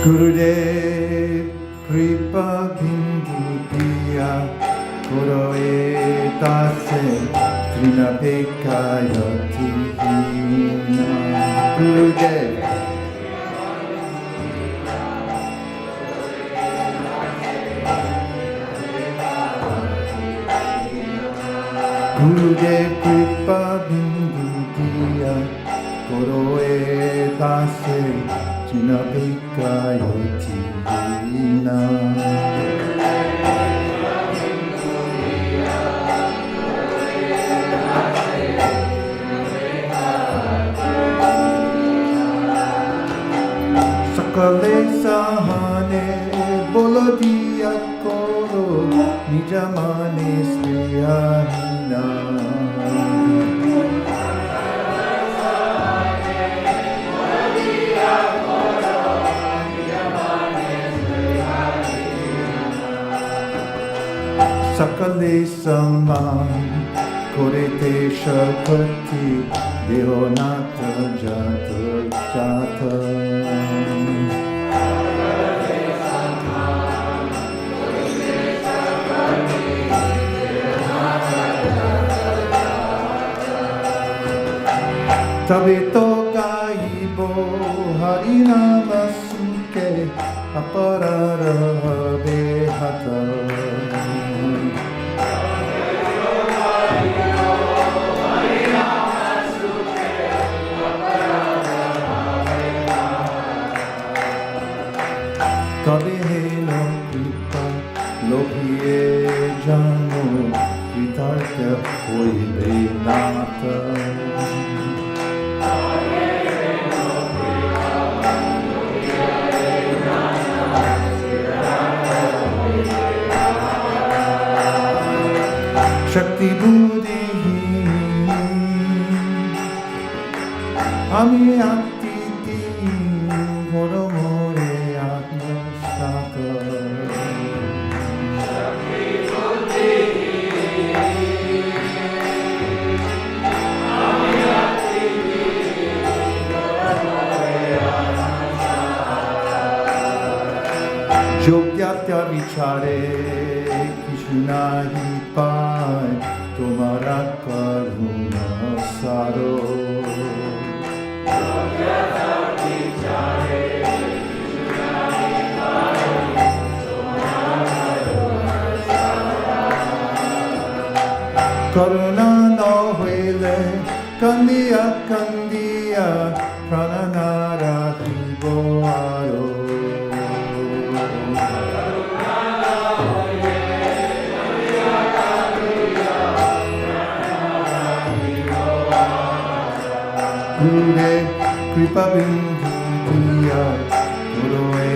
Gurudev Kripa Bindu Diya Kuroe Dase Trinapekayati Hina. Gurudev Gurudev Kripa Bindu Diya Kuroe Dase Trinapekayati Hina. Sakale sahane bolo diya koro nijamane sriyahina. Sakale saman korete shakati dehonata jata jata. Tabito kaibo harinama suke aparara behata. Kabeheno kripa lobhiye jano kritartya hoibe nata. Shakti buddhi ami atiti horomore atmasata. Shakti buddhi ami atiti horomore atmasata. Yogyatya vichare Krishna hi pai tumhara karuna saro. Yogyatya vichare Krishna hi pai tumhara karuna saro. Karuna no huile kandiya kandiya prananara hibo aro. Gurudev Kripa Bindu Diya Kuroe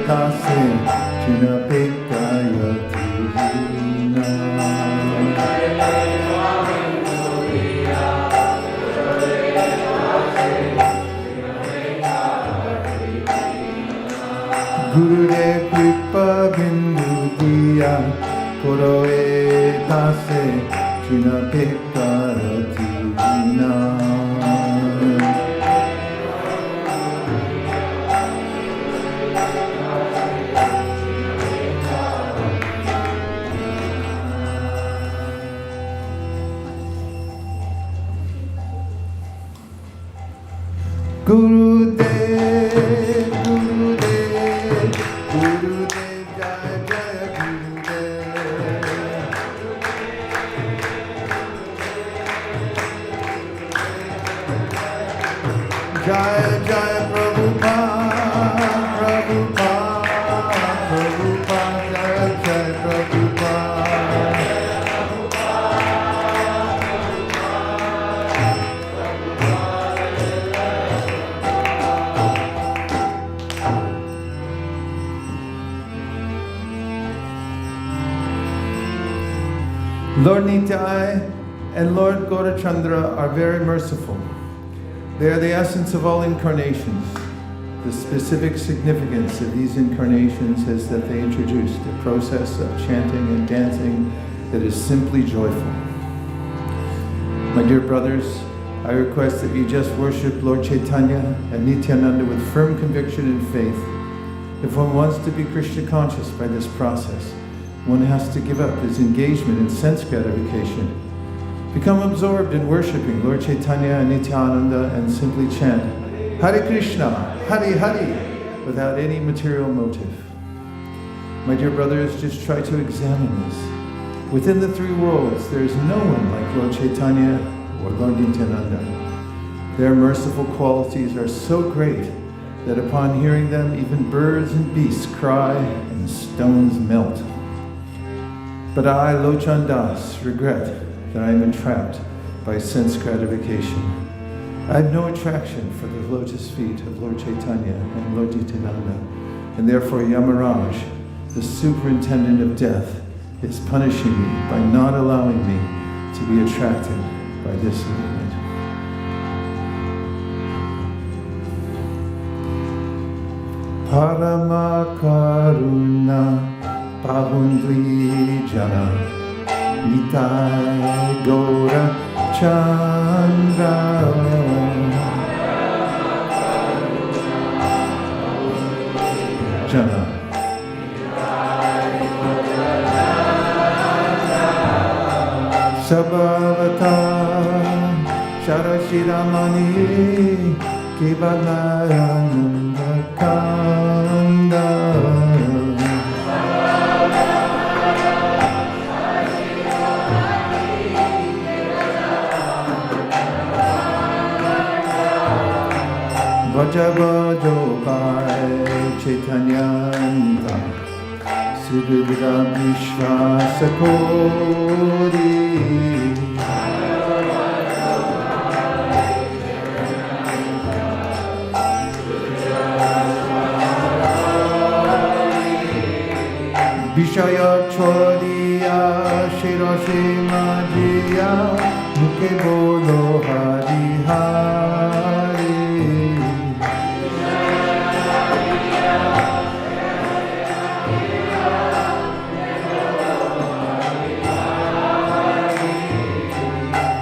Dase Trinapekayati Hina. Gurudev Kripa Bindu Diya Kuroe Dase Trinapekayati Hina. Gurudev, Gurudev, Gurudev, Jaya Jaya Gurudev. Jaya Jaya Prabhupada, Prabhupada, Prabhupada, Jaya Jaya Prabhupada. Lord Nitai and Lord Gaurachandra are very merciful. They are the essence of all incarnations. The specific significance of these incarnations is that they introduced a process of chanting and dancing that is simply joyful. My dear brothers, I request that you just worship Lord Chaitanya and Nityananda with firm conviction and faith, If one wants to be Krishna conscious by this process, one has to give up his engagement in sense gratification. Become absorbed in worshipping Lord Chaitanya and Nityananda and simply chant Hare Krishna, Hare Hare, without any material motive. My dear brothers, just try to examine this. Within the three worlds, there is no one like Lord Chaitanya or Lord Nityananda. Their merciful qualities are so great that upon hearing them, even birds and beasts cry and stones melt. But I, Lochan Das, regret that I am entrapped by sense gratification. I have no attraction for the lotus feet of Lord Chaitanya and Lord Nityananda, and therefore Yamaraj, the superintendent of death, is punishing me by not allowing me to be attracted by this movement. Parama Karuna Pahundri Jana Nitai Gora Chandra Jana Sabhavata Sharashiramani Kivalayananda Kanda Vajabajogai Chaitanyanta Siddhira Vishvasakori Vishaya Chodiya Shirashe Majiya Mukhe Bolo Hari Hari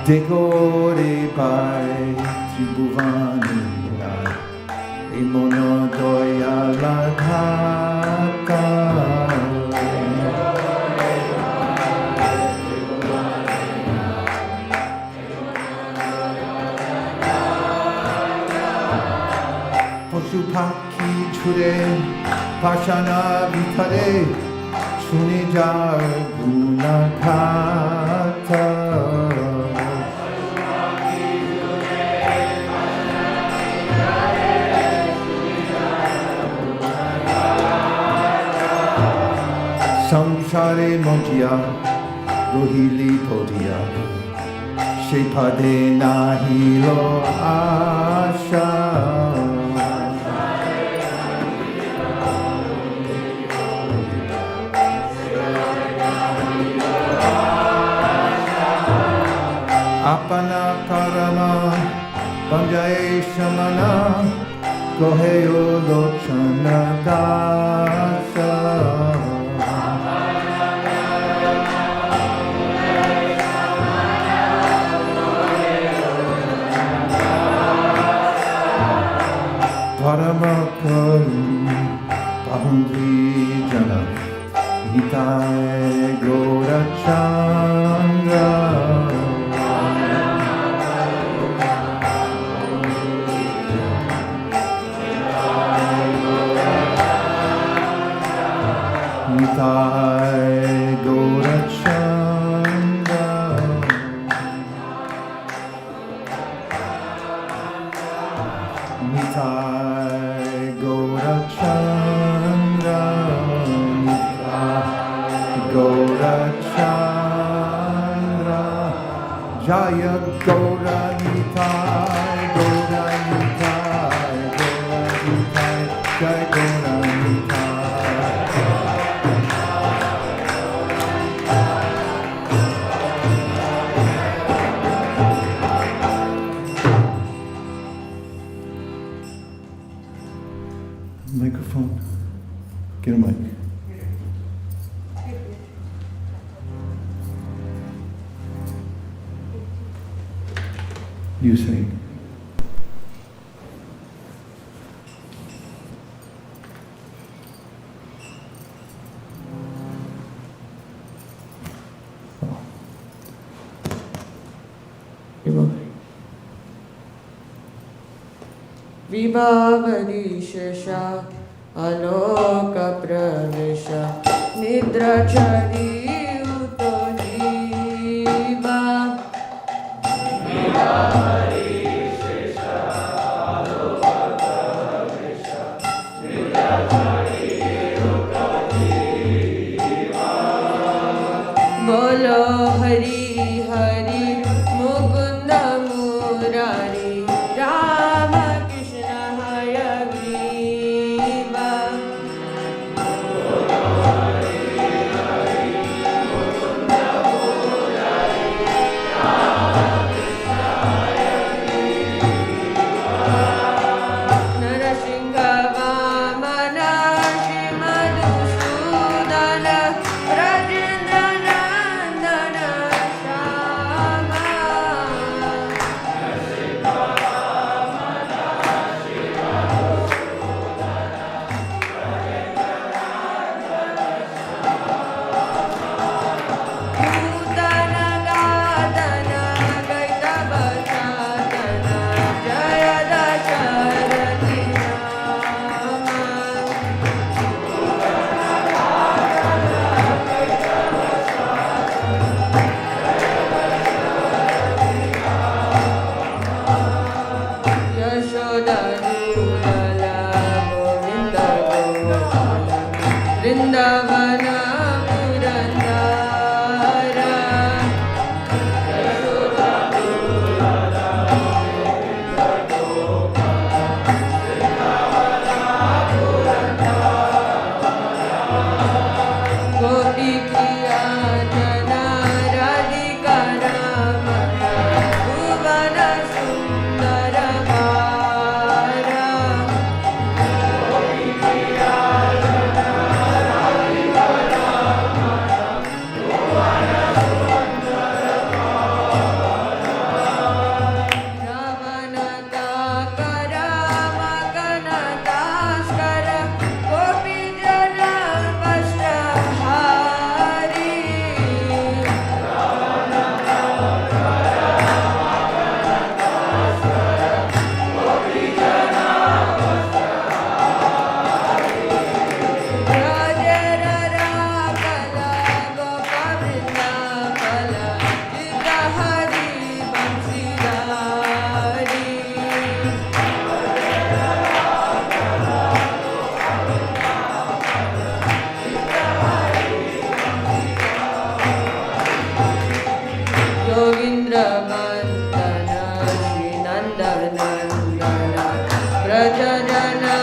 Dekore Pai Tribhuvani Emono Doya Ladhaka Pasupaki Chure Pashana Vitare Shunijar Gunakata Samsare Mojiya Rohili Podia Shepade Nahilo Asha Apana Karama Panjaye Shamana Koheyo Lochana Dasa Paramakarun Pahundri Jana Nitai Gora Chandra Nitai Gora Chandra Nitai Gora Chandra Nitai Gora Chandra Jaya Gora Nitai Gora Nitai Gora Nitai Jaya Gora Nitai Microphone. Get a mic. You sing. Vibhavadishasha aloka pravisha nidrachari uto jiva. Vibhavadishasha aloka pravisha nidrachari uto jiva. Bolo Hari Hari Mukunda Murari Rama Krishna Hayagriva. Bolo Hari Hari Mukunda Murari Rama Krishna Hayagriva. Narasingha Vamana Shimadusudana Rajendra Nandana Shama. Putana Gadana Gaitaba Chatana Jaya Dasharati Rama. Yashoda Dulala Govinda Gopala Vrindavana Purandara. Yashoda Dulala Govinda Gopala Vrindavana Purandara. Gopi Priya Jana Radhika Ramana Bhuvana Sundara Vara. Gopi Priya Jana Radhika Ramana Bhuvana Sundara Vara. Ravanata Karama Kanataskara Gopi Jana Vastahari. Rajara Kala Gopavrinda Kala Jitahari Vansidari. Yogindra Vandana Shri Nandanandana Brajajana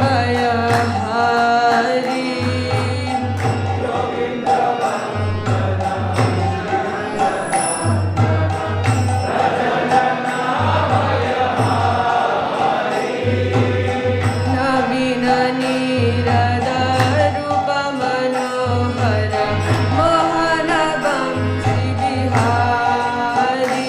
Bhayahari. Yogindra Vandana Navina Nirada Rupa Manohara Mohana Vamsi Bihari.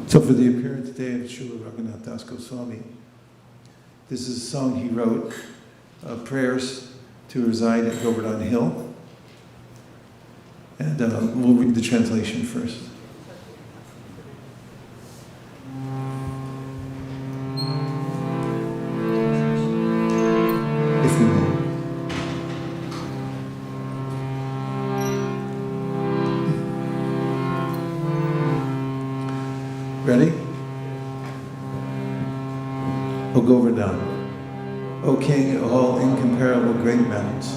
So for the appearance day of Srila Raghunath Das Goswami, this is a song he wrote, prayers to reside at Govardhan Hill. And we'll read the translation first. If we may. Ready? O Govardhan, O King of all incomparable great mountains,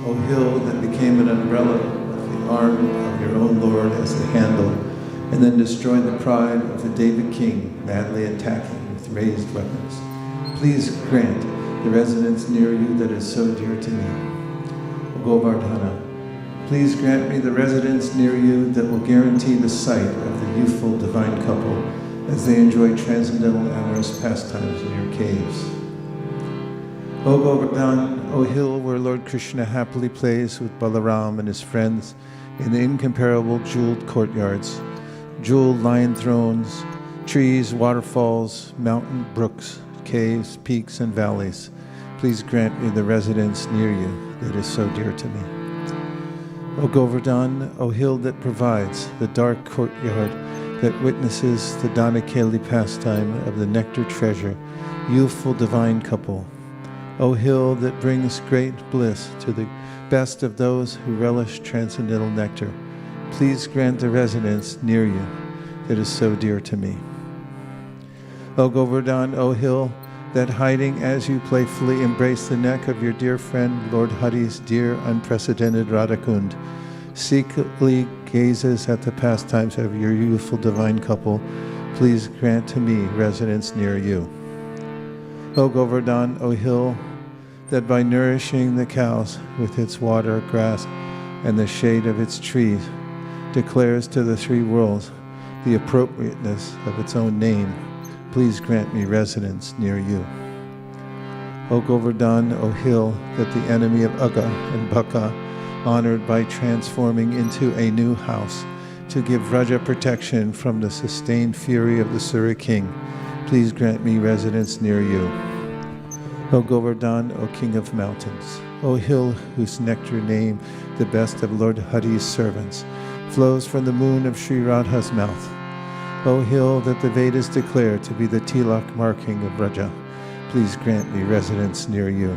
O hill that became an umbrella of the arm of your own Lord as the handle, and then destroyed the pride of the David king, madly attacking with raised weapons. Please grant the residence near you that is so dear to me. O Govardhana, please grant me the residence near you that will guarantee the sight of the youthful divine couple as they enjoy transcendental amorous pastimes in your caves. O Govardhan, O hill where Lord Krishna happily plays with Balaram and his friends in the incomparable jeweled courtyards, jeweled lion thrones, trees, waterfalls, mountain brooks, caves, peaks, and valleys. Please grant me the residence near you that is so dear to me. O Govardhan, O hill that provides the dark courtyard that witnesses the Danakeli pastime of the nectar treasure, youthful divine couple. O hill that brings great bliss to the best of those who relish transcendental nectar, please grant the residence near you that is so dear to me. O Govardhan, O hill that hiding as you playfully embrace the neck of your dear friend Lord Hari's dear unprecedented Radhakund, secretly gazes at the pastimes of your youthful divine couple, please grant to me residence near you. O Govardhan, O hill, that by nourishing the cows with its water, grass, and the shade of its trees, declares to the three worlds the appropriateness of its own name, please grant me residence near you. O Govardhan, O hill, that the enemy of Aga and Baka, honored by transforming into a new house to give Raja protection from the sustained fury of the Sura king, please grant me residence near you. O Govardhan, O king of mountains, O hill whose nectar name, the best of Lord Hari's servants, flows from the moon of Sri Radha's mouth. O hill that the Vedas declare to be the tilak marking of Raja, please grant me residence near you.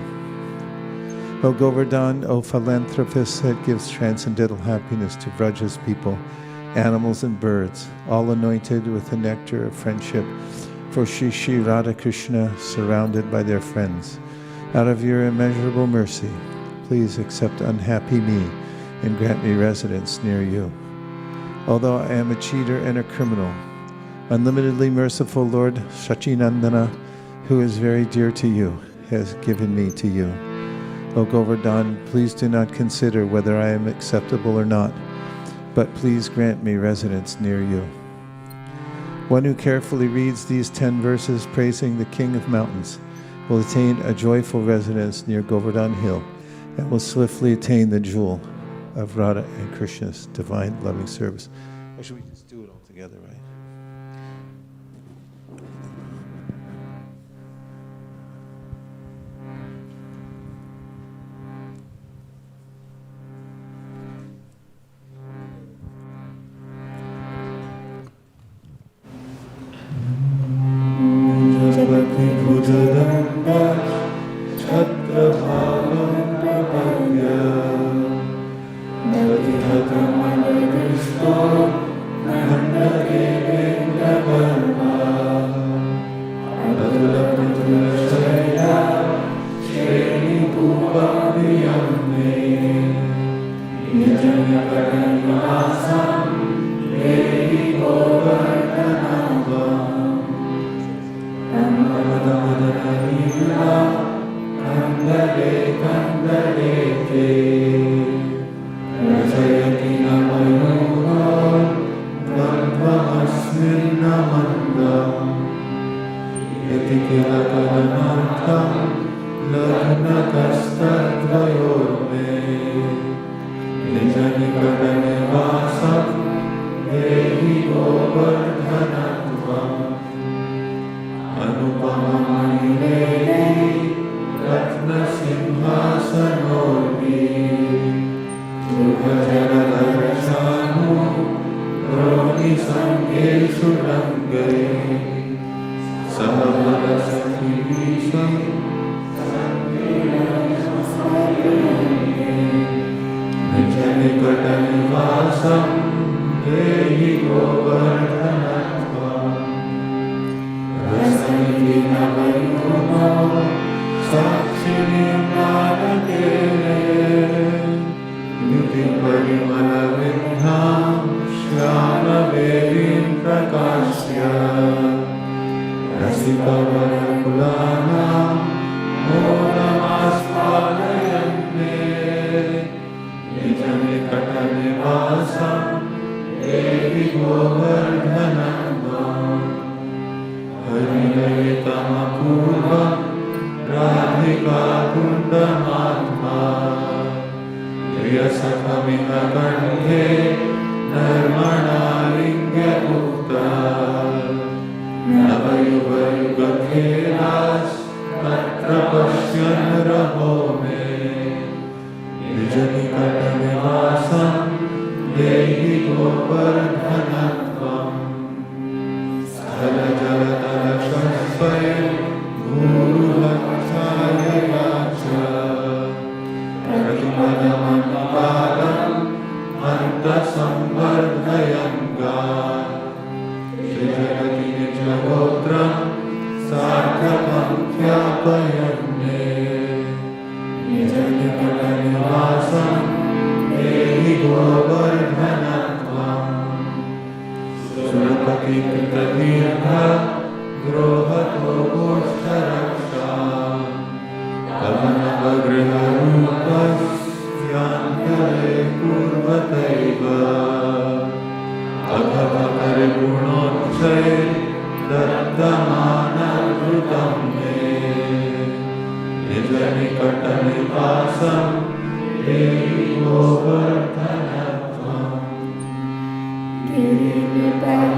O Govardhan, O philanthropist that gives transcendental happiness to Vraja's people, animals and birds, all anointed with the nectar of friendship for Shri Radha Krishna, surrounded by their friends. Out of your immeasurable mercy, please accept unhappy me and grant me residence near you. Although I am a cheater and a criminal, unlimitedly merciful Lord Shachinandana, who is very dear to you, has given me to you. O Govardhan, please do not consider whether I am acceptable or not, but please grant me residence near you. One who carefully reads these 10 verses praising the King of Mountains will attain a joyful residence near Govardhan Hill and will swiftly attain the jewel of Radha and Krishna's divine loving service. Actually, we just do it all together, right? Surakati Dasa दत्तमानभृतं मे निजनिकटनिवासं देहि गोवर्धनत्वम् गिरिविपहरिदास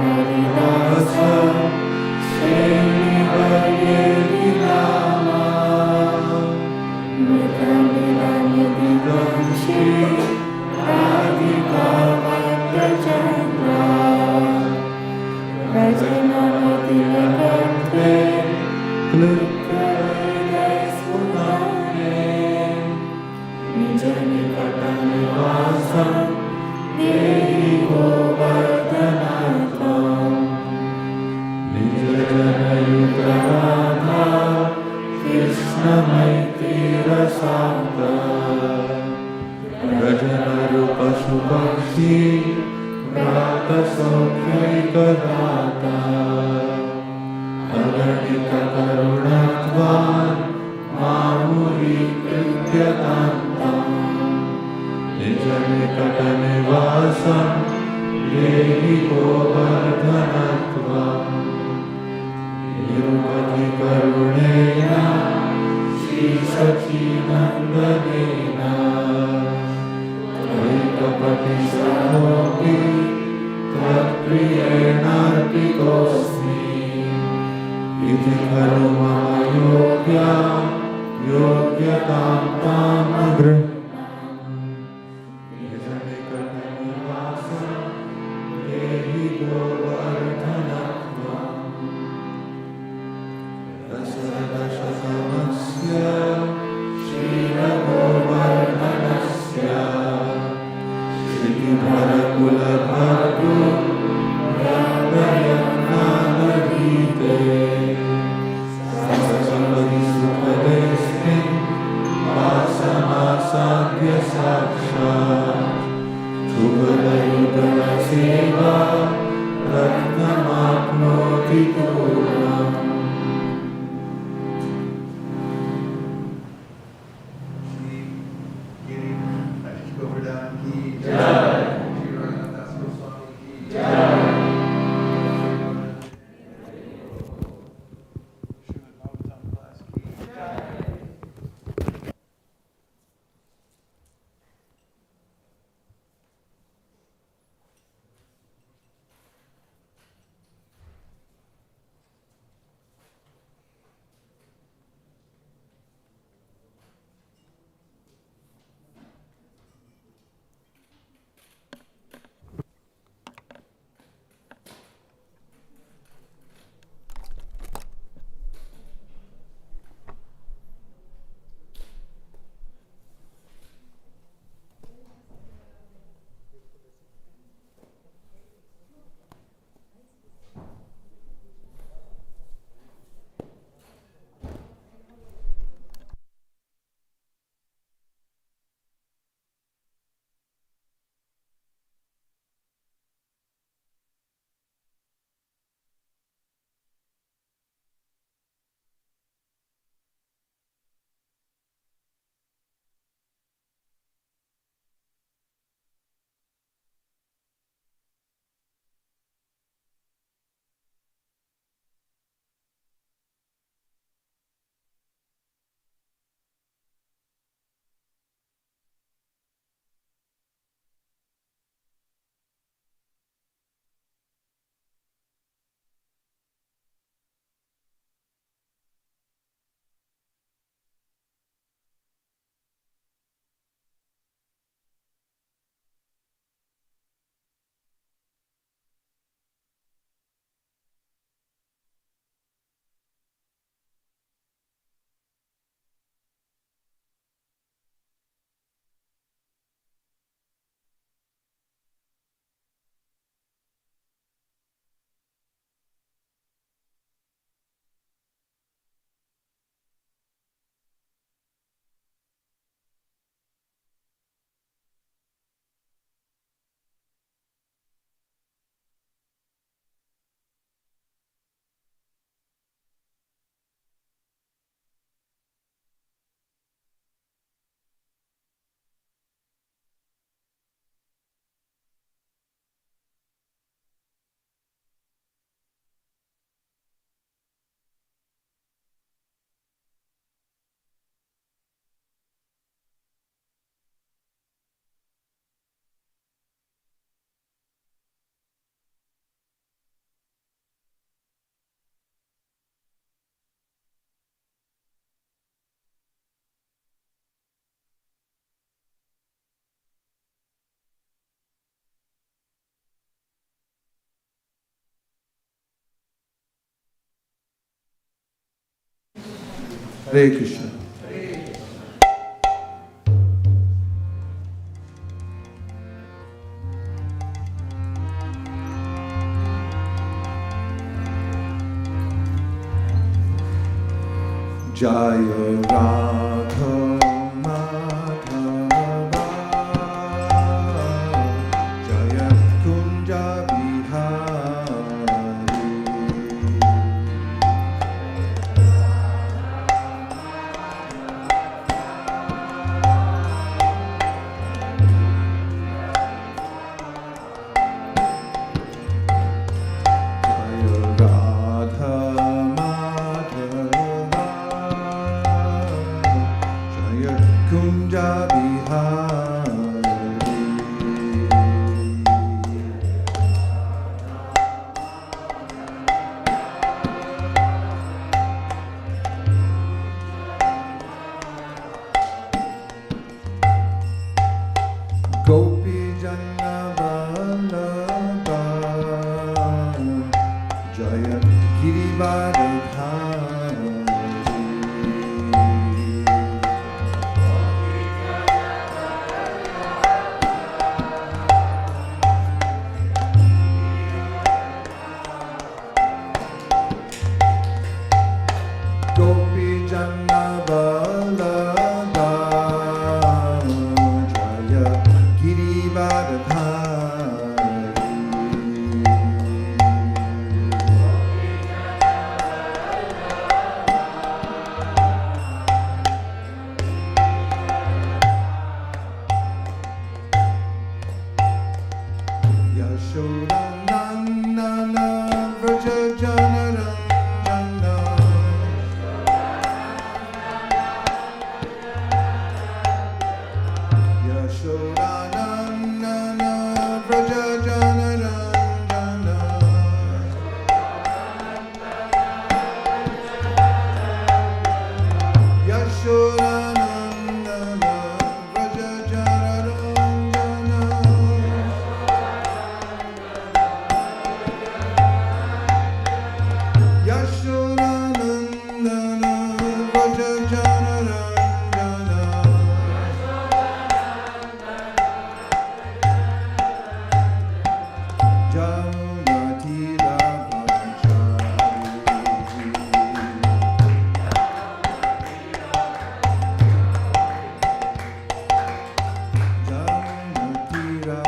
श्रेणिवर्येति नामा मृतमिदमिदिदं श्री राधिकावद्रचन्द्रा व्रजनमतिलकत्वे क्लृप्तहृदयस्फुटं मे निजनिकटनिवासं देहि गोवर्धनत्वम् निजजनयुतराधा कृष्णमैत्रीरसान्त व्रजनरूपशुभक्षी प्राप्तसौख्यैकदाता अगणितकरुणत्वान् मामुरीकृत्य तान्ताम् निजनिकटनिवासं देहि गोवर्धनत्वम् निरुपधिकरुणेन श्रीसखीनन्दनेन त्वैकपतिसहोऽपि त्वत्प्रियेणार्पितोऽस्मि इति खलु मम योग्यतां तामगृह्णामि निजनिकटनिवासं देहि गोवर्धनत्वम् दशदशतमस्य श्रीरघुवर्धनस्य श्रीधरकुलभर्तृ व्यापयन्नादधीते ससपदि सुखदेऽस्मिन् वासमासाद्य साक्षात् शुभदयुगलसेवा रत्नमाप्नोति पूर्णम् Hare Krishna. Jaya Radha Madhava Jaya Kunja Bihari Jaya Radha Kunja Bihari Gopi Janna Vallabha Jaya Girivardhari Gopi Janna Vallabha Jaya Girivardhari Yashoda Nandana Vraja Janaranjana Yashodanandana Vraja Janaranjana Yashodanandana Vraja Janaranjana Yashodanandana Vraja Janaranjana Jamunatira Vanachari Jamunatira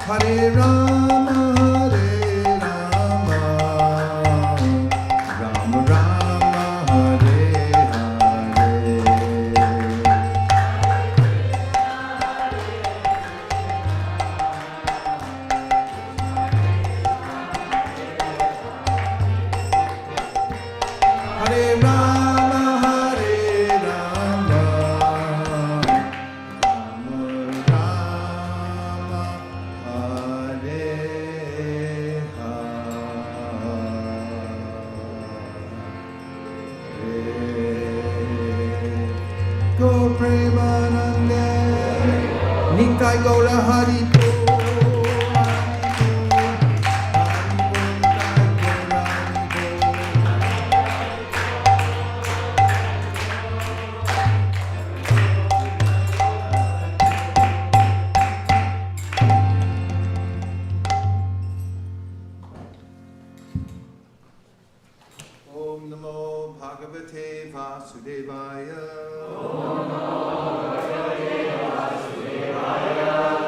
Hare Rama, Gaur Premanande, Nitai Gaura Hariko. Om Namo Bhagavate Vasudevaya.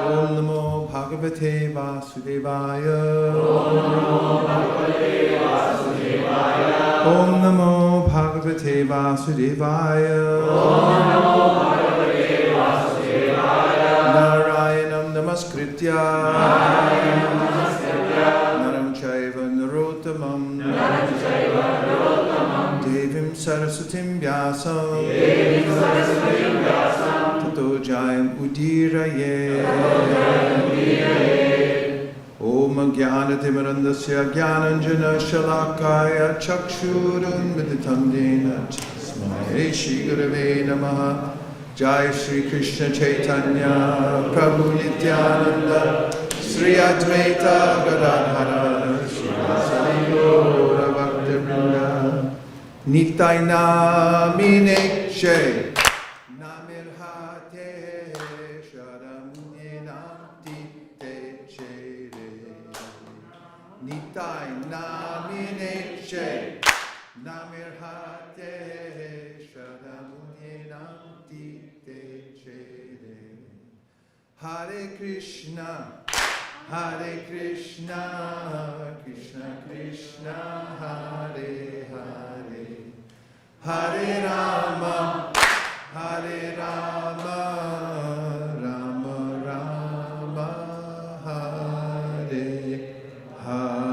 Om Namo Bhagavate Vasudevaya. Om Namo Bhagavate Vasudevaya. Narayanam Namaskritya. Naram Chaiva Narottamam. Devim Saraswatim Vyasam. Tato Jayam Udiraye. Om Jnanatimirandasya Jnananjana Shalakaya Chakshurunmilitam Dena Tasmai Shri Gurave Namaha. Jai Shri Krishna Chaitanya Prabhu Nityananda Sri Advaita Gadadhara Sri Gaura Bhaktivinoda Nitai Namine She Namir Hate Sharamunye Namti Te Chere Nitai Namine She Namir Hate Sharamunye Namti Te Chere Hare Krishna Hare Krishna, Krishna Krishna, Hare Hare, Hare Rama, Hare Rama, Rama Rama, Hare Hare.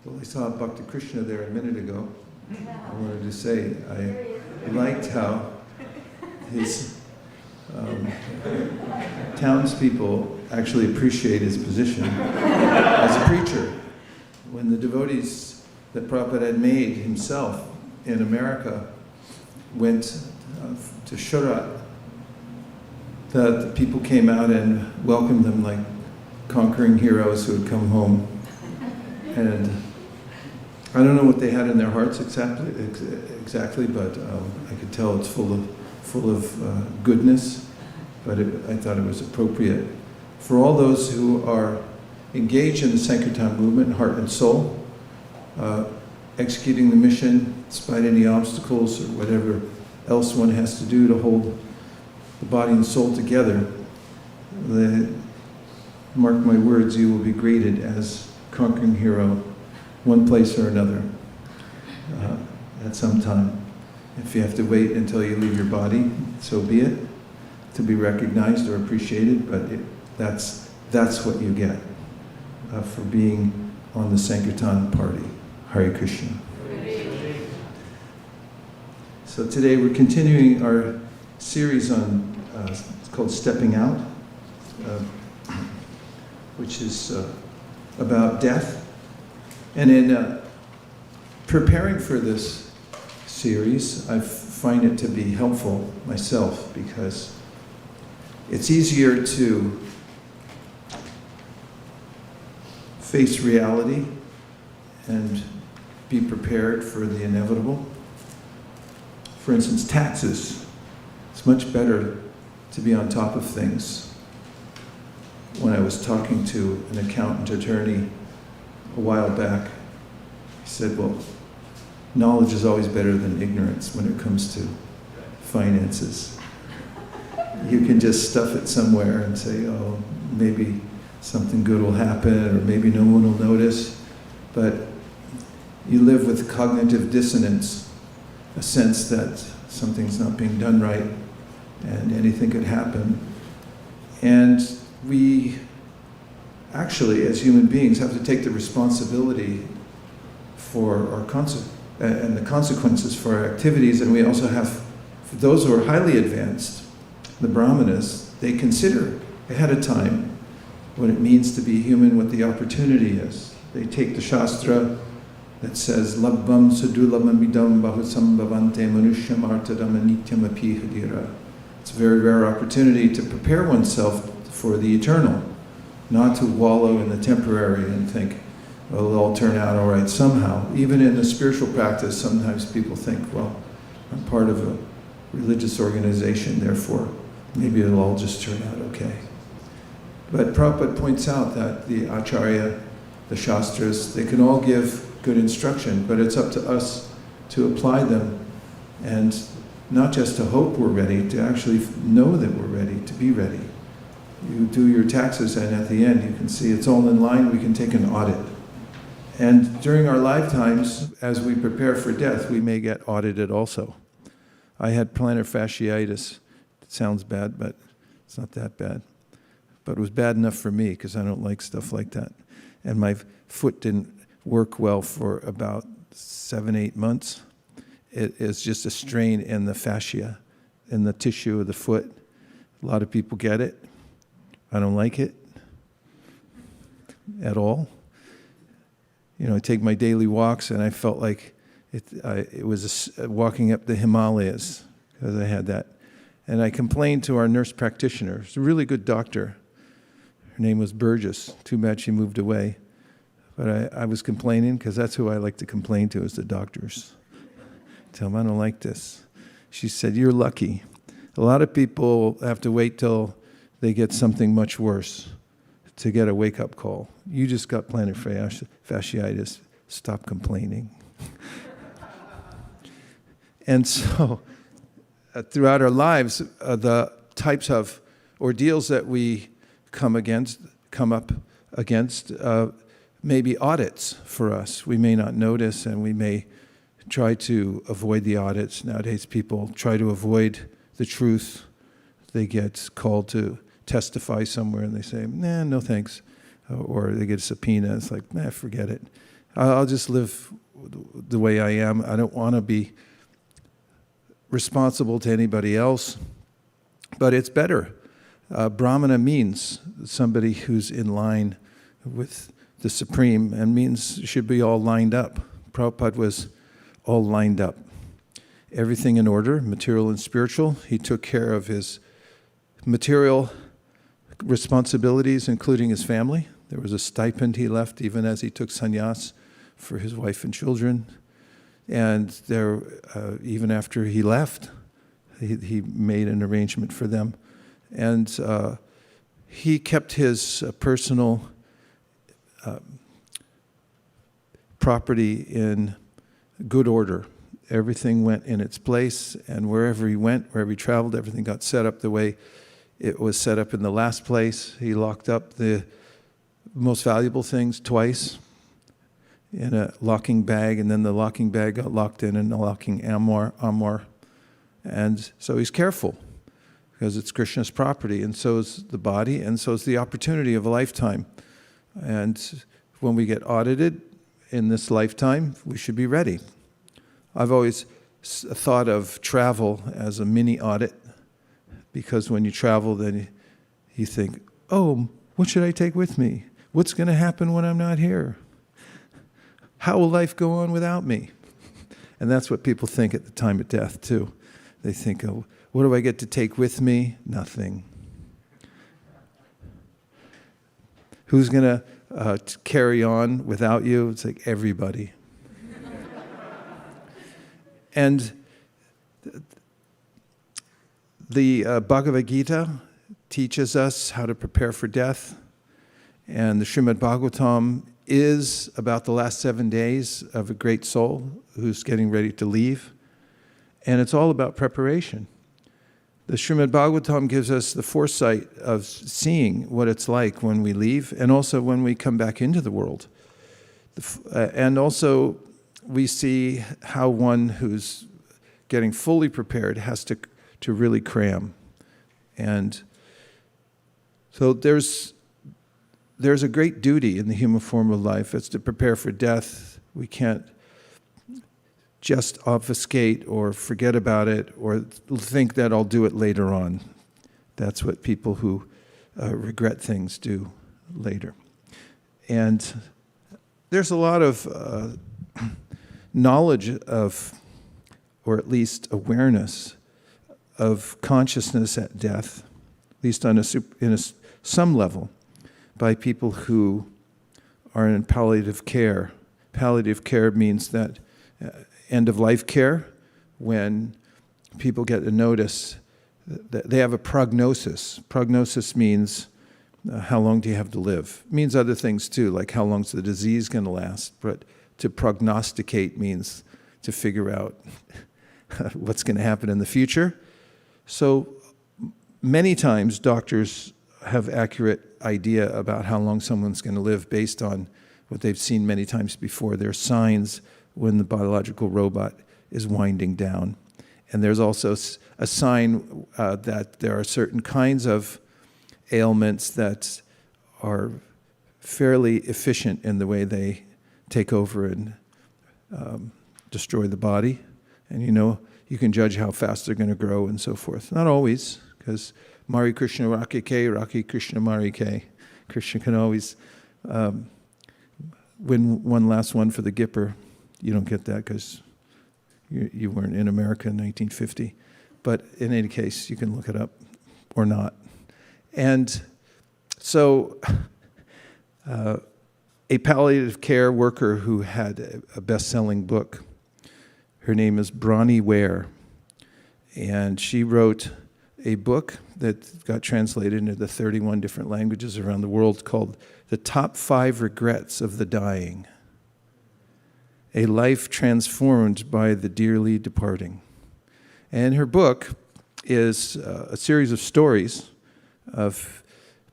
Well, I saw Bhakti Krishna there a minute ago. I wanted to say, I liked how his townspeople actually appreciate his position as a preacher. When the devotees that Prabhupada had made himself in America went to Shurat, the people came out and welcomed them like conquering heroes who had come home. And I don't know what they had in their hearts exactly, but I could tell it's full of goodness. But I thought it was appropriate for all those who are engaged in the Sankirtan movement, heart and soul, executing the mission despite any obstacles or whatever else one has to do to hold the body and soul together. Mark my words, you will be greeted as conquering hero, one place or another, at some time. If you have to wait until you leave your body, so be it, to be recognized or appreciated, but that's what you get for being on the Sankirtan party. Hare Krishna. So today we're continuing our series on, it's called Stepping Out, which is about death. And in preparing for this series, I find it to be helpful myself because it's easier to face reality and be prepared for the inevitable. For instance, taxes. It's much better to be on top of things. When I was talking to an accountant attorney a while back, he said, well, knowledge is always better than ignorance when it comes to finances. You can just stuff it somewhere and say, oh, maybe something good will happen, or maybe no one will notice. But you live with cognitive dissonance, a sense that something's not being done right, and anything could happen. And we actually, as human beings, have to take the responsibility for our and the consequences for our activities, and we also have, for those who are highly advanced, the Brahmanas, they consider ahead of time what it means to be human, what the opportunity is. They take the Shastra that says, Labvam sadulabamidam bahusam bhavante manushya martadam anityam api hadira. It's a very rare opportunity to prepare oneself for the eternal, not to wallow in the temporary and think, well, it'll all turn out all right somehow. Even in the spiritual practice, sometimes people think, well, I'm part of a religious organization, therefore maybe it'll all just turn out okay. But Prabhupada points out that the Acharya, the Shastras, they can all give good instruction, but it's up to us to apply them and not just to hope we're ready, to actually know that we're ready, to be ready. You do your taxes and at the end you can see it's all in line, we can take an audit. And during our lifetimes, as we prepare for death, we may get audited also. I had plantar fasciitis. It sounds bad, but it's not that bad. But it was bad enough for me because I don't like stuff like that. And my foot didn't work well for about 7-8 months. It is just a strain in the fascia, in the tissue of the foot. A lot of people get it. I don't like it at all. You know, I take my daily walks and I felt like it was walking up the Himalayas because I had that. And I complained to our nurse practitioner. She's a really good doctor. Her name was Burgess. Too bad she moved away. But I was complaining because that's who I like to complain to is the doctors. Tell them I don't like this. She said, you're lucky. A lot of people have to wait till they get something much worse to get a wake-up call. You just got plantar fasciitis. Stop complaining. And so, throughout our lives, the types of ordeals that we come up against, may be audits for us. We may not notice, and we may try to avoid the audits. Nowadays, people try to avoid the truth. They get called to testify somewhere and they say, nah, no thanks. Or they get a subpoena. It's like, nah, forget it. I'll just live the way I am. I don't want to be responsible to anybody else. But it's better. Brahmana means somebody who's in line with the Supreme and means should be all lined up. Prabhupada was all lined up. Everything in order, material and spiritual. He took care of his material responsibilities, including his family. There was a stipend he left even as he took sannyas for his wife and children. And there, even after he left, he made an arrangement for them. And he kept his personal property in good order. Everything went in its place, and wherever he went, wherever he traveled, everything got set up the way it was set up in the last place. He locked up the most valuable things twice in a locking bag, and then the locking bag got locked in a locking armoire. And so he's careful because it's Krishna's property, and so is the body, and so is the opportunity of a lifetime. And when we get audited in this lifetime, we should be ready. I've always thought of travel as a mini audit, because when you travel, then you think, oh, what should I take with me? What's going to happen when I'm not here? How will life go on without me? And that's what people think at the time of death, too. They think, oh, what do I get to take with me? Nothing. Who's going to carry on without you? It's like everybody. And the Bhagavad Gita teaches us how to prepare for death. And the Srimad Bhagavatam is about the last 7 days of a great soul who's getting ready to leave. And it's all about preparation. The Srimad Bhagavatam gives us the foresight of seeing what it's like when we leave and also when we come back into the world. And also we see how one who's getting fully prepared has to really cram. And so there's a great duty in the human form of life. It's to prepare for death. We can't just obfuscate or forget about it or think that I'll do it later on. That's what people who regret things do later. And there's a lot of knowledge of, or at least awareness of consciousness at death, at least on some level, by people who are in palliative care. Palliative care means that end-of-life care, when people get a notice that they have a prognosis. Prognosis means how long do you have to live? It means other things too, like how long's the disease going to last. But to prognosticate means to figure out what's going to happen in the future. So many times doctors have accurate idea about how long someone's going to live based on what they've seen many times before. There are signs when the biological robot is winding down. And there's also a sign that there are certain kinds of ailments that are fairly efficient in the way they take over and destroy the body. And you can judge how fast they're going to grow and so forth. Not always, because Mari Krishna Raki Ke, Raki Krishna Mari Ke. Krishna can always win one last one for the Gipper. You don't get that because you weren't in America in 1950. But in any case, you can look it up or not. And so a palliative care worker who had a best-selling book, her name is Bronnie Ware, and she wrote a book that got translated into the 31 different languages around the world called The Top 5 Regrets of the Dying. A Life Transformed by the Dearly Departing. And her book is a series of stories of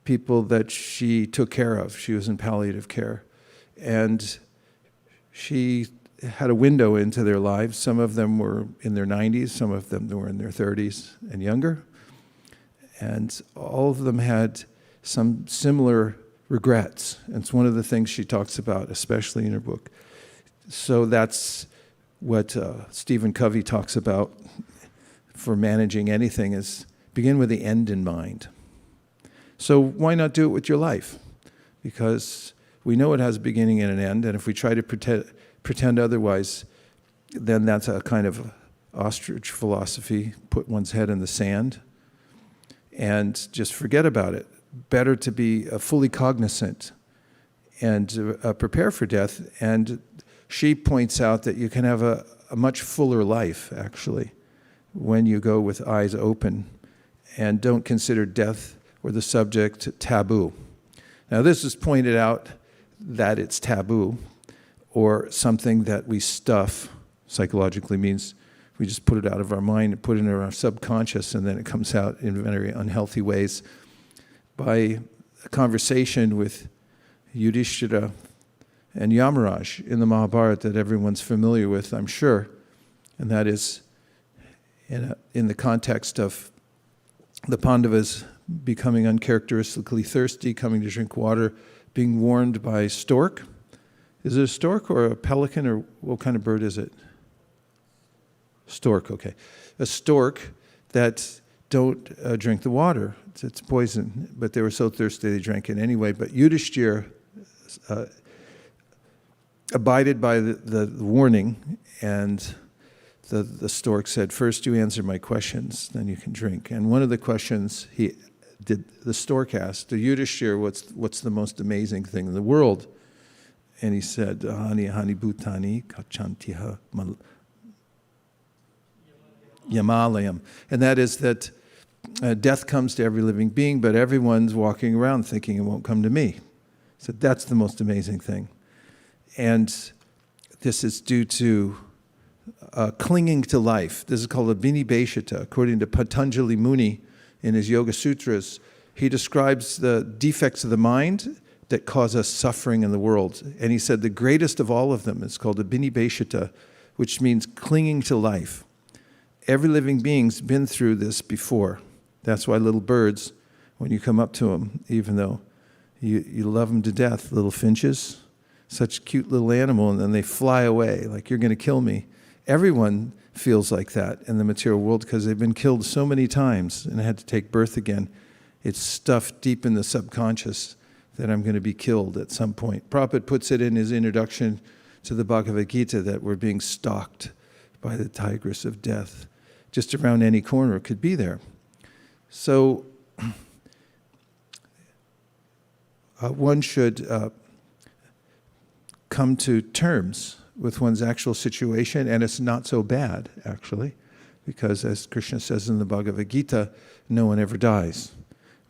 people that she took care of. She was in palliative care. And she had a window into their lives. Some of them were in their 90s, some of them were in their 30s and younger. And all of them had some similar regrets. And it's one of the things she talks about, especially in her book. So that's what Stephen Covey talks about for managing anything, is begin with the end in mind. So why not do it with your life? Because we know it has a beginning and an end, and if we try to pretend otherwise, then that's a kind of ostrich philosophy, put one's head in the sand, and just forget about it. Better to be fully cognizant and prepare for death. And she points out that you can have a much fuller life, actually, when you go with eyes open and don't consider death or the subject taboo. Now, this is pointed out that it's taboo or something that we stuff, psychologically means we just put it out of our mind and put it in our subconscious, and then it comes out in very unhealthy ways by a conversation with Yudhishthira and Yamaraj in the Mahabharata that everyone's familiar with, I'm sure, and that is in the context of the Pandavas becoming uncharacteristically thirsty, coming to drink water, being warned by a stork. Is it a stork or a pelican, or what kind of bird is it? Stork, okay. A stork that don't drink the water. It's poison, but they were so thirsty they drank it anyway. But Yudhishthira abided by the warning, and the stork said, first you answer my questions, then you can drink. And one of the questions the stork asked, to Yudhishthira, what's the most amazing thing in the world? And he said, Hani Hani Bhutani Kachantiha Yamalayam. And that is that death comes to every living being, but everyone's walking around thinking it won't come to me. So that's the most amazing thing. And this is due to clinging to life. This is called a Vinibheshita. According to Patanjali Muni in his Yoga Sutras, he describes the defects of the mind that cause us suffering in the world. And he said the greatest of all of them is called a Vinibheshita, which means clinging to life. Every living being's been through this before. That's why little birds, when you come up to them, even though you love them to death, little finches, such a cute little animal, and then they fly away like, you're going to kill me. Everyone feels like that in the material world because they've been killed so many times and had to take birth again. It's stuffed deep in the subconscious that I'm going to be killed at some point. Prabhupada puts it in his introduction to the Bhagavad Gita that we're being stalked by the tigress of death. Just around any corner it could be there. So one should come to terms with one's actual situation, and it's not so bad, actually, because as Krishna says in the Bhagavad Gita, no one ever dies.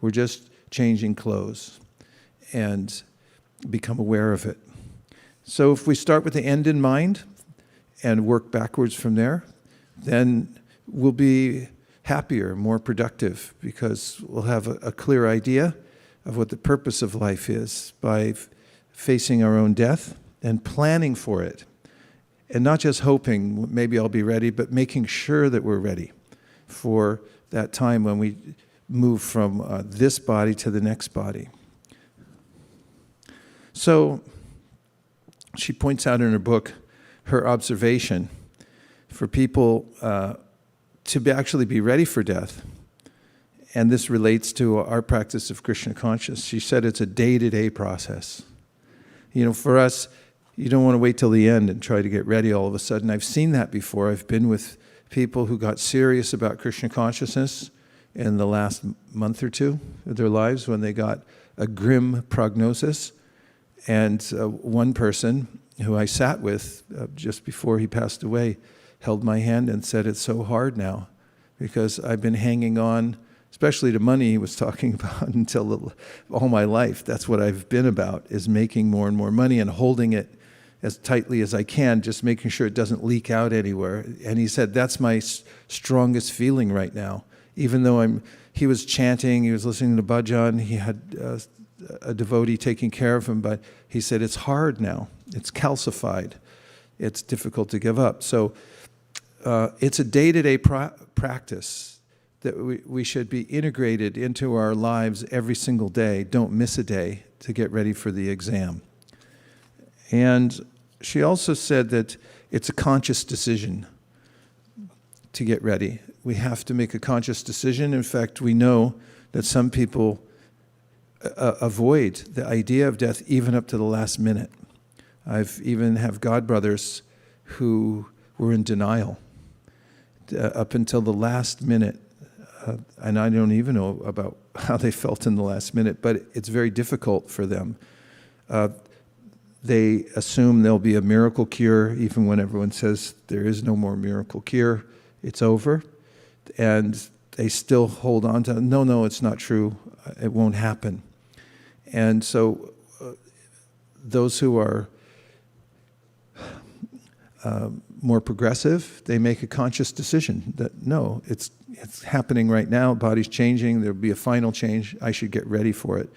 We're just changing clothes and become aware of it. So if we start with the end in mind and work backwards from there, then we'll be happier, more productive, because we'll have a clear idea of what the purpose of life is by facing our own death and planning for it. And not just hoping, maybe I'll be ready, but making sure that we're ready for that time when we move from this body to the next body. So she points out in her book her observation for people to actually be ready for death. And this relates to our practice of Krishna consciousness. She said it's a day-to-day process. You know, for us, you don't want to wait till the end and try to get ready all of a sudden. I've seen that before. I've been with people who got serious about Krishna consciousness in the last month or two of their lives when they got a grim prognosis. And one person who I sat with just before he passed away held my hand and said, it's so hard now because I've been hanging on, especially to money he was talking about, until all my life. That's what I've been about, is making more and more money and holding it as tightly as I can, just making sure it doesn't leak out anywhere. And he said, that's my strongest feeling right now. Even though he was chanting, he was listening to bhajan, he had a devotee taking care of him, but he said, it's hard now. It's calcified. It's difficult to give up. So it's a day-to-day practice that we should be integrated into our lives every single day. Don't miss a day to get ready for the exam. And she also said that it's a conscious decision to get ready. We have to make a conscious decision. In fact, we know that some people avoid the idea of death even up to the last minute. I've even have godbrothers who were in denial up until the last minute. And I don't even know about how they felt in the last minute, but it's very difficult for them. They assume there'll be a miracle cure, even when everyone says there is no more miracle cure, it's over. And they still hold on to, no, it's not true, it won't happen. And so those who are more progressive, they make a conscious decision that no, it's happening right now, body's changing, there'll be a final change, I should get ready for it.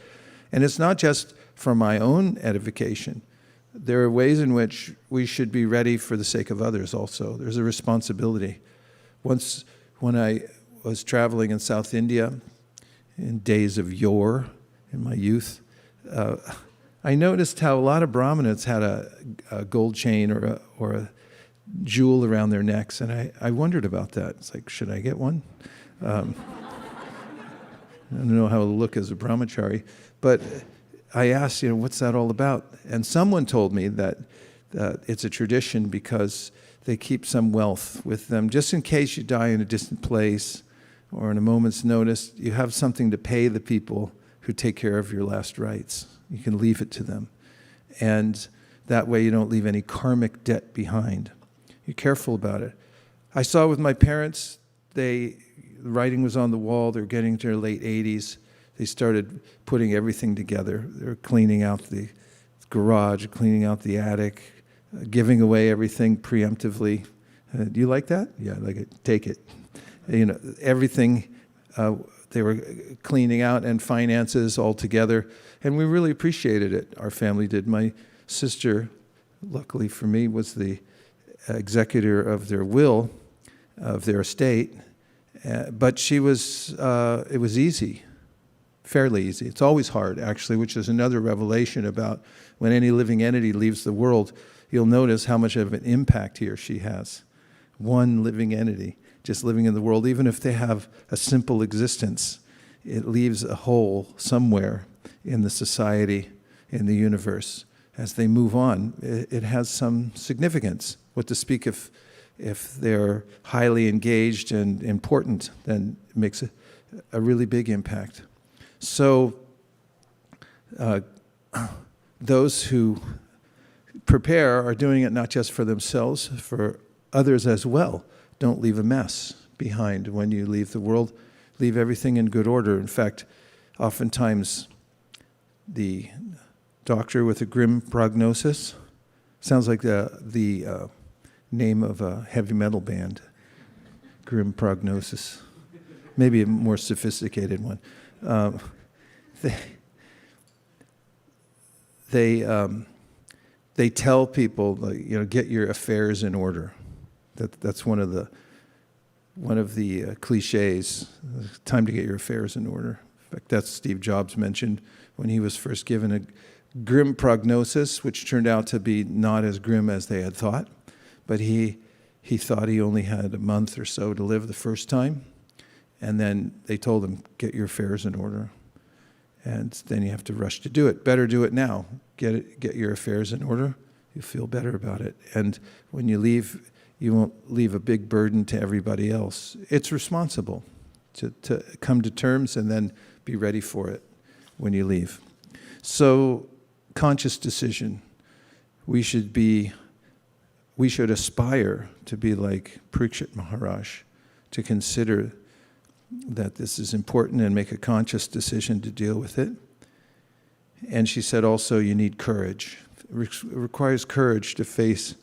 And it's not just for my own edification. There are ways in which we should be ready for the sake of others also. There's a responsibility. Once when I was traveling in South India in days of yore, in my youth, I noticed how a lot of Brahmanas had a gold chain or a jewel around their necks, and I wondered about that. It's like, should I get one? I don't know how to look as a brahmachari, but I asked, what's that all about? And someone told me that it's a tradition because they keep some wealth with them. Just in case you die in a distant place or in a moment's notice, you have something to pay the people who take care of your last rites. You can leave it to them. And that way you don't leave any karmic debt behind. You're careful about it. I saw with my parents, the writing was on the wall, they're getting to their late 80s. They started putting everything together. They're cleaning out the garage, cleaning out the attic, giving away everything preemptively. Do you like that? Yeah, I like it. Take it. Everything they were cleaning out, and finances all together. And we really appreciated it. Our family did. My sister, luckily for me, was the executor of their will, of their estate. But it was easy. Fairly easy. It's always hard, actually, which is another revelation about when any living entity leaves the world, you'll notice how much of an impact he or she has. One living entity just living in the world, even if they have a simple existence, it leaves a hole somewhere in the society, in the universe. as they move on, it has some significance. What to speak if they're highly engaged and important, then it makes a really big impact. So those who prepare are doing it not just for themselves, for others as well. Don't leave a mess behind when you leave the world. Leave everything in good order. In fact, oftentimes the doctor with a grim prognosis sounds like the name of a heavy metal band. Grim prognosis. Maybe a more sophisticated one. They tell people, get your affairs in order. That's one of the cliches. Time to get your affairs in order. In fact, that's Steve Jobs mentioned when he was first given a grim prognosis, which turned out to be not as grim as they had thought. But he thought he only had a month or so to live the first time. And then they told him, get your affairs in order. And then you have to rush to do it. Better do it now. Get your affairs in order. You'll feel better about it. And when you leave, you won't leave a big burden to everybody else. It's responsible to come to terms and then be ready for it when you leave. So, conscious decision. We should aspire to be like Parikshit Maharaj, to consider that this is important and make a conscious decision to deal with it. And she said also you need courage. It requires courage to face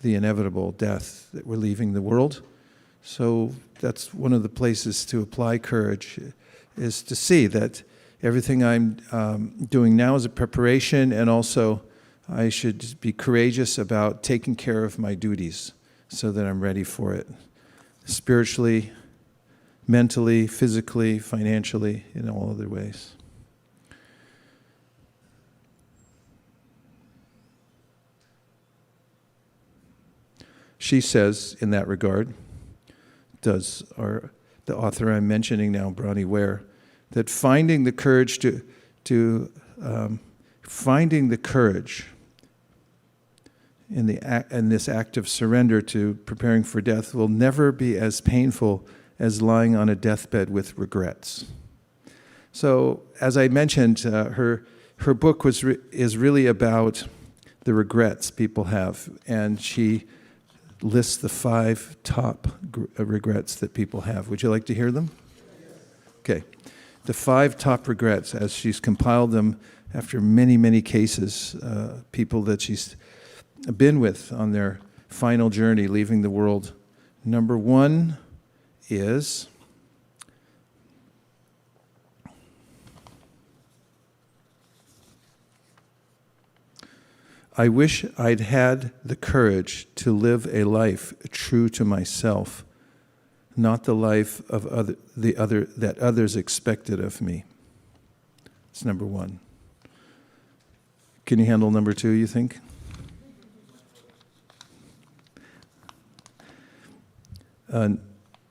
the inevitable death that we're leaving the world. So that's one of the places to apply courage, is to see that everything I'm doing now is a preparation, and also I should be courageous about taking care of my duties so that I'm ready for it. Spiritually, mentally, physically, financially, in all other ways. She says, in that regard, does the author I'm mentioning now, Bronnie Ware, that finding the courage finding the courage in this act of surrender to preparing for death will never be as painful as lying on a deathbed with regrets. So, as I mentioned, her book is really about the regrets people have, and she lists the 5 top regrets that people have. Would you like to hear them? Okay. The 5 top regrets, as she's compiled them after many, many cases, people that she's been with on their final journey, leaving the world. Number 1 is I wish I'd had the courage to live a life true to myself, not the life of that others expected of me. That's number 1. Can you handle number 2, you think?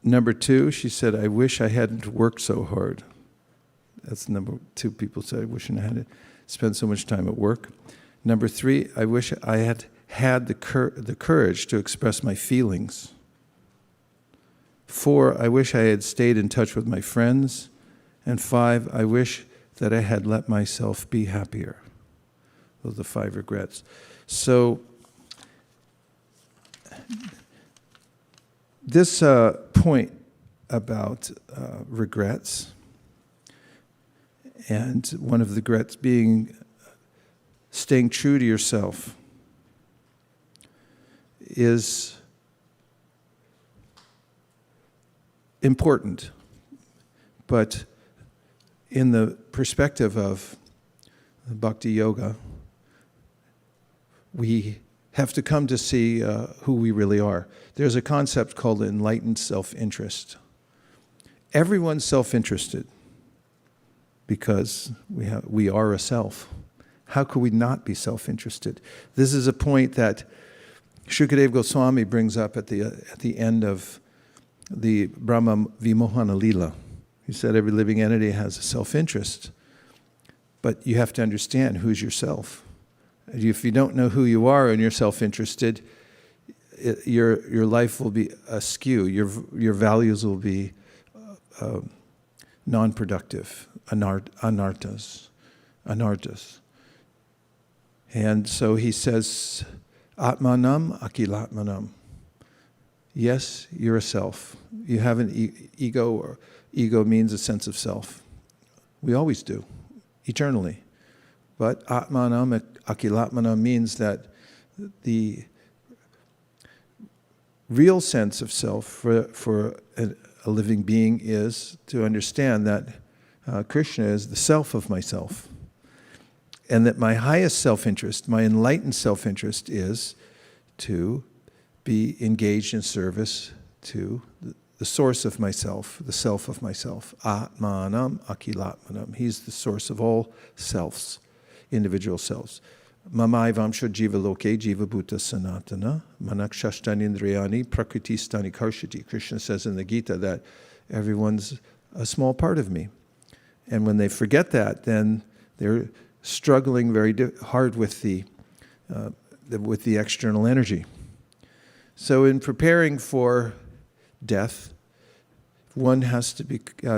Number 2, she said, I wish I hadn't worked so hard. That's number 2. People say, I wish I hadn't spent so much time at work. Number 3, I wish I had the courage to express my feelings. 4, I wish I had stayed in touch with my friends. And 5, I wish that I had let myself be happier. Those are the 5 regrets. So, this point about regrets, and one of the regrets being staying true to yourself, is important. But in the perspective of Bhakti Yoga, we have to come to see who we really are. There's a concept called enlightened self-interest. Everyone's self-interested because we are a self. How could we not be self-interested? This is a point that Shukadeva Goswami brings up at the end of the Brahma Vimohana Lila. He said every living entity has a self-interest, but you have to understand who's yourself. If you don't know who you are and you're self-interested, your life will be askew. Your values will be non-productive, anartas. And so he says, Atmanam akilatmanam. Yes, you're a self. You have an ego, or ego means a sense of self. We always do, eternally. But Atmanam akilatmanam means that the real sense of self for a living being is to understand that Krishna is the self of myself. And that my highest self-interest, my enlightened self-interest is to be engaged in service to the source of myself, the self of myself. Atmanam akilatmanam. He's the source of all selves, individual selves. Mamaivamsha jiva loke jiva bhuta sanatana manakshashtani indriyani prakriti-stani karshati. Krishna says in the Gita that everyone's a small part of me. And when they forget that, then they're struggling very hard with the external energy. So in preparing for death, one has to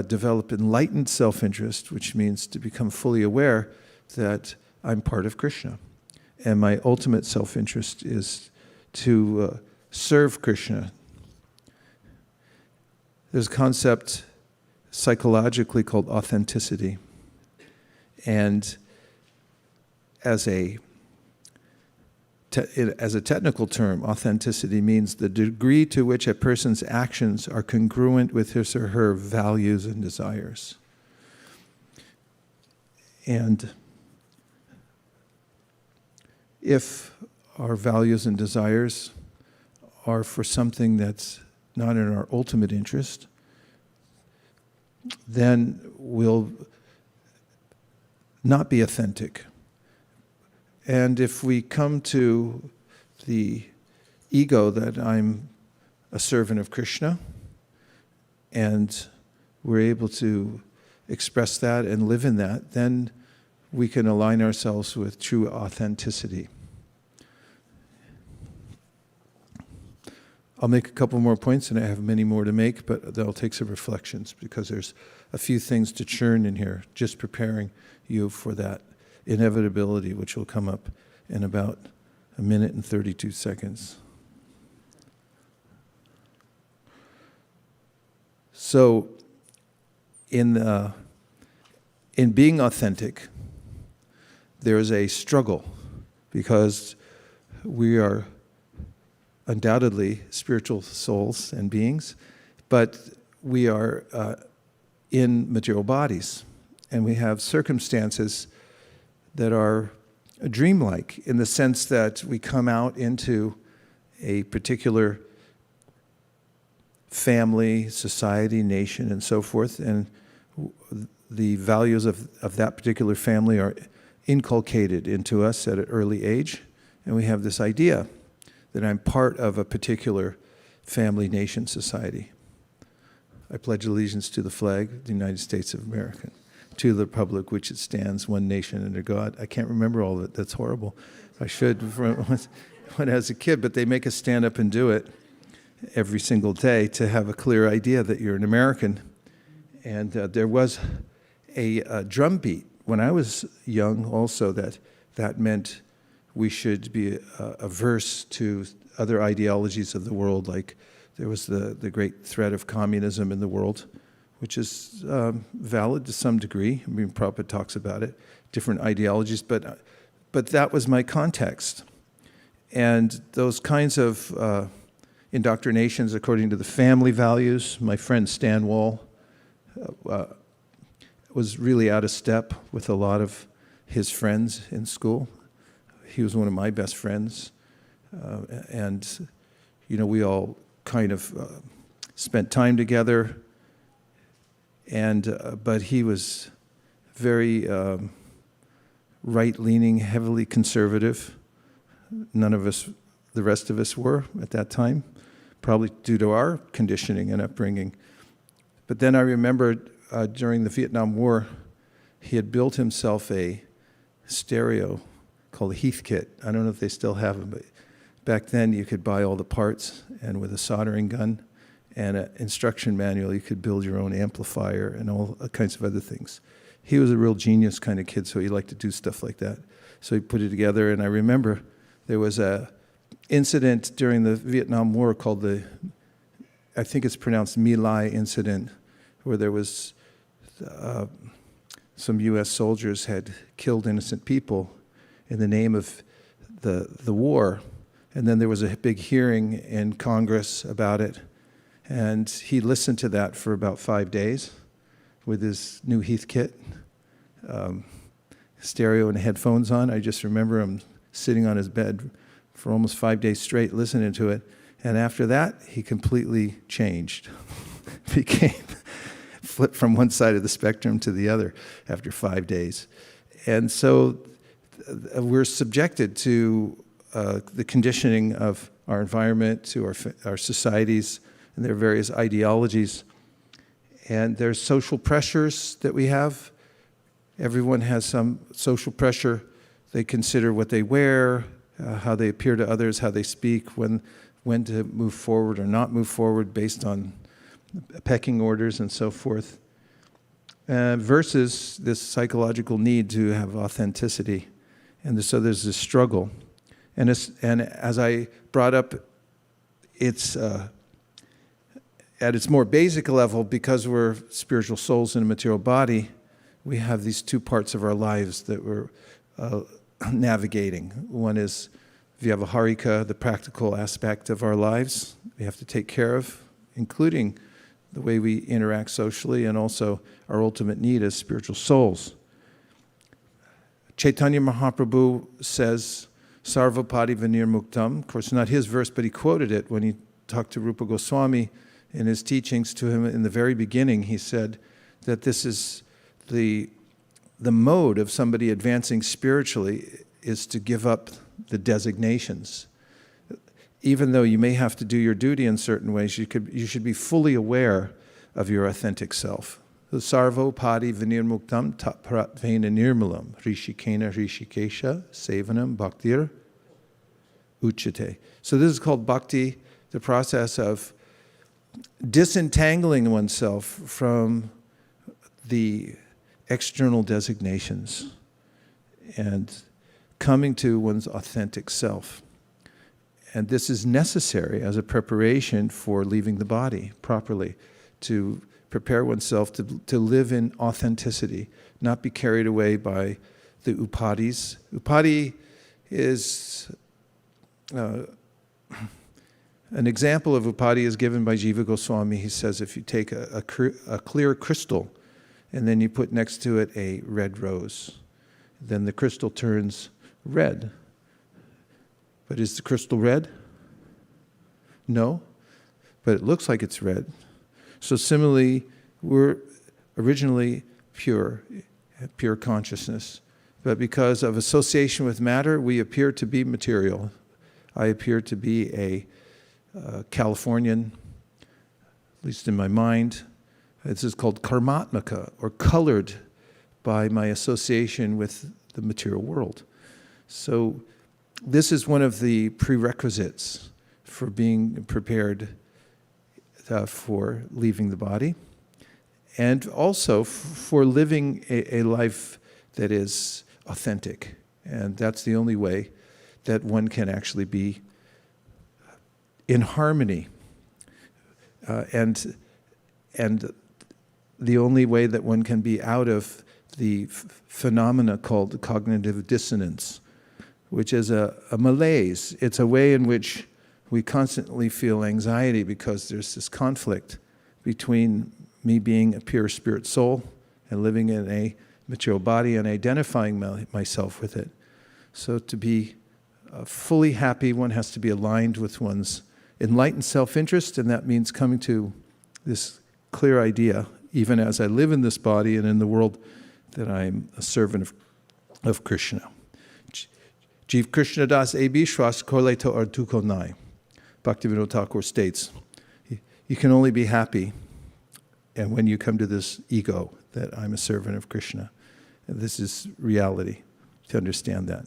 develop enlightened self-interest, which means to become fully aware that I'm part of Krishna. And my ultimate self-interest is to serve Krishna. There's a concept psychologically called authenticity. And as a technical term, authenticity means the degree to which a person's actions are congruent with his or her values and desires. And if our values and desires are for something that's not in our ultimate interest, then we'll not be authentic. And if we come to the ego that I'm a servant of Krishna, and we're able to express that and live in that, then we can align ourselves with true authenticity. I'll make a couple more points, and I have many more to make, but that'll take some reflections because there's a few things to churn in here, just preparing you for that inevitability, which will come up in about 1 minute and 32 seconds. So, in being authentic, there is a struggle because we are undoubtedly spiritual souls and beings, but we are in material bodies, and we have circumstances that are dreamlike in the sense that we come out into a particular family, society, nation, and so forth, and the values of that particular family are inculcated into us at an early age, and we have this idea that I'm part of a particular family, nation, society. I pledge allegiance to the flag of the United States of America, to the republic which it stands, one nation under God. I can't remember all of it. That's horrible. I should when I was a kid, but they make us stand up and do it every single day to have a clear idea that you're an American. And there was a drum beat when I was young also that meant we should be averse to other ideologies of the world, like there was the great threat of communism in the world, which is valid to some degree. I mean, Prabhupada talks about it, different ideologies, but that was my context. And those kinds of indoctrinations according to the family values, my friend Stan Wall was really out of step with a lot of his friends in school. He was one of my best friends. And, we all kind of spent time together. And but he was very right-leaning, heavily conservative. None of us, the rest of us were at that time, probably due to our conditioning and upbringing. But then I remember during the Vietnam War, he had built himself a stereo called a Heath kit. I don't know if they still have them, but back then you could buy all the parts, and with a soldering gun and an instruction manual, you could build your own amplifier and all kinds of other things. He was a real genius kind of kid, so he liked to do stuff like that. So he put it together, and I remember there was a incident during the Vietnam War called I think it's pronounced My Lai incident, where there was some U.S. soldiers had killed innocent people in the name of the war. And then there was a big hearing in Congress about it. And he listened to that for about 5 days with his new Heath kit, stereo and headphones on. I just remember him sitting on his bed for almost 5 days straight listening to it. And after that, he completely changed. Flipped from one side of the spectrum to the other after 5 days. And so we're subjected to the conditioning of our environment, to our societies, and their various ideologies. And there's social pressures that we have. Everyone has some social pressure. They consider what they wear, how they appear to others, how they speak, when to move forward or not move forward based on pecking orders and so forth, versus this psychological need to have authenticity. And so there's this struggle. And as I brought up, it's at its more basic level, because we're spiritual souls in a material body, we have these two parts of our lives that we're navigating. One is Vyavaharika, the practical aspect of our lives we have to take care of, including the way we interact socially, and also our ultimate need as spiritual souls. Chaitanya Mahaprabhu says, Sarvapadi Vinir Muktam. Of course, not his verse, but he quoted it when he talked to Rupa Goswami in his teachings to him in the very beginning. He said that this is the mode of somebody advancing spiritually, is to give up the designations. Even though you may have to do your duty in certain ways, you should be fully aware of your authentic self. Sarvo padi vinir muktam tatpratvena nirmalam rishikena rishikesha sevanam bhaktir uchate. So this is called bhakti, the process of disentangling oneself from the external designations and coming to one's authentic self. And this is necessary as a preparation for leaving the body properly, to prepare oneself to live in authenticity, not be carried away by the upadis. Upadi is, an example of upadi is given by Jiva Goswami. He says if you take a clear crystal and then you put next to it a red rose, then the crystal turns red. But is the crystal red? No, but it looks like it's red. So similarly, we're originally pure consciousness. But because of association with matter, we appear to be material. I appear to be a Californian, at least in my mind. This is called karmatmaka, or colored by my association with the material world. So this is one of the prerequisites for being prepared for leaving the body, and also for living a life that is authentic. And that's the only way that one can actually be in harmony. And the only way that one can be out of the phenomena called cognitive dissonance, which is a malaise. It's a way in which we constantly feel anxiety because there's this conflict between me being a pure spirit soul and living in a material body and identifying myself with it. So to be fully happy, one has to be aligned with one's enlightened self-interest, and that means coming to this clear idea, even as I live in this body and in the world, that I'm a servant of Krishna. Jiv Krishna Das A.B. Shwas Korleto Artuko Nai. Bhaktivinoda Thakur states, you can only be happy and when you come to this ego that I'm a servant of Krishna. And this is reality. to understand that.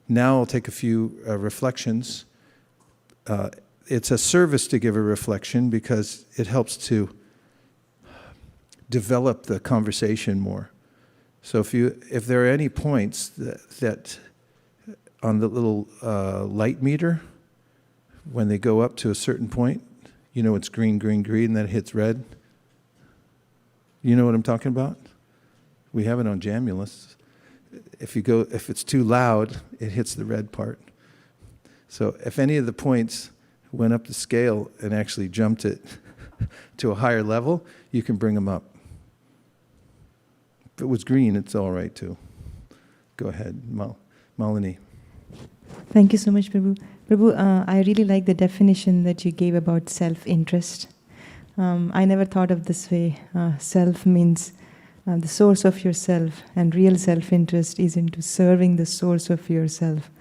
Now I'll take a few reflections. It's a service to give a reflection because it helps to develop the conversation more. So if there are any points that on the little light meter, when they go up to a certain point, you know it's green, green, green, then it hits red. You know what I'm talking about? We have it on Jamulus. If it's too loud, it hits the red part. So if any of the points went up the scale and actually jumped it to a higher level, you can bring them up. If it was green, it's all right too. Go ahead, Malini. Thank you so much, Prabhu. Prabhu, I really like the definition that you gave about self-interest. I never thought of this way. Self means the source of yourself, and real self-interest is into serving the source of yourself.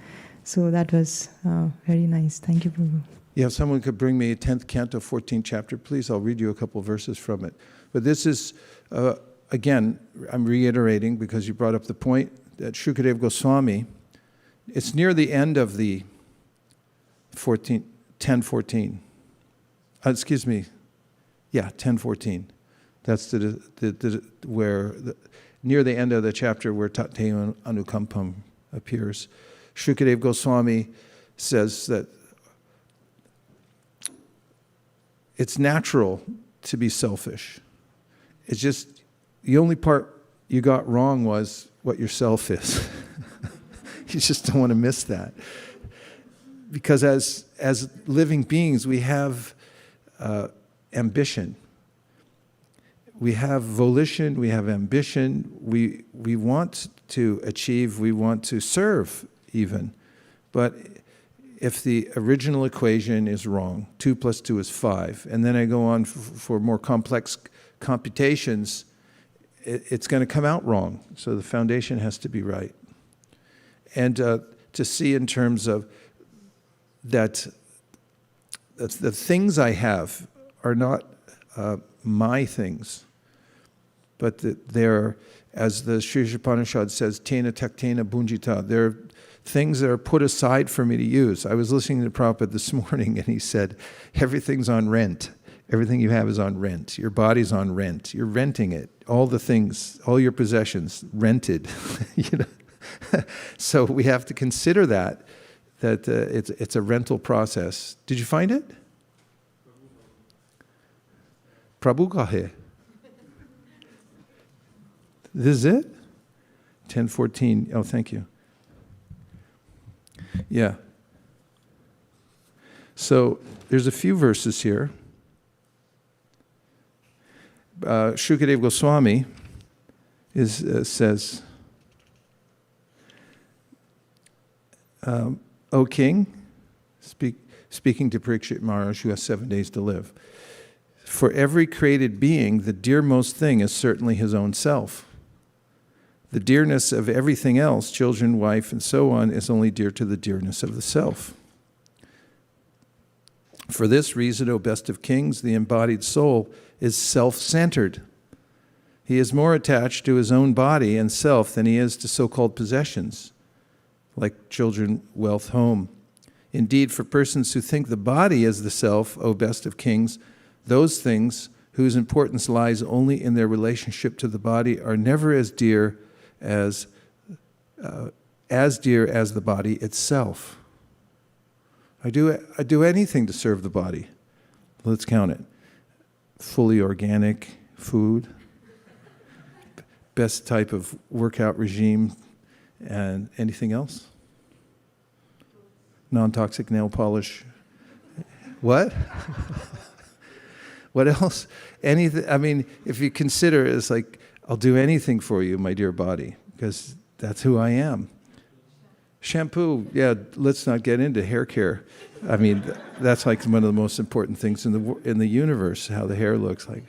So that was very nice. Thank you, Prabhu. Yeah, if someone could bring me 10th Canto, 14th chapter, please. I'll read you a couple verses from it. But this is, again, I'm reiterating because you brought up the point that Shukadeva Goswami, it's near the end of the 10:14. Excuse me. Yeah, 10:14. That's near the end of the chapter where Tate Anukampam appears. Shukadeva Goswami says that it's natural to be selfish. It's just the only part you got wrong was what your self is. You just don't want to miss that. Because as living beings, we have ambition. We have volition, we have ambition, we want to achieve, we want to serve even. But if the original equation is wrong, 2 + 2 is 5, and then I go on for more complex computations, it's going to come out wrong. So the foundation has to be right. And to see in terms of that the things I have are not my things, but that they're, as the Sri Upanishad says, tena taktena bunjita, they're things that are put aside for me to use. I was listening to Prabhupada this morning and he said, everything's on rent. Everything you have is on rent. Your body's on rent. You're renting it. All the things, all your possessions, rented. You know? So we have to consider that it's a rental process. Did you find it? Prabhu Kahe. This is it? 10:14. Oh, thank you. Yeah. So there's a few verses here. Shukadeva Goswami says, O king, speaking to Parikshit Maharaj, who has 7 days to live, for every created being, the dearmost thing is certainly his own self. The dearness of everything else, children, wife, and so on, is only dear to the dearness of the self. For this reason, O best of kings, the embodied soul is self-centered. He is more attached to his own body and self than he is to so-called possessions, like children, wealth, home. Indeed, for persons who think the body is the self, O best of kings, those things whose importance lies only in their relationship to the body are never as dear as the body itself. I do anything to serve the body. Let's count it. Fully organic food, best type of workout regime, and anything else? Non-toxic nail polish. What? What else? Anything. I mean, if you consider it as like, I'll do anything for you, my dear body, because that's who I am. Shampoo, yeah, let's not get into hair care. I mean, that's like one of the most important things in the universe, how the hair looks like.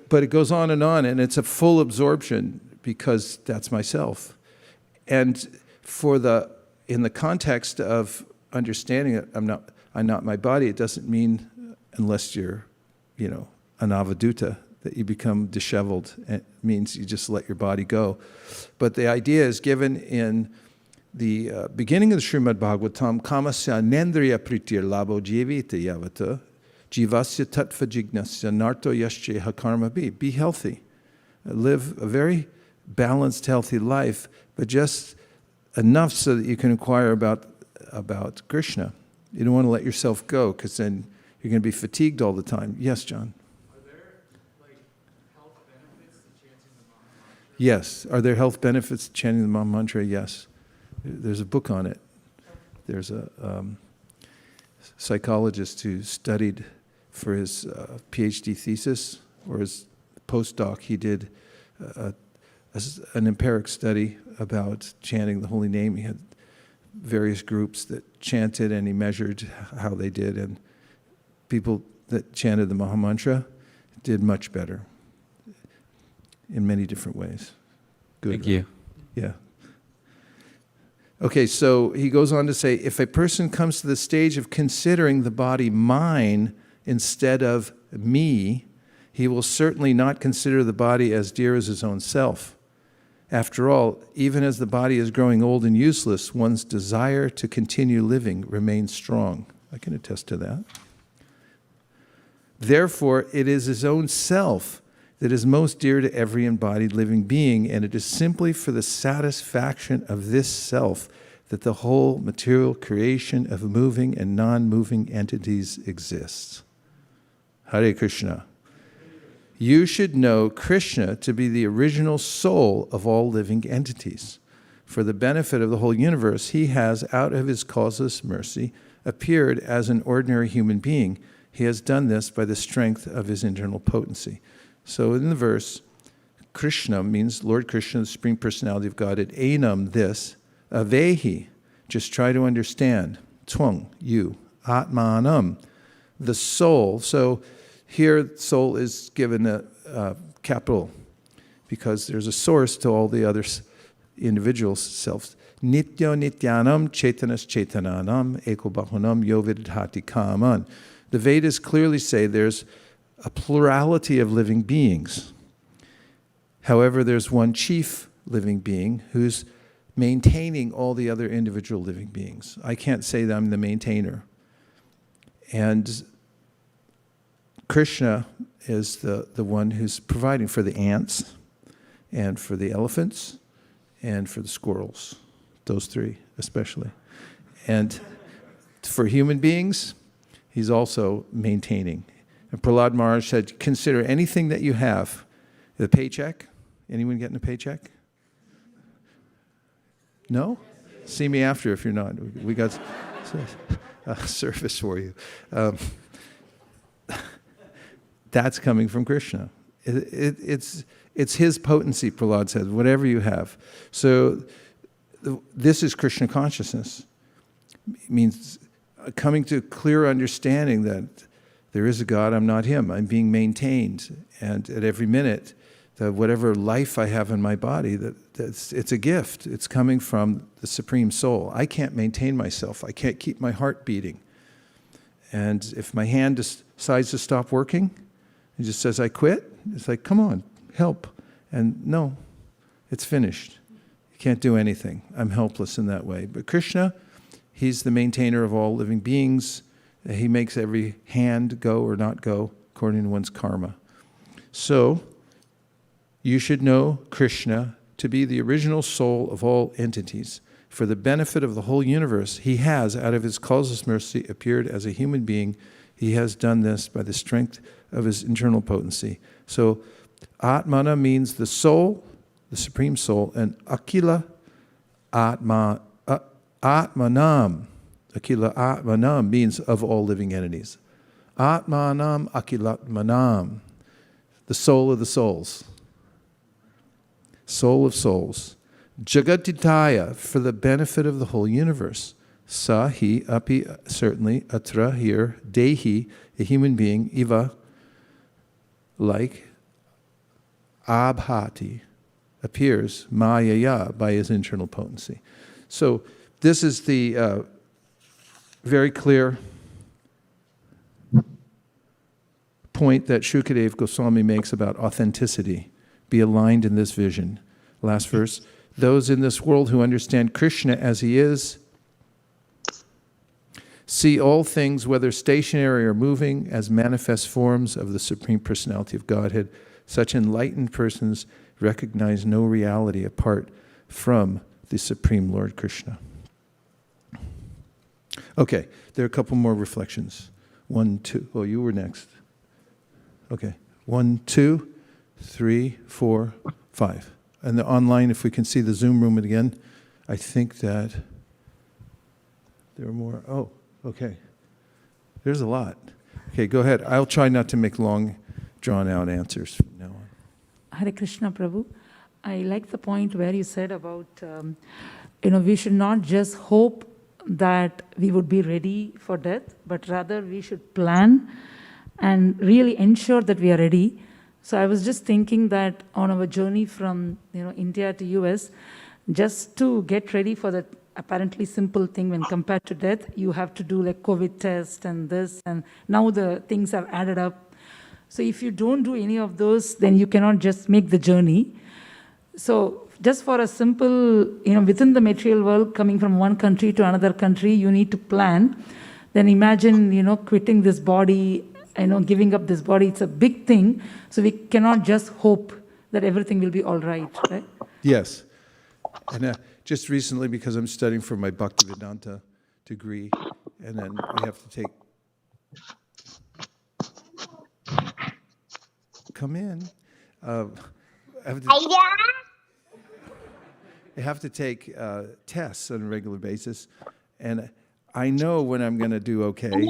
But it goes on, and it's a full absorption because that's myself. And in the context of understanding that I'm not my body, it doesn't mean, unless you're, an avaduta, that you become disheveled. It means you just let your body go. But the idea is given in the beginning of the Srimad Bhagavatam, kamasya nendriya pritir labo jivita yavata jivasya tattva jignasya narto yasche hakarma bi. Be healthy. Live a very balanced, healthy life, but just enough so that you can inquire about Krishna. You don't want to let yourself go, because then you're going to be fatigued all the time. Yes, John? Are there health benefits to chanting the Maha Mantra? Yes. Are there health benefits to chanting the Maha Mantra? Yes. There's a book on it. There's a psychologist who studied for his PhD thesis, or his postdoc. He did an empiric study about chanting the holy name. He had various groups that chanted, and he measured how they did. And people that chanted the Maha Mantra did much better in many different ways. Good. Thank you. Yeah. Okay, so he goes on to say, if a person comes to the stage of considering the body mine instead of me, he will certainly not consider the body as dear as his own self. After all, even as the body is growing old and useless, one's desire to continue living remains strong. I can attest to that. Therefore, it is his own self that is most dear to every embodied living being, and it is simply for the satisfaction of this self that the whole material creation of moving and non-moving entities exists. Hare Krishna. You should know Krishna to be the original soul of all living entities. For the benefit of the whole universe, he has, out of his causeless mercy, appeared as an ordinary human being. He has done this by the strength of his internal potency. So in the verse, Krishna means Lord Krishna, the Supreme Personality of Godhead. Enam, this. Avehi, just try to understand. Twang, you. Atmanam, the soul. So here, soul is given a capital because there's a source to all the other individual selves. Nityo nityanam chaitanas chaitananam eko bahunam yovidhati kaman. The Vedas clearly say there's a plurality of living beings. However, there's one chief living being who's maintaining all the other individual living beings. I can't say that I'm the maintainer. And Krishna is the one who's providing for the ants and for the elephants and for the squirrels, those three especially. And for human beings, he's also maintaining. And Prahlad Maharaj said, consider anything that you have. The paycheck? Anyone getting a paycheck? No? See me after if you're not. We got a service for you. That's coming from Krishna. It's his potency, Prahlad said, whatever you have. So this is Krishna consciousness. It means coming to a clear understanding that there is a God, I'm not him. I'm being maintained. And at every minute, that whatever life I have in my body, it's a gift. It's coming from the Supreme Soul. I can't maintain myself. I can't keep my heart beating. And if my hand decides to stop working, it just says, I quit. It's like, come on, help. And no, it's finished. You can't do anything. I'm helpless in that way. But Krishna, he's the maintainer of all living beings. He makes every hand go or not go according to one's karma. So, you should know Krishna to be the original soul of all entities. For the benefit of the whole universe, he has, out of his causeless mercy, appeared as a human being. He has done this by the strength of his internal potency. So, Atmana means the soul, the Supreme Soul, and Akila Atmanam. Akila Atmanam means of all living entities. Atmanam Akilatmanam, the soul of the souls. Soul of souls. Jagatitaya, for the benefit of the whole universe. Sahi, api, certainly, atra, here, dehi, a human being, iva, like, abhati, appears, mayaya, by his internal potency. So this is the very clear point that Shukadeva Goswami makes about authenticity. Be aligned in this vision. Last verse. Those in this world who understand Krishna as he is, see all things, whether stationary or moving, as manifest forms of the Supreme Personality of Godhead. Such enlightened persons recognize no reality apart from the Supreme Lord Krishna. Okay, there are a couple more reflections. 1, 2. Oh, you were next. Okay. 1, 2, 3, 4, 5. And the online, if we can see the Zoom room again, I think that there are more. Oh, okay. There's a lot. Okay, go ahead. I'll try not to make long, drawn-out answers from now on. Hare Krishna, Prabhu. I like the point where you said about, we should not just hope that we would be ready for death, but rather we should plan and really ensure that we are ready. So I was just thinking that on our journey from India to US, just to get ready for that apparently simple thing when compared to death, you have to do like COVID test and this, and now the things have added up. So if you don't do any of those, then you cannot just make the journey. So just for a simple, within the material world, coming from one country to another country, you need to plan. Then imagine, quitting this body, giving up this body. It's a big thing. So we cannot just hope that everything will be all right, right? Yes. And just recently, because I'm studying for my Bhaktivedanta degree, and then we have to take... Come in. I have to take tests on a regular basis, and I know when I'm going to do okay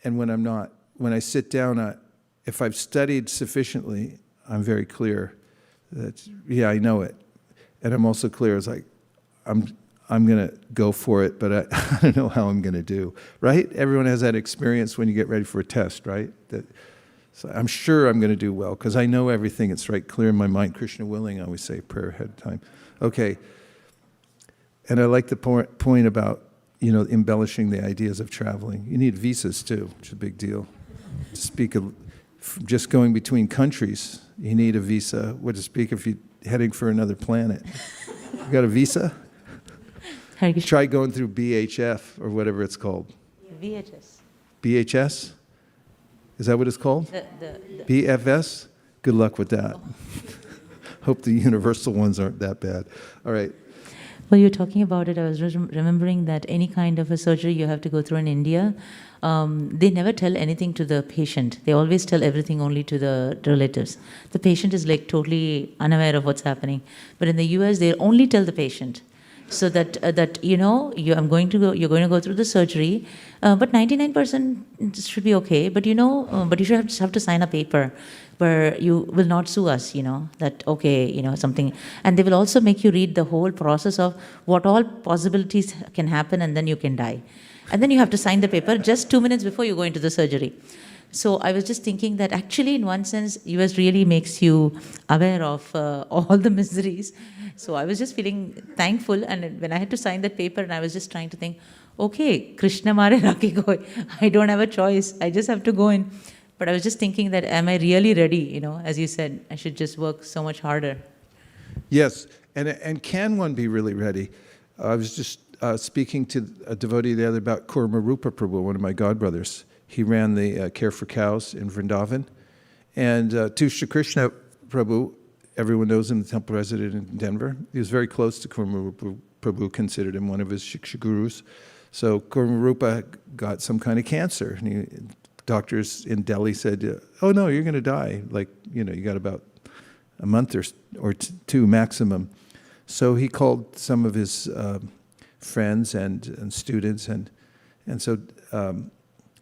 and when I'm not. When I sit down, if I've studied sufficiently, I'm very clear that, I know it. And I'm also clear, it's like, I'm going to go for it, but I don't know how I'm going to do, right? Everyone has that experience when you get ready for a test, right? So I'm sure I'm going to do well because I know everything. It's right clear in my mind. Krishna willing, I always say prayer ahead of time. Okay. And I like the point about, embellishing the ideas of traveling. You need visas too, which is a big deal. To speak of just going between countries, you need a visa. What to speak if you're heading for another planet? You got a visa? Try going through BHF or whatever it's called. VHS. BHS? Is that what it's called? The BFS? Good luck with that. Hope the universal ones aren't that bad. All right. Well, you're talking about it. I was remembering that any kind of a surgery you have to go through in India, they never tell anything to the patient. They always tell everything only to the relatives. The patient is like totally unaware of what's happening. But in the US, they only tell the patient. So that you're going to go through the surgery, but 99% should be okay. But but you should have to sign a paper where you will not sue us. That okay, something, and they will also make you read the whole process of what all possibilities can happen, and then you can die, and then you have to sign the paper just 2 minutes before you go into the surgery. So I was just thinking that actually, in one sense, US really makes you aware of all the miseries. So I was just feeling thankful, and when I had to sign that paper, and I was just trying to think, okay, Krishna mare rakhi koi. I don't have a choice. I just have to go in. But I was just thinking that, am I really ready? As you said, I should just work so much harder. Yes, and can one be really ready? I was just speaking to a devotee the other about Kurmarupa Prabhu, one of my godbrothers. He ran the Care for Cows in Vrindavan. And Tushya Krishna Prabhu, everyone knows him, the temple resident in Denver. He was very close to Kurmarupa Prabhu, considered him one of his Shiksha gurus. So Kurmarupa got some kind of cancer. And doctors in Delhi said, oh no, you're going to die. You got about a month or two maximum. So he called some of his friends and students. And so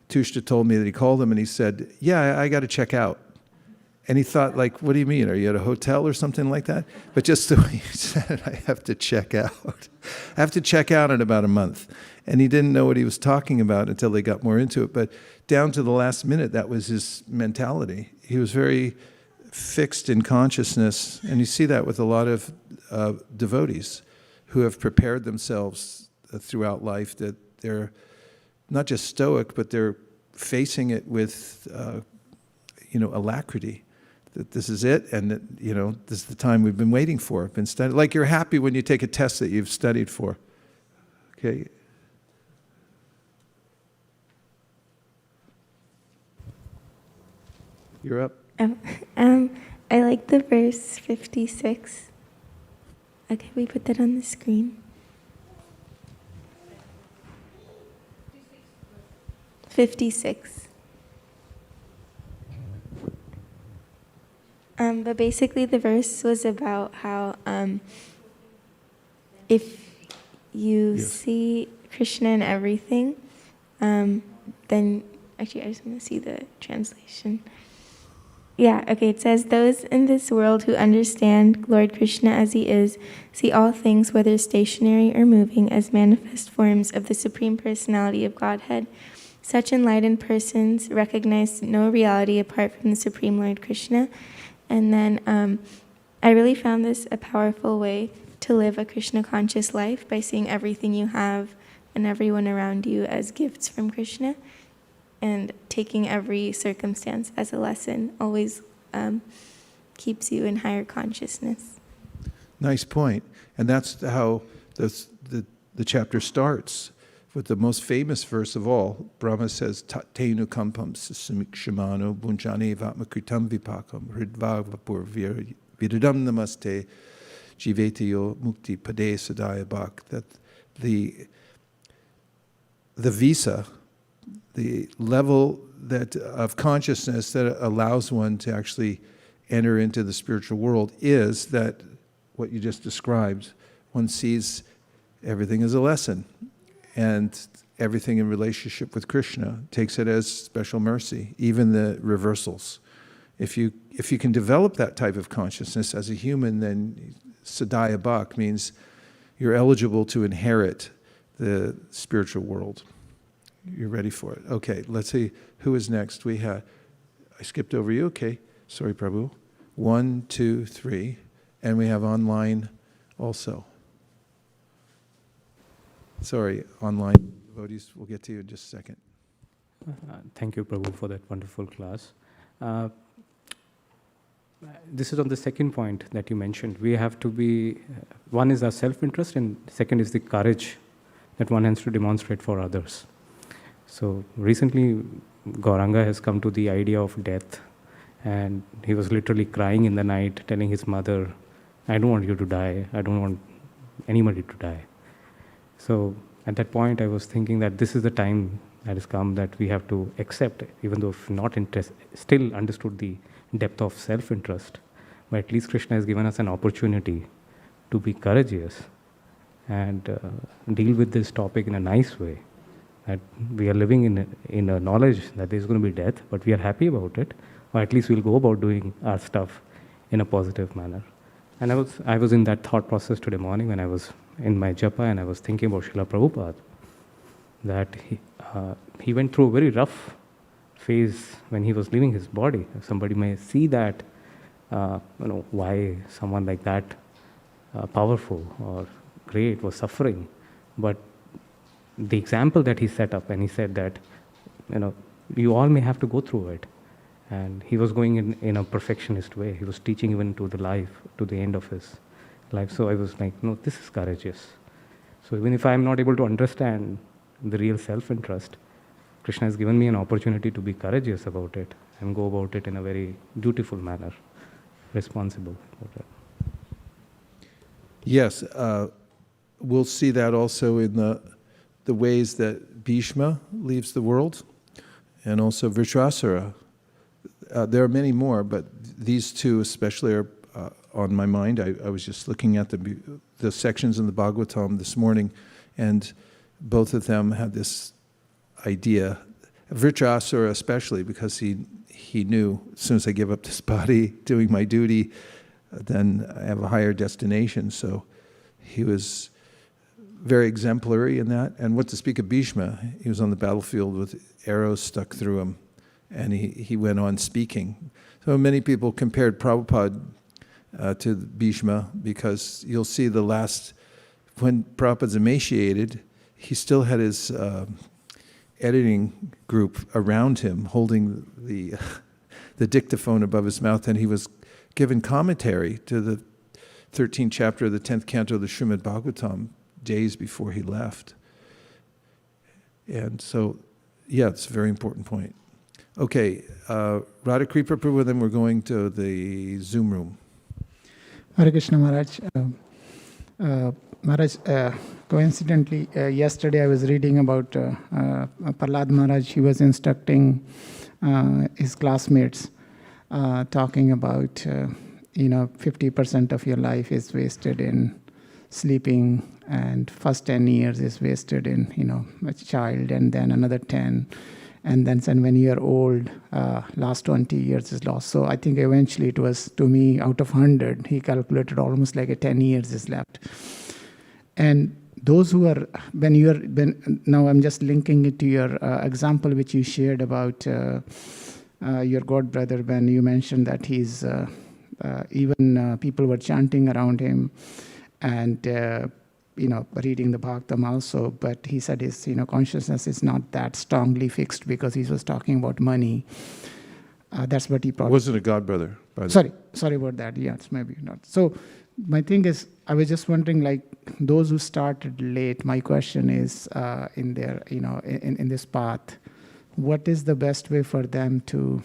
Tushya told me that he called them and he said, I got to check out. And he thought, what do you mean? Are you at a hotel or something like that? But just the way he said it, I have to check out. I have to check out in about a month. And he didn't know what he was talking about until they got more into it. But down to the last minute, that was his mentality. He was very fixed in consciousness. And you see that with a lot of devotees who have prepared themselves throughout life, that they're not just stoic, but they're facing it with, alacrity. That this is it, and that, this is the time we've been waiting for. Been studying. Like you're happy when you take a test that you've studied for. Okay. You're up. I like the verse 56. Okay, we put that on the screen. 56. But basically the verse was about how if you see Krishna in everything, then, actually I just want to see the translation. Yeah, okay, it says, those in this world who understand Lord Krishna as he is, see all things, whether stationary or moving, as manifest forms of the Supreme Personality of Godhead. Such enlightened persons recognize no reality apart from the Supreme Lord Krishna. And then I really found this a powerful way to live a Krishna conscious life by seeing everything you have and everyone around you as gifts from Krishna, and taking every circumstance as a lesson always keeps you in higher consciousness. Nice point. And that's how the chapter starts, with the most famous verse of all. Brahma says, Tenu kampam samikshimano bunjane vatmakritam vipakam hridvagvapur viridam namaste jivetiyo mukti pade sadaya bhak. That the visa, the level of consciousness that allows one to actually enter into the spiritual world, is that what you just described. One sees everything as a lesson, and everything in relationship with Krishna takes it as special mercy, even the reversals. If you can develop that type of consciousness as a human, then Sadaya Bhak means you're eligible to inherit the spiritual world. You're ready for it. Okay, let's see who is next. I skipped over you. Okay, sorry, Prabhu. 1, 2, 3, and we have online also. Sorry, online devotees. We'll get to you in just a second. Thank you, Prabhu, for that wonderful class. This is on the second point that you mentioned. We have to be, one is our self-interest, and second is the courage that one has to demonstrate for others. So recently, Gauranga has come to the idea of death, and he was literally crying in the night, telling his mother, I don't want you to die. I don't want anybody to die. So at that point, I was thinking that this is the time that has come that we have to accept, even though if not still understood the depth of self-interest, but at least Krishna has given us an opportunity to be courageous and deal with this topic in a nice way. That we are living in a knowledge that there's going to be death, but we are happy about it, or at least we'll go about doing our stuff in a positive manner. And I was in that thought process today morning when I was in my japa, and I was thinking about Srila Prabhupada, that he went through a very rough phase when he was leaving his body. Somebody may see that, why someone like that powerful or great was suffering, but the example that he set up, and he said that, you all may have to go through it. And he was going in a perfectionist way. He was teaching even to the end of his life. So I was like, no, this is courageous. So even if I'm not able to understand the real self-interest, Krishna has given me an opportunity to be courageous about it and go about it in a very dutiful manner, responsible about it. Yes, we'll see that also in the ways that Bhishma leaves the world, and also Vritrasura. There are many more, but these two especially are on my mind. I was just looking at the sections in the Bhagavatam this morning, and both of them had this idea. Vritrasura especially, because he knew, as soon as I give up this body, doing my duty, then I have a higher destination. So he was very exemplary in that. And what to speak of Bhishma, he was on the battlefield with arrows stuck through him, and he went on speaking. So many people compared Prabhupada to Bhishma, because you'll see the last, when Prabhupada's emaciated, he still had his editing group around him, holding the the dictaphone above his mouth, and he was given commentary to the 13th chapter of the 10th canto of the Srimad Bhagavatam days before he left. And so, yeah, it's a very important point. Okay, Radha Kripa Prabhu, then we're going to the Zoom room. Hare Krishna Maharaj. Maharaj, coincidentally, yesterday I was reading about Prahlad Maharaj. He was instructing his classmates, talking about, 50% of your life is wasted in sleeping, and first 10 years is wasted in, a child, and then another 10. And then when you are old, last 20 years is lost. So I think eventually it was, to me, out of 100, he calculated almost like 10 years is left. And those who are, now I'm just linking it to your example which you shared about your god brother, when you mentioned that he's, even people were chanting around him and, reading the Bhagavatam also, but he said his, consciousness is not that strongly fixed because he was talking about money. That's what he probably... Wasn't a god brother, by the way. Sorry about that. Yes, maybe not. So my thing is, I was just wondering, like, those who started late, my question is, in their, in this path, what is the best way for them to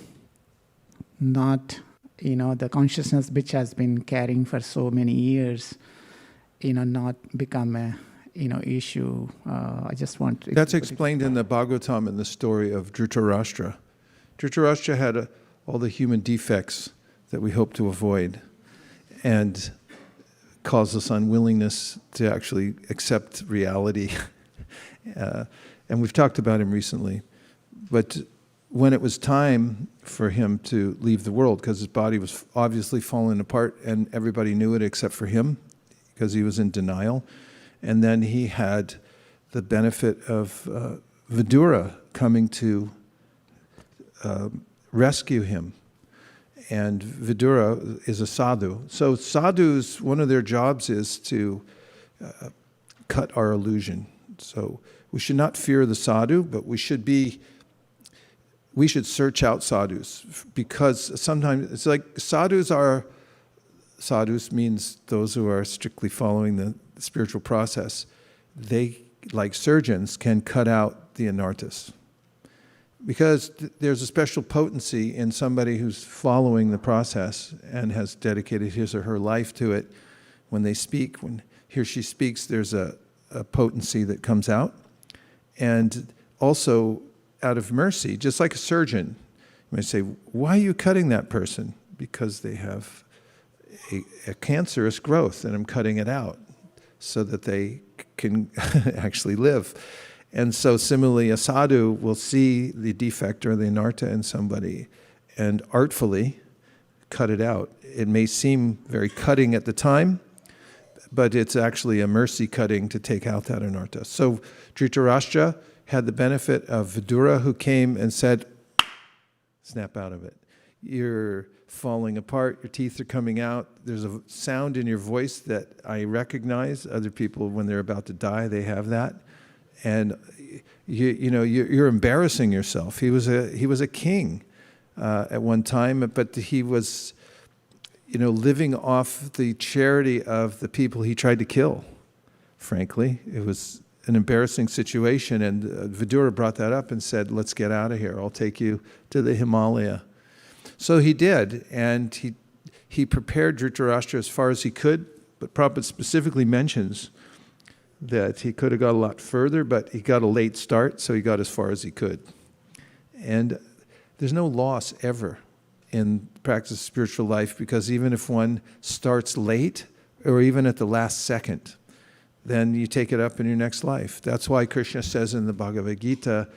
not, the consciousness which has been carrying for so many years, not become a, issue? I just want... That's explained in the Bhagavatam in the story of Dhritarashtra. Dhritarashtra had all the human defects that we hope to avoid, and caused us unwillingness to actually accept reality. And we've talked about him recently. But when it was time for him to leave the world, because his body was obviously falling apart and everybody knew it except for him, because he was in denial. And then he had the benefit of Vidura coming to rescue him. And Vidura is a sadhu. So sadhus, one of their jobs is to cut our illusion. So we should not fear the sadhu, but we should search out sadhus, because sometimes it's like sadhus means those who are strictly following the spiritual process. They, like surgeons, can cut out the anarthas. Because there's a special potency in somebody who's following the process and has dedicated his or her life to it. When they speak, when he or she speaks, there's a potency that comes out. And also, out of mercy, just like a surgeon, you might say, why are you cutting that person? Because they have a cancerous growth, and I'm cutting it out so that they can actually live. And so similarly, a sadhu will see the defect or the anartha in somebody and artfully cut it out. It may seem very cutting at the time, but it's actually a mercy cutting to take out that anartha. So Dhritarashtra had the benefit of Vidura, who came and said, snap out of it. You're falling apart, your teeth are coming out, there's a sound in your voice that I recognize. Other people, when they're about to die, they have that. And you're embarrassing yourself. He was a king at one time, but he was, living off the charity of the people he tried to kill. Frankly, it was an embarrassing situation, and Vidura brought that up and said, "Let's get out of here. I'll take you to the Himalaya." So he did, and he prepared Dhritarashtra as far as he could. But Prabhupada specifically mentions that he could have got a lot further, but he got a late start, so he got as far as he could. And there's no loss ever in practice of spiritual life, because even if one starts late, or even at the last second, then you take it up in your next life. That's why Krishna says in the Bhagavad Gita,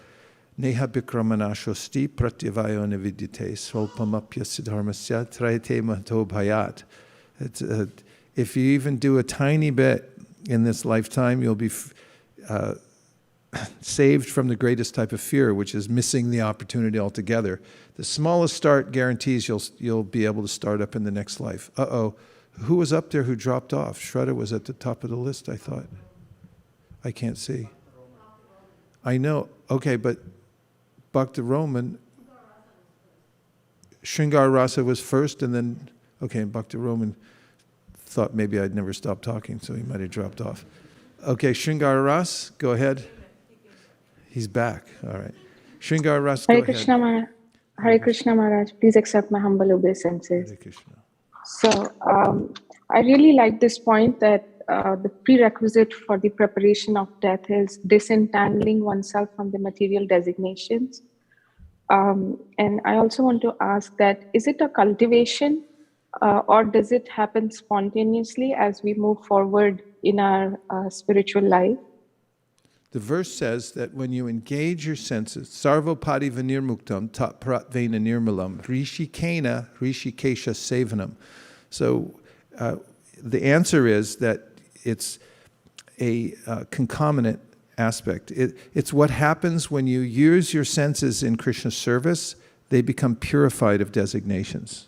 Neha bikramanashosti pratyavayo nevidyate swalpamapya siddharmasya trayate mato bhayat. If you even do a tiny bit in this lifetime, you'll be saved from the greatest type of fear, which is missing the opportunity altogether. The smallest start guarantees you'll be able to start up in the next life. Who was up there who dropped off? Shraddha was at the top of the list, I thought. I can't see. I know. Okay, but Bhakti Roman, Shringar Rasa was first, and then, okay, Bhakti Roman thought maybe I'd never stop talking, so he might have dropped off. Okay, Shringar Ras, go ahead. He's back. All right. Shringar Ras, go Hare ahead. Krishna Maharaj. Hare Krishna Maharaj. Please accept my humble obeisances. Hare Krishna. So I really like this point that the prerequisite for the preparation of death is disentangling oneself from the material designations. And I also want to ask that, is it a cultivation or does it happen spontaneously as we move forward in our spiritual life? The verse says that when you engage your senses, sarvopadi vinirmuktam tat pratvena nirmalam rishikena rishikesha sevanam. So the answer is that it's a concomitant aspect. It's what happens when you use your senses in Krishna's service, they become purified of designations.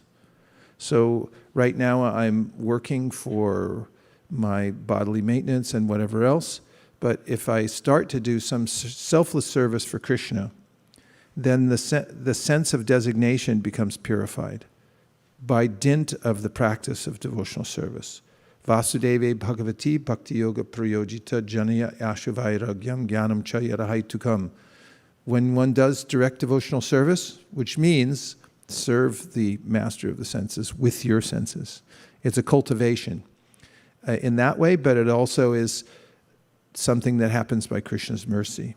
So right now I'm working for my bodily maintenance and whatever else, but if I start to do some selfless service for Krishna, then the sense of designation becomes purified by dint of the practice of devotional service. Vasudeve Bhagavati Bhakti Yoga Prayojita Janaya Ashavairagyam Jnanam Cha Yadahaitukam. When one does direct devotional service, which means serve the master of the senses with your senses, it's a cultivation in that way, but it also is something that happens by Krishna's mercy,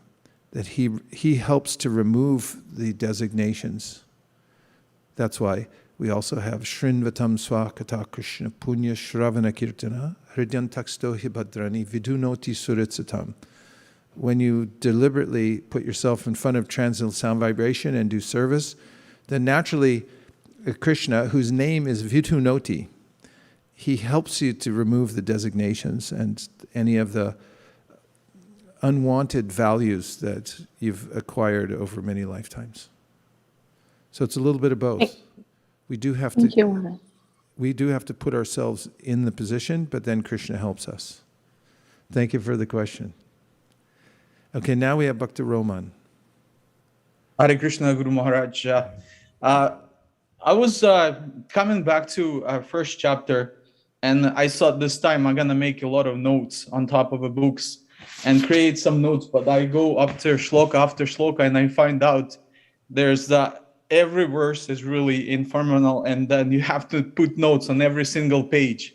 that he helps to remove the designations. That's why we also have Shrinvatam Swa Katha Krishna Punya Shravana Kirtana Hridyantaksto Hibhadrani Vidunoti Suritsatam. When you deliberately put yourself in front of transcendental sound vibration and do service, then naturally Krishna, whose name is Vidunoti, he helps you to remove the designations and any of the unwanted values that you've acquired over many lifetimes. So it's a little bit of both. We do have to put ourselves in the position, but then Krishna helps us. Thank you for the question. Okay, now we have Bhakti Roman. Hare Krishna, Guru Maharaj. I was coming back to first chapter, and I thought this time I'm gonna make a lot of notes on top of the books and create some notes, but I go up to shloka after shloka, and I find out there's every verse is really informal, and then you have to put notes on every single page.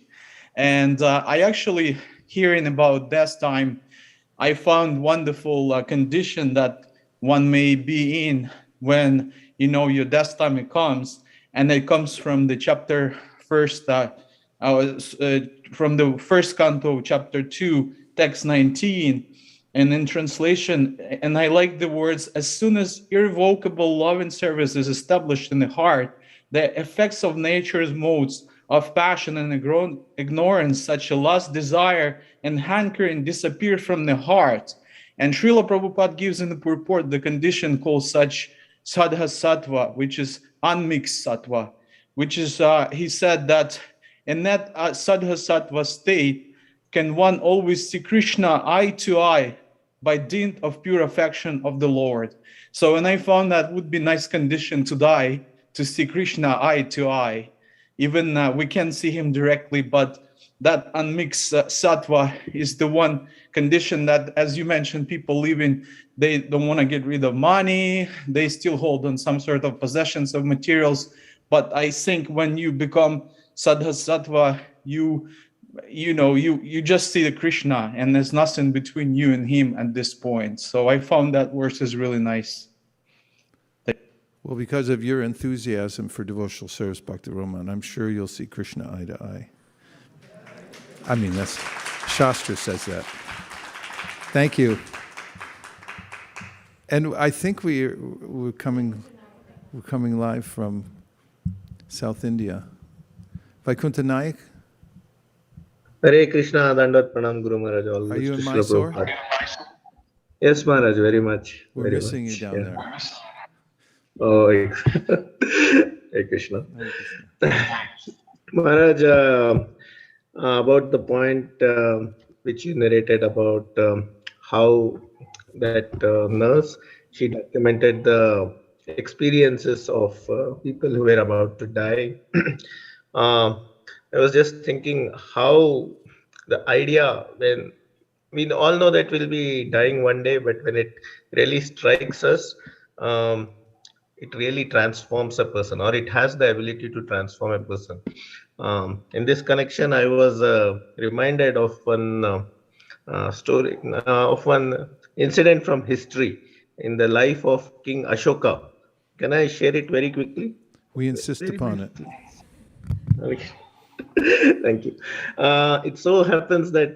And I actually, hearing about death time, I found wonderful condition that one may be in when your death time comes, and it comes from the chapter first, from the first canto, chapter 2, text 19. And in translation, and I like the words, as soon as irrevocable love and service is established in the heart, the effects of nature's modes of passion and ignorance, such as lust, desire, and hankering, disappear from the heart. And Srila Prabhupada gives in the purport the condition called such sadha sattva, which is unmixed sattva, which is, he said that in that sadha sattva state, can one always see Krishna eye to eye by dint of pure affection of the Lord. So, and I found that would be nice condition to die, to see Krishna eye to eye. Even we can see him directly, but that unmixed sattva is the one condition that, as you mentioned, people live in, they don't want to get rid of money, they still hold on some sort of possessions of materials. But I think when you become sadha sattva, you just see the Krishna, and there's nothing between you and him at this point. So I found that verse is really nice. Well, because of your enthusiasm for devotional service, Bhakti Roman, I'm sure you'll see Krishna eye to eye. I mean, that's Shastra says that. Thank you. And I think we're coming live from South India. Vaikuntha Naik. Hare Krishna, Dandat Pranam Guru Maharaj. Are you in Mysore? Yes, Maharaj, very much. We're missing you down there. Oh, Hare Krishna. Maharaj, about the point which you narrated about how that nurse, she documented the experiences of people who were about to die. I was just thinking how the idea, when we all know that we'll be dying one day, but when it really strikes us, um, it really transforms a person, or it has the ability to transform a person. In this connection, I was reminded of one story, of one incident from history in the life of King Ashoka. Can I share it very quickly? We insist Very upon it. briefly. Okay. Thank you. It so happens that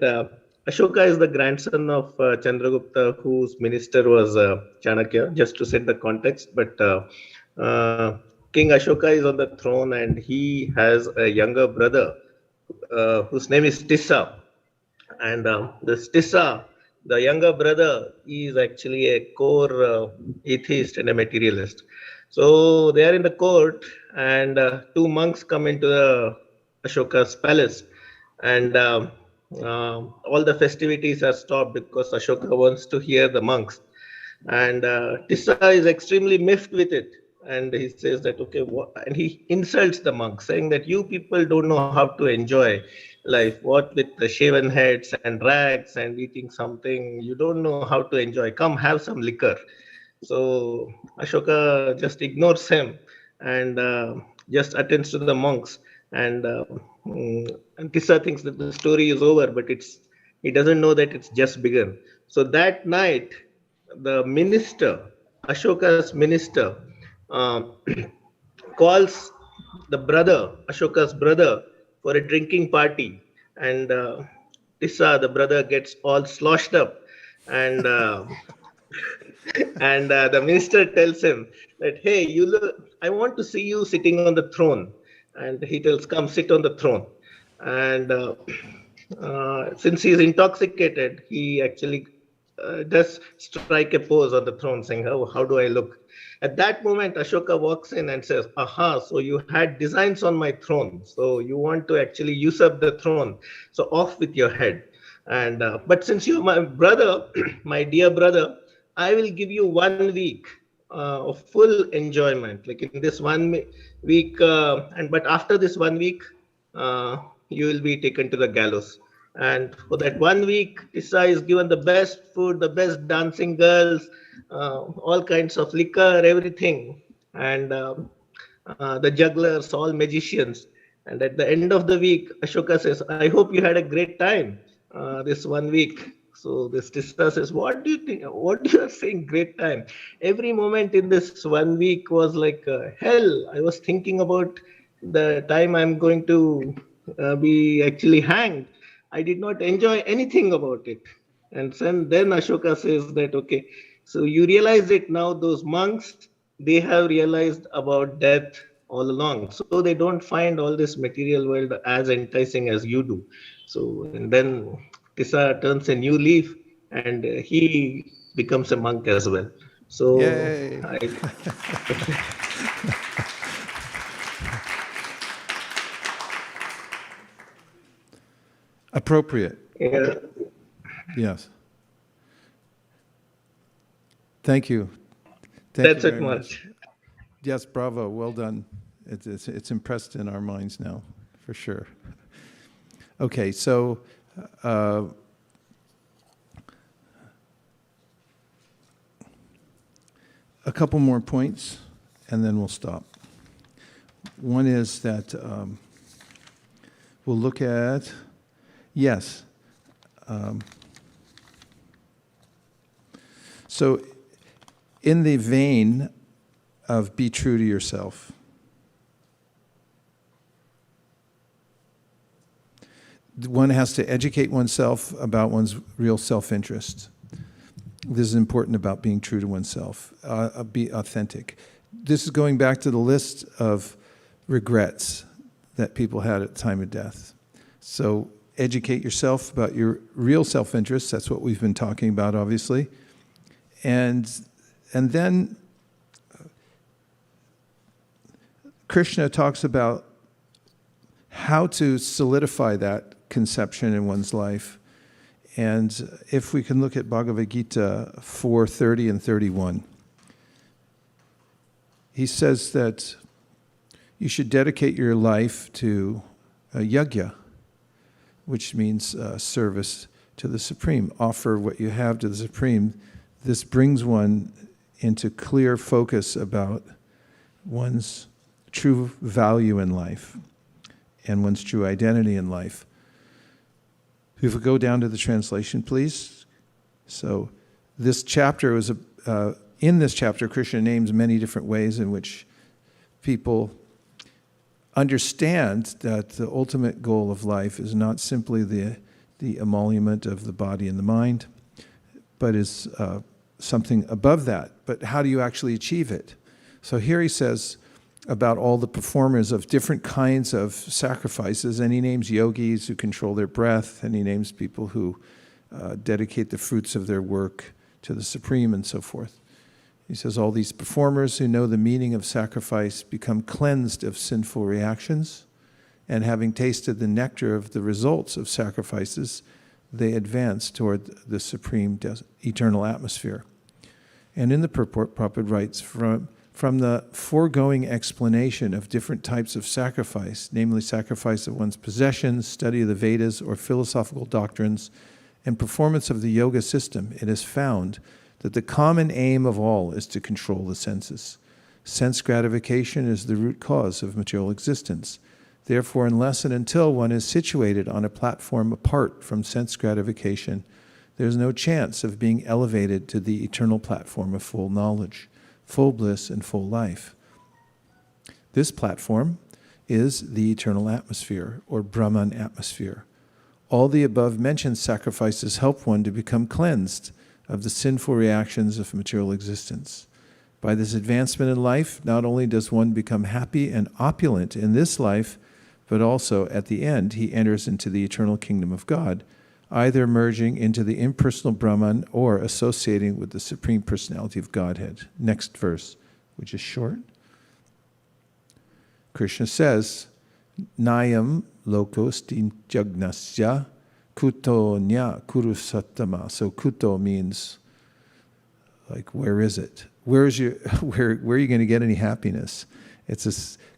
Ashoka is the grandson of Chandragupta, whose minister was Chanakya, just to set the context. But King Ashoka is on the throne, and he has a younger brother whose name is Tissa. And this Tissa, the younger brother, is actually a core atheist and a materialist. So they are in the court, and two monks come into the Ashoka's palace, and all the festivities are stopped because Ashoka wants to hear the monks. And Tissa is extremely miffed with it. And he says that, okay, and he insults the monks, saying that you people don't know how to enjoy life. What with the shaven heads and rags and eating something, you don't know how to enjoy. Come have some liquor. So Ashoka just ignores him and just attends to the monks. And, and Tissa thinks that the story is over, but he doesn't know that it's just begun. So that night, the minister, Ashoka's minister, um, calls the brother, Ashoka's brother, for a drinking party. And Tissa, the brother, gets all sloshed up. And and the minister tells him that, hey, you look, I want to see you sitting on the throne. And he tells, come sit on the throne. And since he is intoxicated, he actually does strike a pose on the throne, saying, how do I look? At that moment, Ashoka walks in and says, aha, so you had designs on my throne. So you want to actually usurp the throne. So off with your head. And but since you're my brother, my dear brother, I will give you 1 week of full enjoyment. Like in this 1 week, and but after this 1 week, you will be taken to the gallows. And for that 1 week, Tissa is given the best food, the best dancing girls, all kinds of liquor, everything, and the jugglers, all magicians. And at the end of the week, Ashoka says, I hope you had a great time this 1 week. So this Tissa says, what do you think? What you are saying, great time? Every moment in this 1 week was like hell. I was thinking about the time I'm going to be actually hanged. I did not enjoy anything about it. And then Ashoka says that, okay, so you realize it now, those monks, they have realized about death all along. So they don't find all this material world as enticing as you do. So, and then Tissa turns a new leaf and he becomes a monk as well. So, Yay! Appropriate. Yeah. Yes. Thank you. That's it much. Yes, bravo. Well done. It's impressed in our minds now, for sure. Okay, so a couple more points, and then we'll stop. One is that we'll look at, yes. So in the vein of be true to yourself, one has to educate oneself about one's real self-interest. This is important about being true to oneself, be authentic. This is going back to the list of regrets that people had at the time of death. So educate yourself about your real self-interest. That's what we've been talking about, obviously. And then Krishna talks about how to solidify that conception in one's life. And if we can look at Bhagavad Gita 4:30 and 31, he says that you should dedicate your life to yajna, which means service to the Supreme. Offer what you have to the Supreme. This brings one into clear focus about one's true value in life and one's true identity in life. If we go down to the translation, please. So this chapter was, in this chapter, Krishna names many different ways in which people understand that the ultimate goal of life is not simply the emolument of the body and the mind, but is something above that. But how do you actually achieve it? So here he says about all the performers of different kinds of sacrifices, and he names yogis who control their breath, and he names people who dedicate the fruits of their work to the Supreme and so forth. He says all these performers who know the meaning of sacrifice become cleansed of sinful reactions, and having tasted the nectar of the results of sacrifices, they advance toward the supreme eternal atmosphere. And in the purport, Prabhupada writes, from the foregoing explanation of different types of sacrifice, namely sacrifice of one's possessions, study of the Vedas or philosophical doctrines, and performance of the yoga system, it is found that the common aim of all is to control the senses. Sense gratification is the root cause of material existence. Therefore, unless and until one is situated on a platform apart from sense gratification, there's no chance of being elevated to the eternal platform of full knowledge, full bliss, and full life. This platform is the eternal atmosphere, or Brahman atmosphere. All the above mentioned sacrifices help one to become cleansed of the sinful reactions of material existence. By this advancement in life, not only does one become happy and opulent in this life, but also at the end he enters into the eternal kingdom of God, either merging into the impersonal Brahman or associating with the Supreme Personality of Godhead. Next verse, which is short. Krishna says, Nayam lokos jagnasya kuto nya kurusattama. So kuto means, like, where is it? Where are you going to get any happiness? It's a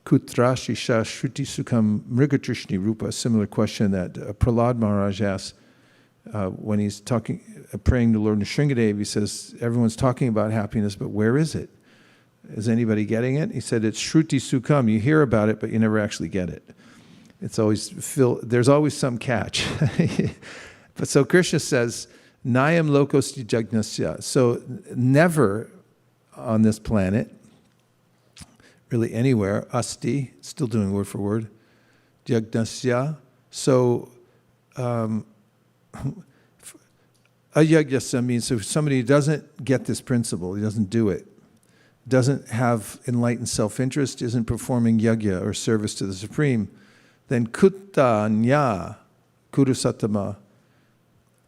kutra shisha shruti sukham mrigatrishni rupa, a similar question that Prahlad Maharaj asks when he's praying to Lord Nrsingadev. He says, everyone's talking about happiness, but where is it? Is anybody getting it? He said, it's shruti sukham. You hear about it, but you never actually get it. It's always there's always some catch. But so Krishna says, Nayam lokos jagnasya. So never on this planet, really anywhere, asti, still doing word for word, jagnasya. So ayagyasa means if somebody doesn't get this principle, he doesn't do it, doesn't have enlightened self-interest, isn't performing yajna or service to the Supreme, then kutta nya kurusattama.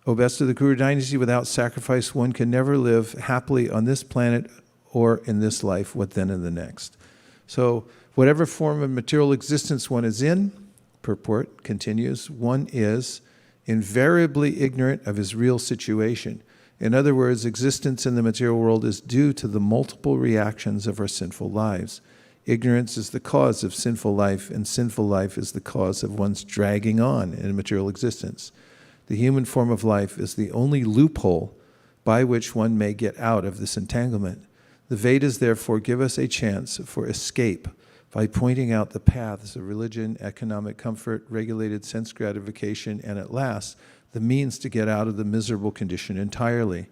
O best of the Kuru dynasty, without sacrifice one can never live happily on this planet or in this life, what then in the next. So whatever form of material existence one is in, purport continues, one is invariably ignorant of his real situation. In other words, existence in the material world is due to the multiple reactions of our sinful lives. Ignorance is the cause of sinful life, and sinful life is the cause of one's dragging on in material existence. The human form of life is the only loophole by which one may get out of this entanglement. The Vedas therefore give us a chance for escape by pointing out the paths of religion, economic comfort, regulated sense gratification, and at last, the means to get out of the miserable condition entirely.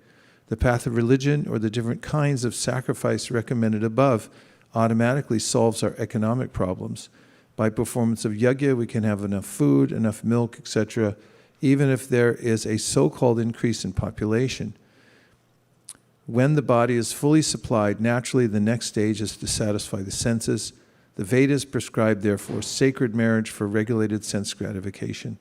The path of religion, or the different kinds of sacrifice recommended above, automatically solves our economic problems. By performance of yajna, we can have enough food, enough milk, etc., even if there is a so-called increase in population. When the body is fully supplied, naturally the next stage is to satisfy the senses. The Vedas prescribe, therefore, sacred marriage for regulated sense gratification.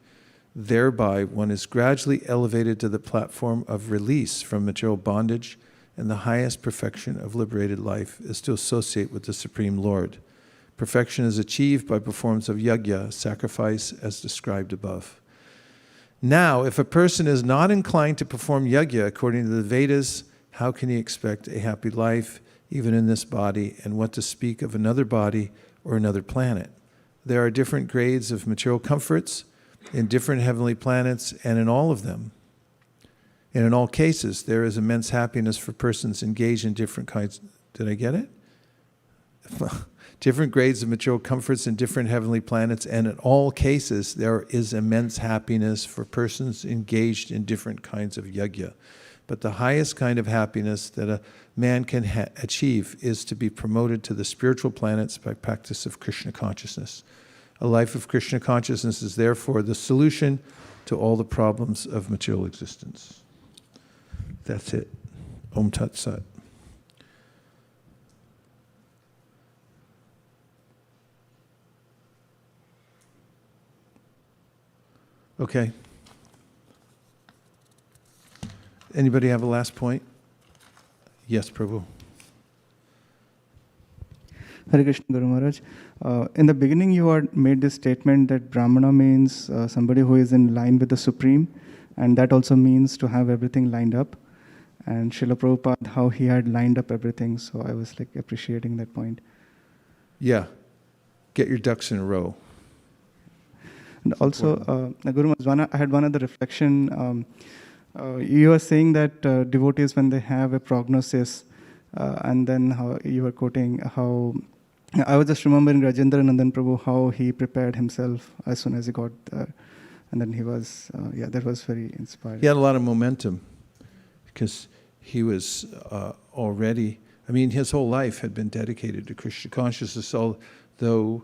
Thereby, one is gradually elevated to the platform of release from material bondage, and the highest perfection of liberated life is to associate with the Supreme Lord. Perfection is achieved by performance of yajna, sacrifice, as described above. Now, if a person is not inclined to perform yajna according to the Vedas, how can he expect a happy life, even in this body, and what to speak of another body or another planet? There are different grades of material comforts in different heavenly planets, and in all of them. And in all cases, there is immense happiness for persons engaged in different kinds. Did I get it? Different grades of material comforts in different heavenly planets, and in all cases, there is immense happiness for persons engaged in different kinds of yajna. But the highest kind of happiness that a man can achieve is to be promoted to the spiritual planets by practice of Krishna consciousness. A life of Krishna consciousness is therefore the solution to all the problems of material existence. That's it. Om Tat Sat. Okay. Anybody have a last point? Yes, Prabhu. Hare Krishna, Guru Maharaj. In the beginning, you had made this statement that Brahmana means somebody who is in line with the Supreme, and that also means to have everything lined up. And Srila Prabhupada, how he had lined up everything, so I was like appreciating that point. Yeah. Get your ducks in a row. And also, Guru Maharaj, I had one other reflection. You were saying that devotees, when they have a prognosis, and then how you were quoting how, I was just remembering Rajendra Nandan Prabhu, how he prepared himself as soon as he got there. And then he was, that was very inspiring. He had a lot of momentum because he was already, his whole life had been dedicated to Krishna consciousness, although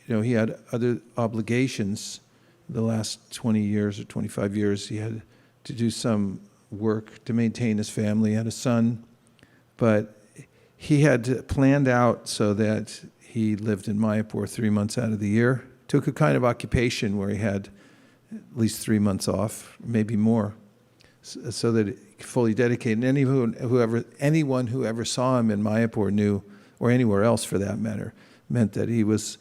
he had other obligations. The last 20 years or 25 years, he had to do some work to maintain his family. He had a son, but he had planned out so that he lived in Mayapur 3 months out of the year. Took a kind of occupation where he had at least 3 months off, maybe more, so that he fully dedicated. And anyone who ever saw him in Mayapur knew, or anywhere else for that matter, meant that he was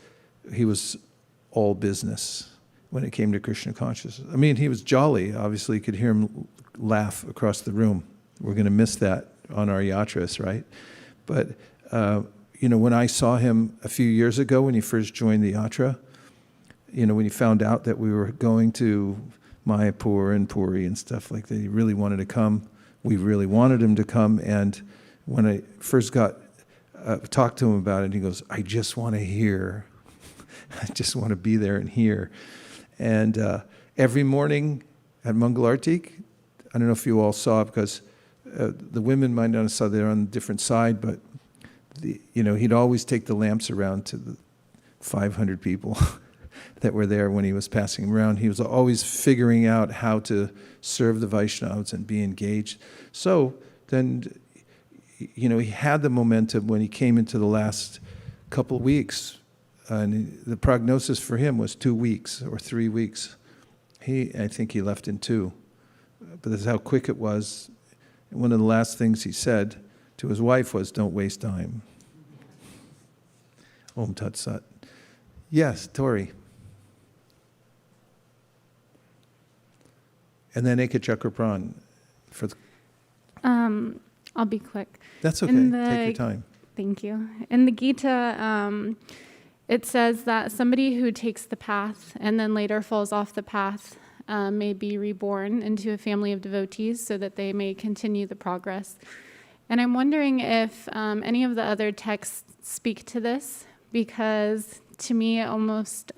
all business when it came to Krishna consciousness. He was jolly. Obviously, you could hear him laugh across the room. We're going to miss that on our yatras, right? But, when I saw him a few years ago when he first joined the yatra, when he found out that we were going to Mayapur and Puri and stuff like that, he really wanted to come. We really wanted him to come. And when I first talked to him about it, he goes, I just want to hear. I just want to be there and hear. And every morning at Mangalartik, I don't know if you all saw, because the women might not have saw, they're on a different side, but he'd always take the lamps around to the 500 people that were there when he was passing around. He was always figuring out how to serve the Vaishnavas and be engaged. So then, he had the momentum when he came into the last couple of weeks. And the prognosis for him was 2 weeks or 3 weeks. I think he left in 2. But that's how quick it was. And one of the last things he said to his wife was, don't waste time. Om Tat Sat. Yes, Tori. And then Eka Chakra for I'll be quick. That's okay. Take your time. Thank you. In the Gita, it says that somebody who takes the path and then later falls off the path may be reborn into a family of devotees so that they may continue the progress. And I'm wondering if any of the other texts speak to this, because to me it almost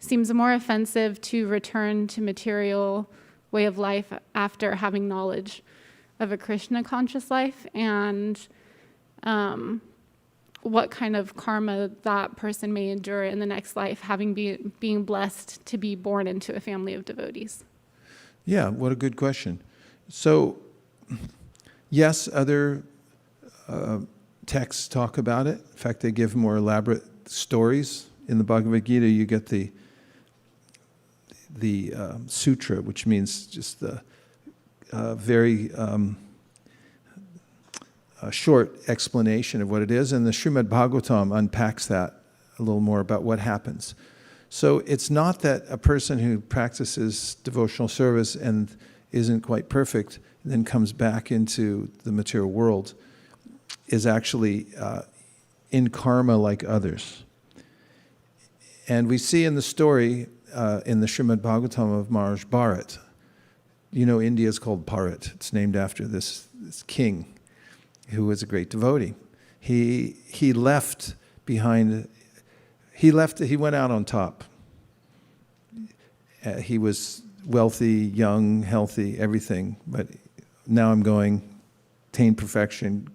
seems more offensive to return to material way of life after having knowledge of a Krishna conscious life, and what kind of karma that person may endure in the next life, being blessed to be born into a family of devotees. Yeah, what a good question. So, yes, other texts talk about it. In fact, they give more elaborate stories. In the Bhagavad Gita, you get the sutra, which means just the very short explanation of what it is, and the Srimad Bhagavatam unpacks that a little more about what happens. So it's not that a person who practices devotional service and isn't quite perfect, and then comes back into the material world, is actually in karma like others. And we see in the story, in the Srimad Bhagavatam of Maharaj Bharat, India is called Bharat. It's named after this king who was a great devotee. He left behind, he went out on top. He was wealthy, young, healthy, everything, but now I'm going, attained perfection,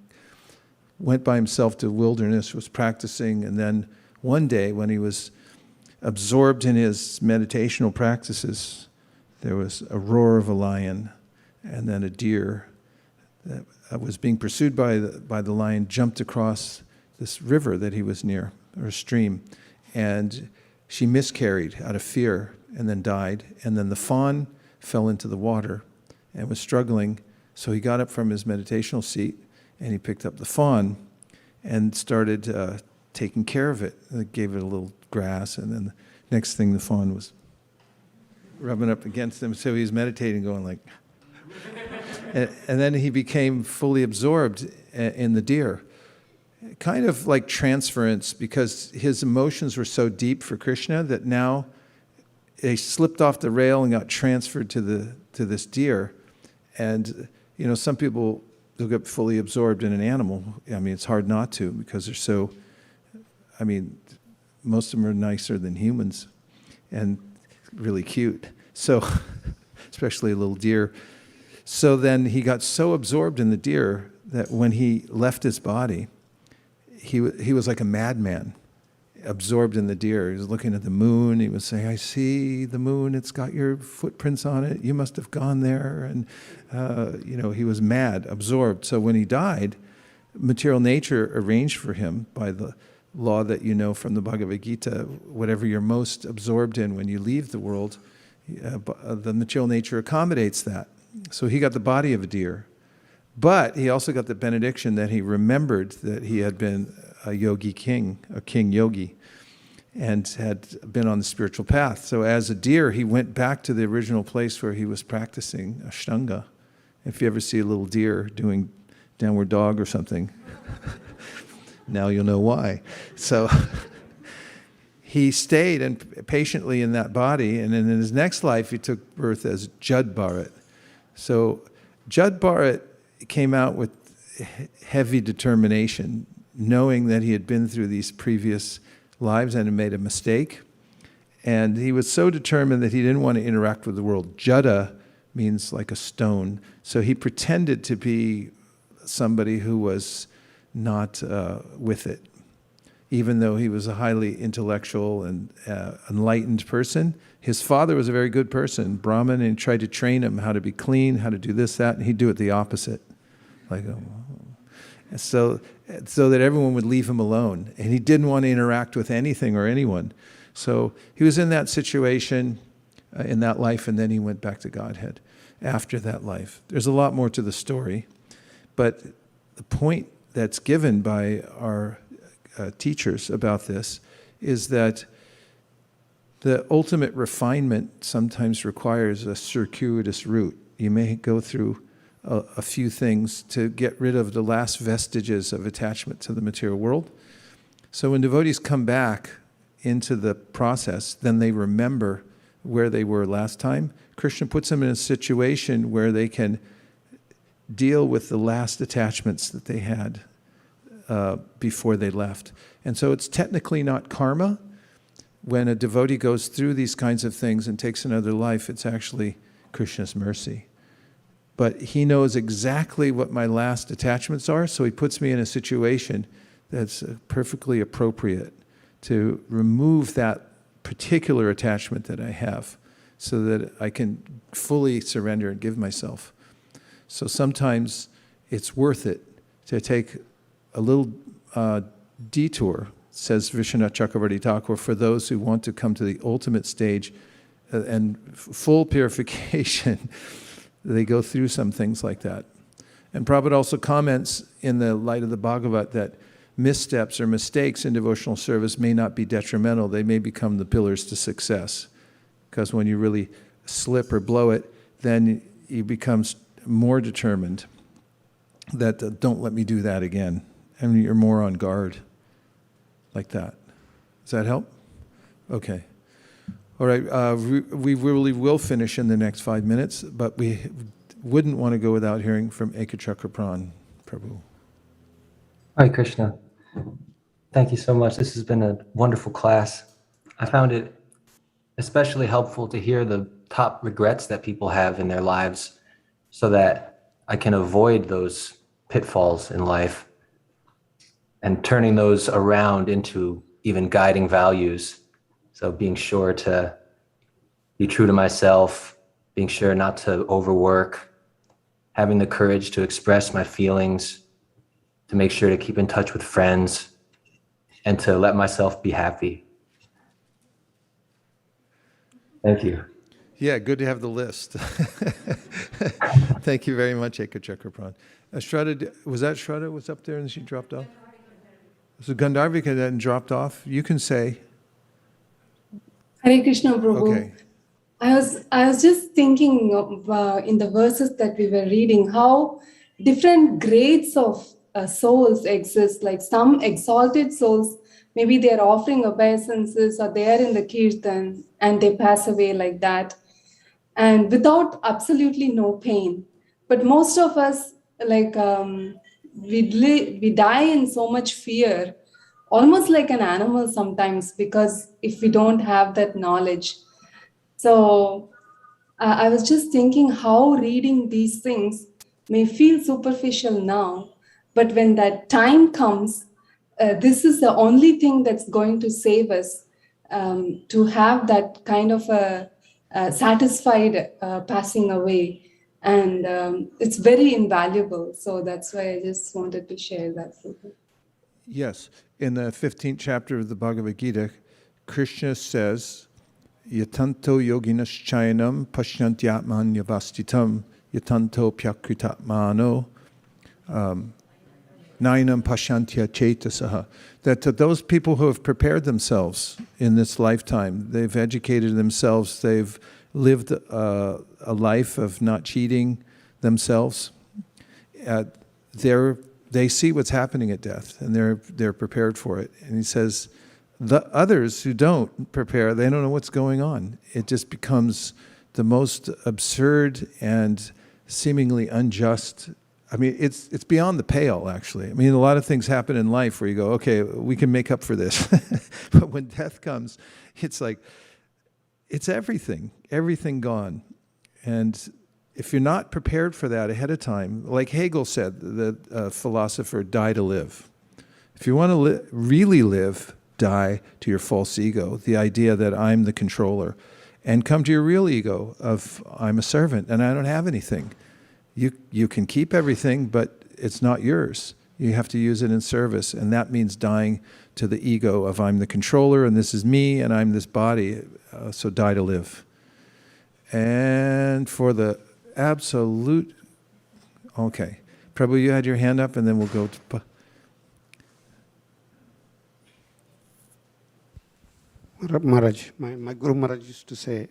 went by himself to the wilderness, was practicing, and then one day when he was absorbed in his meditational practices, there was a roar of a lion, and then a deer that was being pursued by the lion jumped across this river that he was near, or a stream, and she miscarried out of fear and then died. And then the fawn fell into the water and was struggling, so he got up from his meditational seat and he picked up the fawn and started taking care of it. And gave it a little grass, and then the next thing the fawn was rubbing up against him, so he was meditating, going like, and then he became fully absorbed in the deer. Kind of like transference, because his emotions were so deep for Krishna that now they slipped off the rail and got transferred to this deer. And some people, they'll get fully absorbed in an animal. I mean, it's hard not to, because they're so, most of them are nicer than humans and really cute. So, especially a little deer. So then he got so absorbed in the deer that when he left his body, he was like a madman, absorbed in the deer. He was looking at the moon. He was saying, "I see the moon. It's got your footprints on it. You must have gone there." And he was mad, absorbed. So when he died, material nature arranged for him by the law that you know from the Bhagavad Gita, whatever you're most absorbed in when you leave the world, the material nature accommodates that. So he got the body of a deer. But he also got the benediction that he remembered that he had been a yogi king, a king yogi, and had been on the spiritual path. So as a deer, he went back to the original place where he was practicing Ashtanga. If you ever see a little deer doing downward dog or something, now you'll know why. So he stayed patiently in that body, and in his next life, he took birth as Jud Bharat. So Jud Bharat came out with heavy determination, knowing that he had been through these previous lives and had made a mistake. And he was so determined that he didn't want to interact with the world. Jada means like a stone. So he pretended to be somebody who was not with it. Even though he was a highly intellectual and enlightened person, his father was a very good person, Brahmana, and tried to train him how to be clean, how to do this, that, and he'd do it the opposite. Like, so that everyone would leave him alone. And he didn't want to interact with anything or anyone. So he was in that situation in that life, and then he went back to Godhead after that life. There's a lot more to the story, but the point that's given by our teachers about this is that the ultimate refinement sometimes requires a circuitous route. You may go through a few things to get rid of the last vestiges of attachment to the material world. So when devotees come back into the process, then they remember where they were last time. Krishna puts them in a situation where they can deal with the last attachments that they had before they left. And so it's technically not karma. When a devotee goes through these kinds of things and takes another life, it's actually Krishna's mercy. But he knows exactly what my last attachments are, so he puts me in a situation that's perfectly appropriate to remove that particular attachment that I have so that I can fully surrender and give myself. So sometimes it's worth it to take a little detour, says Vishwanath Chakravarti Thakur, for those who want to come to the ultimate stage and full purification. They go through some things like that. And Prabhupada also comments in the light of the Bhagavat that missteps or mistakes in devotional service may not be detrimental. They may become the pillars to success. Because when you really slip or blow it, then you become more determined that don't let me do that again. And you're more on guard like that. Does that help? Okay. All right. We really will finish in the next 5 minutes, but we wouldn't want to go without hearing from Ekachakra Prabhu. Hi, Krishna. Thank you so much. This has been a wonderful class. I found it especially helpful to hear the top regrets that people have in their lives so that I can avoid those pitfalls in life and turning those around into even guiding values. So being sure to be true to myself, being sure not to overwork, having the courage to express my feelings, to make sure to keep in touch with friends, and to let myself be happy. Thank you. Yeah, good to have the list. Thank you very much, Ekachakra. Shraddha, was that Shraddha was up there and she dropped off? So Gandharvika then dropped off. You can say. Hare Krishna, Prabhu. Okay. I was just thinking of, in the verses that we were reading, how different grades of souls exist. Like some exalted souls, maybe they are offering obeisances or they are in the kirtan and they pass away like that, and without absolutely no pain. But most of us, like we die in so much fear, almost like an animal sometimes, because if we don't have that knowledge. So I was just thinking how reading these things may feel superficial now, but when that time comes, this is the only thing that's going to save us, to have that kind of a satisfied passing away. And it's very invaluable. So that's why I just wanted to share that with you. Yes. In the 15th chapter of the Bhagavad Gita, Krishna says, Yatanto yoginas chayanam pashyantyatman yavastitam yatanto pyakritatmano nainam pashantya chetasaha. That to those people who have prepared themselves in this lifetime, they've educated themselves, they've lived a life of not cheating themselves, they see what's happening at death and they're prepared for it. And he says, the others who don't prepare, they don't know what's going on. It just becomes the most absurd and seemingly unjust. I mean, it's beyond the pale, actually. I mean, a lot of things happen in life where you go, okay, we can make up for this. But when death comes, it's like, it's everything gone. And if you're not prepared for that ahead of time, like Hegel said, the philosopher, die to live. If you want to really live, die to your false ego, the idea that I'm the controller, and come to your real ego of I'm a servant and I don't have anything. You can keep everything, but it's not yours. You have to use it in service, and that means dying to the ego of I'm the controller and this is me and I'm this body, so die to live. And for the absolute, okay. Prabhu, you had your hand up and then we'll go to... Maharaj, my Guru Maharaj used to say,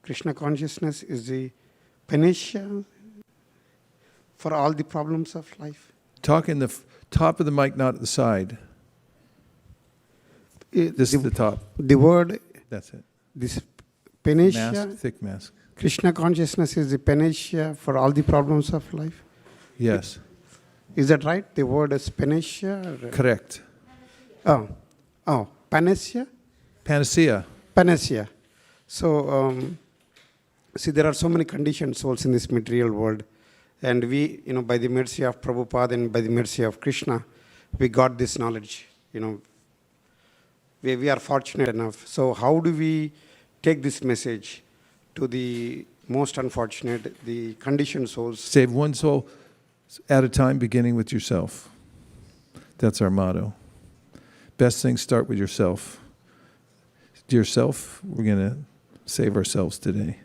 Krishna consciousness is the panacea for all the problems of life. Talk in the top of the mic, not at the side. This is the top. The word. That's it. This panacea. Mask, thick mask. Krishna consciousness is the panacea for all the problems of life. Yes. Is that right? The word is panacea? Correct. Oh, panacea? Panacea. Panacea. So, see, there are so many conditioned souls in this material world. And we, by the mercy of Prabhupada and by the mercy of Krishna, we got this knowledge. We are fortunate enough. So how do we take this message to the most unfortunate, the conditioned souls? Save one soul at a time, beginning with yourself. That's our motto. Best thing, start with yourself. Dear self, we're going to save ourselves today.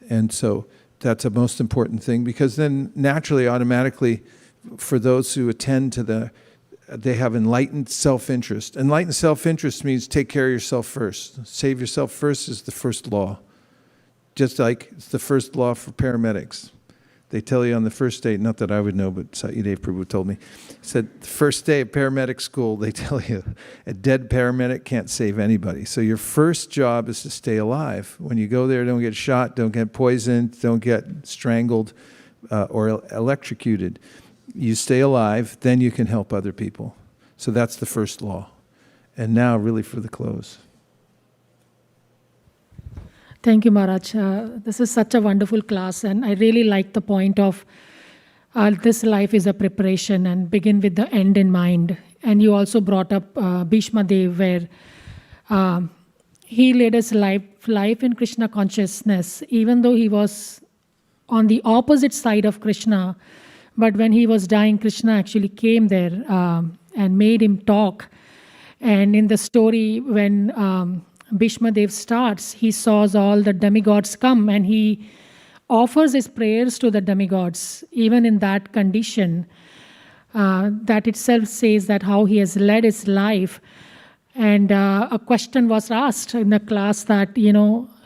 And so that's a most important thing, because then naturally, automatically, for those who attend to the they have enlightened self-interest. Enlightened self-interest means take care of yourself first. Save yourself first is the first law. Just like it's the first law for paramedics. They tell you on the first day, not that I would know, but Satyadeva Prabhu told me, he said, the first day of paramedic school, they tell you a dead paramedic can't save anybody. So your first job is to stay alive. When you go there, don't get shot, don't get poisoned, don't get strangled or electrocuted. You stay alive, then you can help other people. So that's the first law. And now really for the close. Thank you, Maharaj. This is such a wonderful class, and I really like the point of this life is a preparation and begin with the end in mind. And you also brought up Bhishma Dev, where he led his life in Krishna consciousness, even though he was on the opposite side of Krishna. But when he was dying, Krishna actually came there and made him talk. And in the story, when Bhishma Dev starts, he saws all the demigods come and he offers his prayers to the demigods. Even in that condition, that itself says that how he has led his life. And a question was asked in the class that,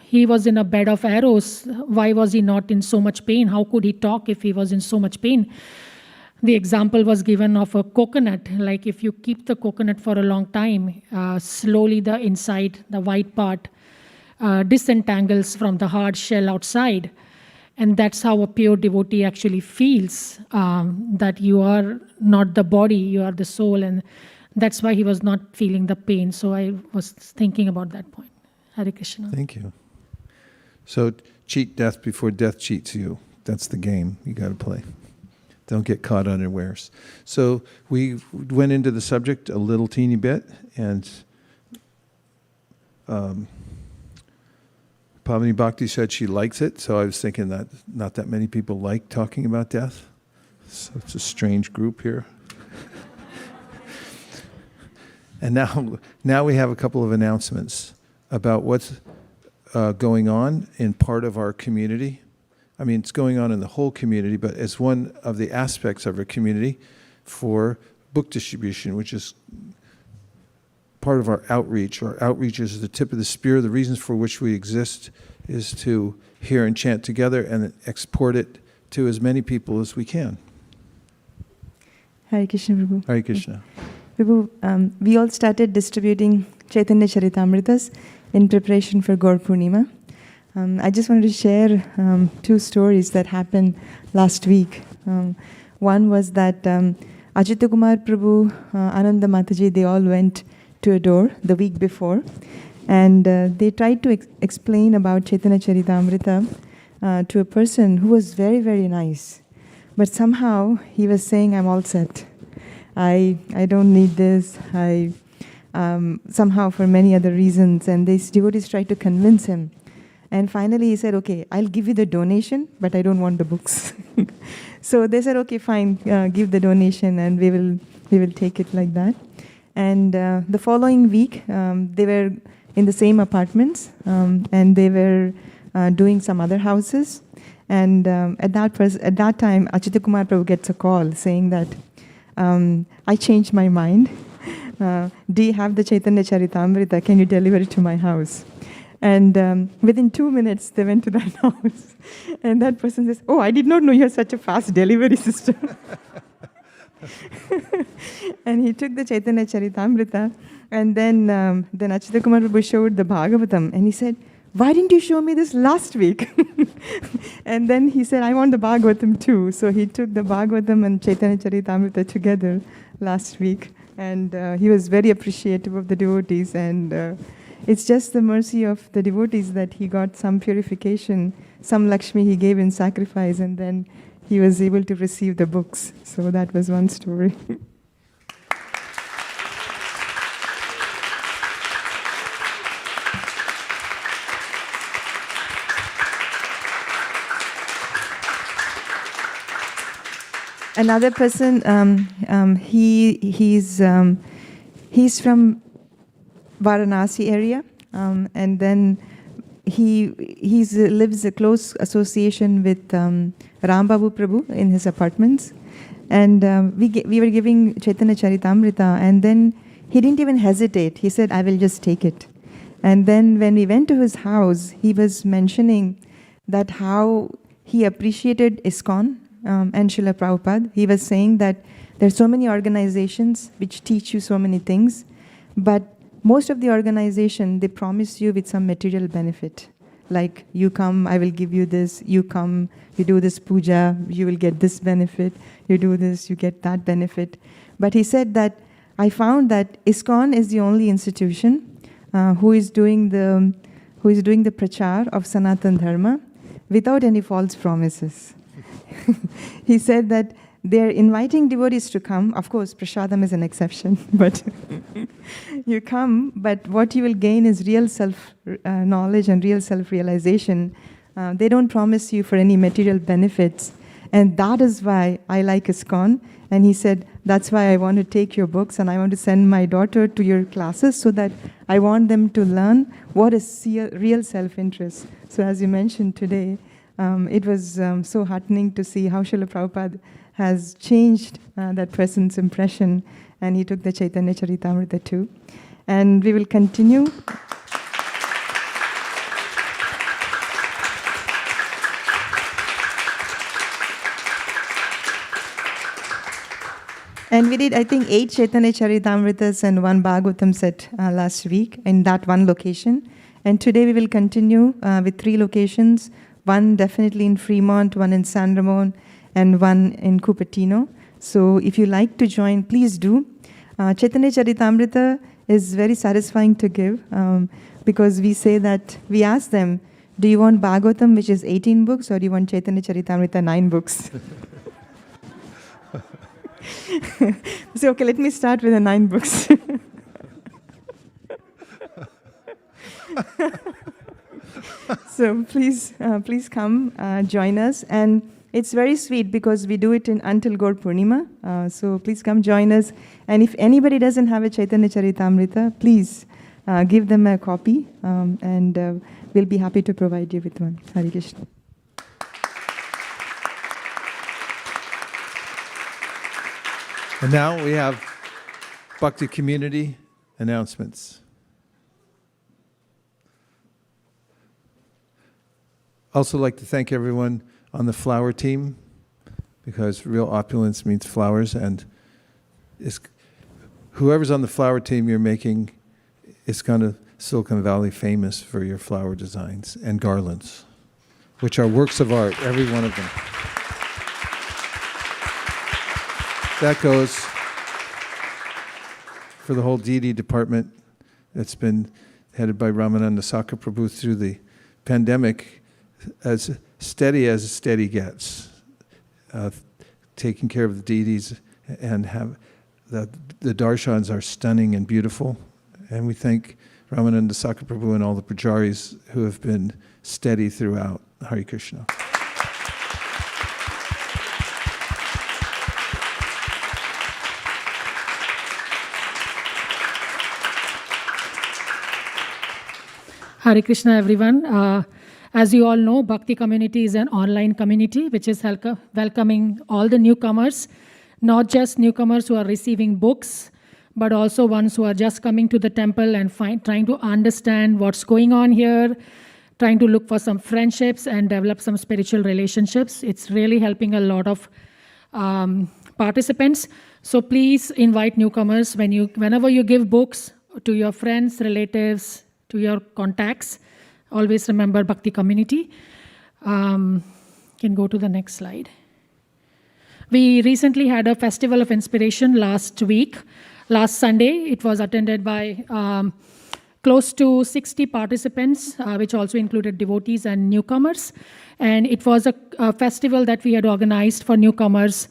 he was in a bed of arrows. Why was he not in so much pain? How could he talk if he was in so much pain? The example was given of a coconut. Like if you keep the coconut for a long time, slowly the inside, the white part, disentangles from the hard shell outside. And that's how a pure devotee actually feels, that you are not the body, you are the soul. And that's why he was not feeling the pain. So I was thinking about that point. Hare Krishna. Thank you. So cheat death before death cheats you. That's the game you got to play. Don't get caught unawares. So we went into the subject a little teeny bit, and Pavani Bhakti said she likes it, so I was thinking that not that many people like talking about death. So it's a strange group here. And now we have a couple of announcements about what's going on in part of our community. I mean, it's going on in the whole community, but as one of the aspects of our community for book distribution, which is part of our outreach. Our outreach is the tip of the spear. The reasons for which we exist is to hear and chant together and export it to as many people as we can. Hare Krishna, Prabhu. Hare Krishna. Prabhu, we all started distributing Chaitanya Charitamritas in preparation for Gaur Purnima. I just wanted to share 2 stories that happened last week. One was that Ajita Kumar Prabhu, Ananda Mataji, they all went to a door the week before, and they tried to explain about Chaitanya Charitamrita to a person who was very, very nice. But somehow he was saying, I'm all set. I don't need this. Somehow for many other reasons, and these devotees tried to convince him. And finally he said, okay, I'll give you the donation, but I don't want the books. So they said, okay, fine, give the donation and we will take it like that. And the following week, they were in the same apartments, and they were doing some other houses. And at that time, Achyuta Kumar Prabhu gets a call saying that, I changed my mind. Do you have the Chaitanya Charitamrita? Can you deliver it to my house? And within 2 minutes, they went to that house. And that person says, oh, I did not know you had such a fast delivery system. And he took the Chaitanya Charitamrita. And then Achyuta Kumar Prabhu showed the Bhagavatam. And he said, why didn't you show me this last week? And then he said, I want the Bhagavatam too. So he took the Bhagavatam and Chaitanya Charitamrita together last week. And he was very appreciative of the devotees. And it's just the mercy of the devotees that he got some purification, some Lakshmi he gave in sacrifice, and then he was able to receive the books. So that was one story. Another person, he's from Varanasi area, and then he lives a close association with Rambabu Prabhu in his apartments, And we were giving Chaitanya Charitamrita, and then he didn't even hesitate. He said, I will just take it. And then when we went to his house, he was mentioning that how he appreciated ISKCON and Srila Prabhupada. He was saying that there are so many organizations which teach you so many things, but most of the organization, they promise you with some material benefit. Like, you come, I will give you this. You come, you do this puja, you will get this benefit. You do this, you get that benefit. But he said that, I found that ISKCON is the only institution who is doing the prachar of Sanatan Dharma without any false promises. He said that they're inviting devotees to come. Of course, prasadam is an exception, but you come, but what you will gain is real self-knowledge and real self-realization. They don't promise you for any material benefits. And that is why I like ISKCON. And he said, that's why I want to take your books and I want to send my daughter to your classes so that I want them to learn what is real self-interest. So as you mentioned today, it was so heartening to see how Srila Prabhupada has changed that person's impression, and he took the Chaitanya Charitamrita too. And we will continue. And we did, I think, 8 Chaitanya Charitamritas and 1 Bhagavatam set last week in that one location. And today we will continue with 3 locations, 1 definitely in Fremont, 1 in San Ramon, and 1 in Cupertino. So if you like to join, please do. Chaitanya Charitamrita is very satisfying to give because we say that, we ask them, do you want Bhagavatam, which is 18 books, or do you want Chaitanya Charitamrita, 9 books? So, okay, let me start with the 9 books. So please come, join us. And it's very sweet because we do it until Gaur Purnima. So please come join us. And if anybody doesn't have a Chaitanya Charitamrita, please give them a copy and we'll be happy to provide you with one. Hare Krishna. And now we have Bhakti community announcements. Also like to thank everyone on the flower team, because real opulence means flowers, and whoever's on the flower team, you're making ISKCON of Silicon Valley famous for your flower designs and garlands, which are works of art, every one of them. That goes for the whole deity department that's been headed by Ramananda Saka Prabhu through the pandemic, as steady gets, taking care of the deities, and have the darshans are stunning and beautiful. And we thank Ramananda Saka Prabhu and all the pujaris who have been steady throughout. Hare Krishna. Hare Krishna, everyone. As you all know, Bhakti community is an online community which is welcoming all the newcomers, not just newcomers who are receiving books, but also ones who are just coming to the temple and trying to understand what's going on here, trying to look for some friendships and develop some spiritual relationships. It's really helping a lot of participants. So please invite newcomers whenever you give books to your friends, relatives, to your contacts. Always remember Bhakti community. Can go to the next slide. We recently had a festival of inspiration last week. Last Sunday, it was attended by close to 60 participants, which also included devotees and newcomers. And it was a festival that we had organized for newcomers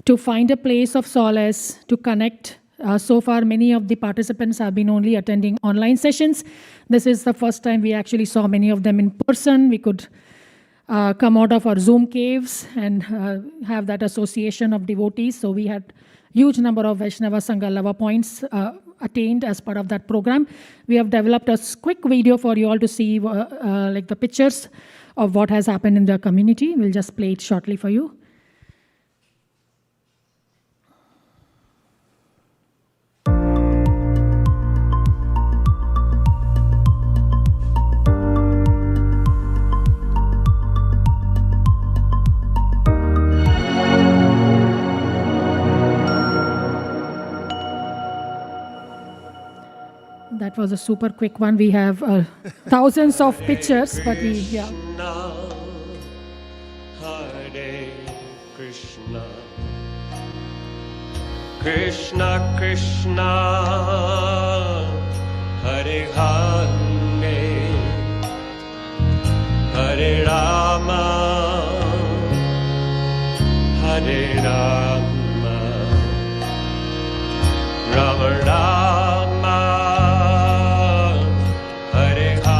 to find a place of solace, to connect. So far, many of the participants have been only attending online sessions. This is the first time we actually saw many of them in person. We could come out of our Zoom caves and have that association of devotees. So we had huge number of Vaishnava Sangha Lava points attained as part of that program. We have developed a quick video for you all to see like the pictures of what has happened in the community. We'll just play it shortly for you. That was a super quick one. We have thousands of pictures, but we, yeah. Hare Krishna, Krishna Krishna, Hare Hare, Hare Rama, Hare Rama, Rama Rama, Hare Hare.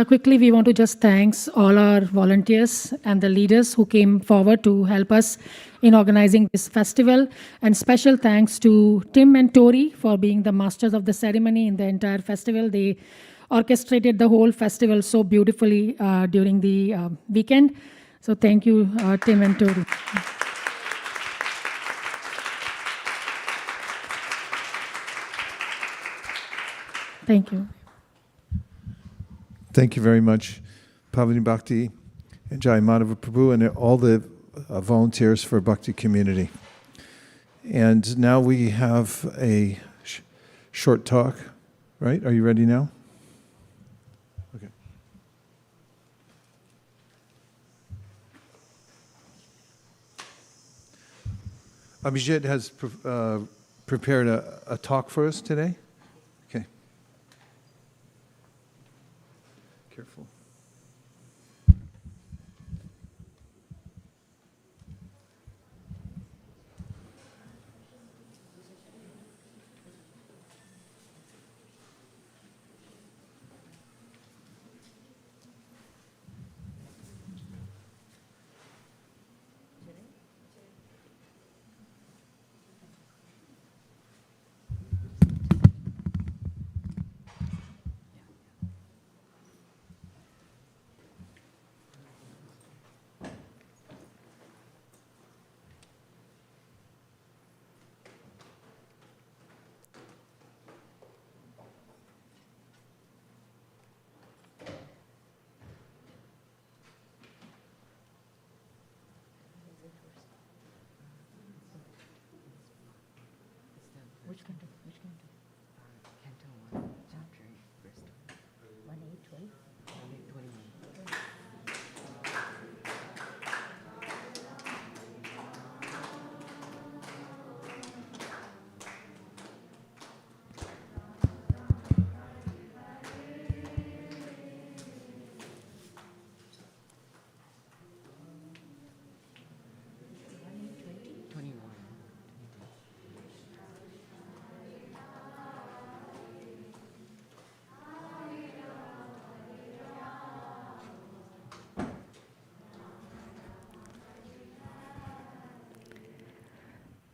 Quickly, we want to just thank all our volunteers and the leaders who came forward to help us in organizing this festival. And special thanks to Tim and Tori for being the masters of the ceremony in the entire festival. They orchestrated the whole festival so beautifully during the weekend. So thank you, Tim and Tori. Thank you. Thank you very much, Pavani Bhakti and Jai Madhava Prabhu and all the volunteers for Bhakti community. And now we have a short talk, right? Are you ready now? Okay. Abhijit has prepared a talk for us today. Okay. Careful.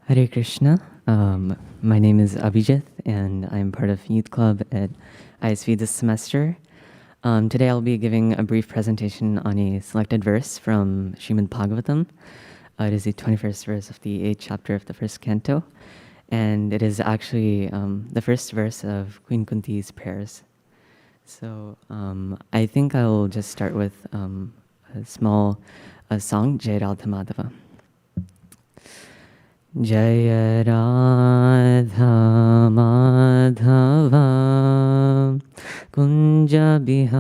Hare Krishna. My name is Abhijit, and I'm part of Youth Club at ISV this semester. Today I'll be giving a brief presentation on a selected verse from Srimad Bhagavatam. It is the 21st verse of the 8th chapter of the first canto, and it is actually the first verse of Queen Kunti's prayers. So I think I'll just start with a small song, Jai Radha Madhava. Jaya Radha Madhava Kunja Bihari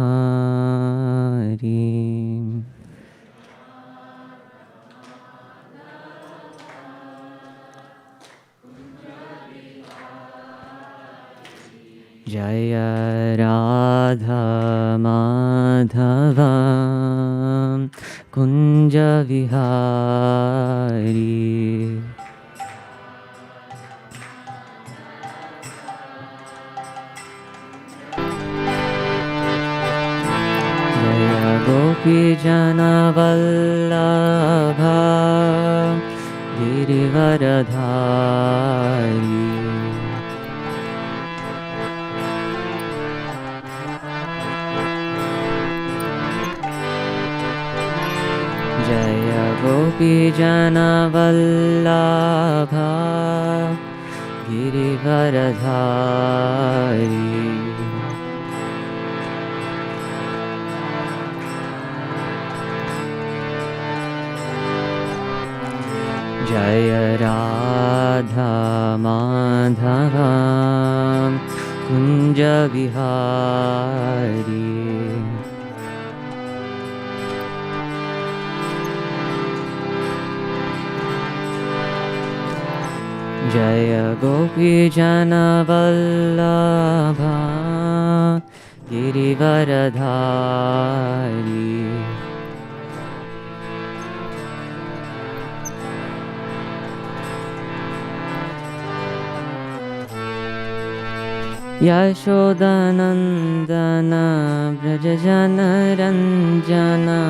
Jaya Radha Madhava Kunja Vihari Gopi Jana Vallabha Girivaradhari Jaya Gopi Jana Vallabha Girivaradhari Jaya Radha Madhava Kunja Vihari Jaya Gopi Jana Vallabha Girivaradhari Yashodanandana Brajajana Ranjana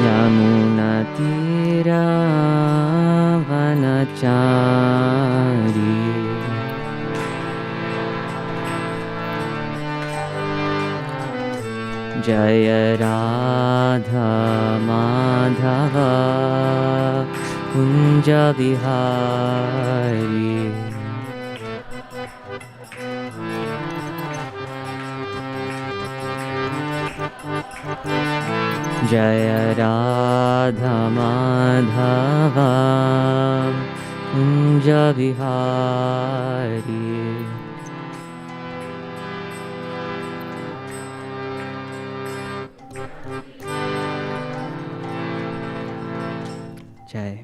Yamuna Tira Vanachari Jaya Radha Madhava Kunja Bihari Jaya Radha Madhava Kunja Bihari Jai.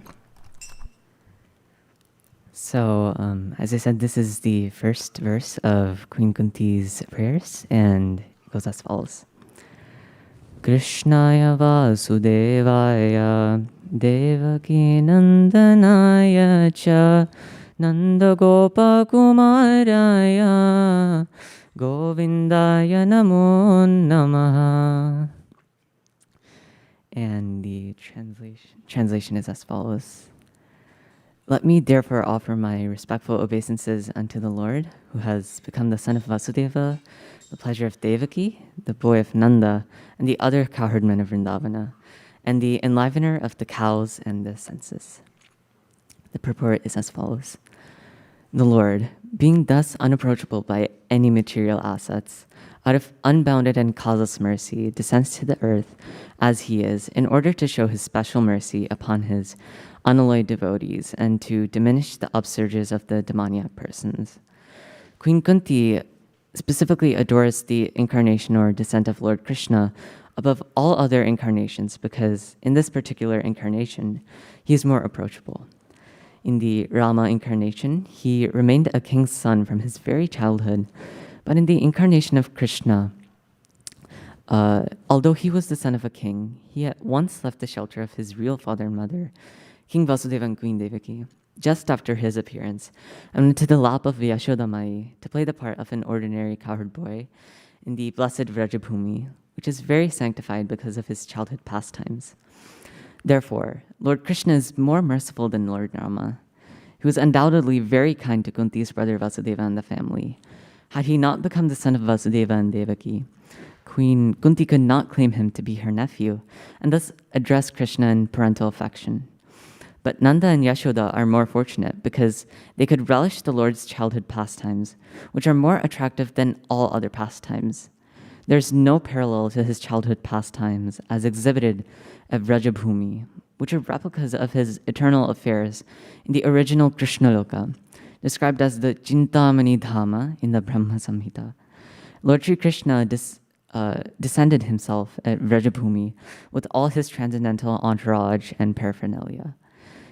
So, as I said, this is the first verse of Queen Kunti's prayers, and it goes as follows. Krishnaya Vasudevaya Devaki Nandanaya Cha Nanda Gopa Kumaraya Govindaya Namo Namaha. And the translation is as follows. Let me therefore offer my respectful obeisances unto the Lord, who has become the son of Vasudeva, the pleasure of Devaki, the boy of Nanda, and the other cowherdmen of Vrindavana, and the enlivener of the cows and the senses. The purport is as follows. The Lord, being thus unapproachable by any material assets, out of unbounded and causeless mercy, descends to the earth as he is, in order to show his special mercy upon his unalloyed devotees and to diminish the upsurges of the demoniac persons. Queen Kunti specifically adores the incarnation or descent of Lord Krishna above all other incarnations because in this particular incarnation, he is more approachable. In the Rama incarnation, he remained a king's son from his very childhood, but in the incarnation of Krishna, although he was the son of a king, he at once left the shelter of his real father and mother, King Vasudeva and Queen Devaki, just after his appearance, and went to the lap of Yashoda Mai to play the part of an ordinary cowherd boy in the blessed Vrajabhumi, which is very sanctified because of his childhood pastimes. Therefore, Lord Krishna is more merciful than Lord Rama, who was undoubtedly very kind to Kunti's brother Vasudeva and the family. Had he not become the son of Vasudeva and Devaki, Queen Kunti could not claim him to be her nephew, and thus address Krishna in parental affection. But Nanda and Yashoda are more fortunate because they could relish the Lord's childhood pastimes, which are more attractive than all other pastimes. There's no parallel to his childhood pastimes as exhibited at Vrajabhumi, which are replicas of his eternal affairs in the original Krishnaloka, described as the Chintamani Dhama in the Brahma Samhita. Lord Sri Krishna descended himself at Vrajabhumi with all his transcendental entourage and paraphernalia.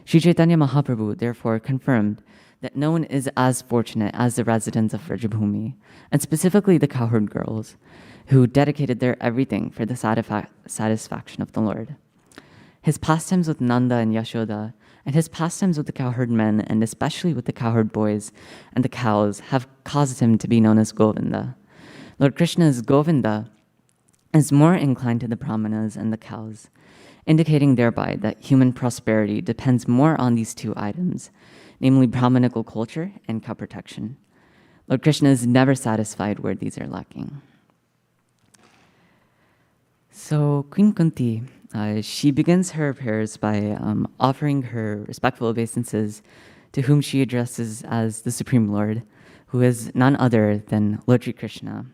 Sri Chaitanya Mahaprabhu therefore confirmed that no one is as fortunate as the residents of Vrajabhumi, and specifically the cowherd girls, who dedicated their everything for the satisfaction of the Lord. His pastimes with Nanda and Yashoda, and his pastimes with the cowherd men, and especially with the cowherd boys and the cows, have caused him to be known as Govinda. Lord Krishna's Govinda is more inclined to the Brahmanas and the cows, indicating thereby that human prosperity depends more on these two items, namely Brahmanical culture and cow protection. Lord Krishna is never satisfied where these are lacking. So Queen Kunti, she begins her prayers by offering her respectful obeisances to whom she addresses as the Supreme Lord, who is none other than Lord Sri Krishna.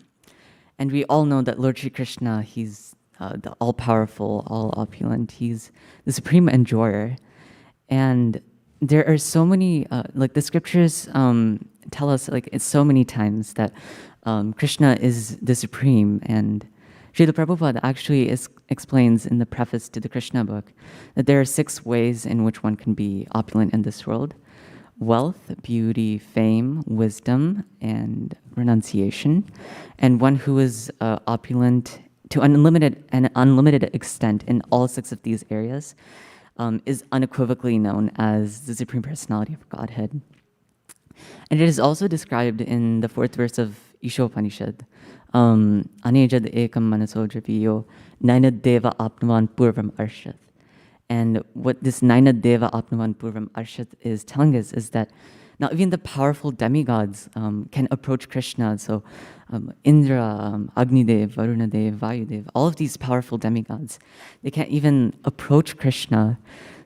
And we all know that Lord Sri Krishna, he's the all-powerful, all-opulent. He's the supreme enjoyer. And there are so many, like the scriptures tell us like it's so many times that Krishna is the supreme. And Srila Prabhupada actually explains in the preface to the Krishna book that there are 6 ways in which one can be opulent in this world: wealth, beauty, fame, wisdom, and renunciation. And one who is opulent to an unlimited extent in all 6 of these areas is unequivocally known as the Supreme Personality of Godhead. And it is also described in the 4th verse of Ishopanishad. Anejad ekam manaso japiyo nainad deva apnavan purvam arshat. And what this Naina Deva Apnavan Purvam Arshat is telling us is that not even the powerful demigods can approach Krishna. So Indra, Agnidev, Varunadev, Vayudev, all of these powerful demigods, they can't even approach Krishna.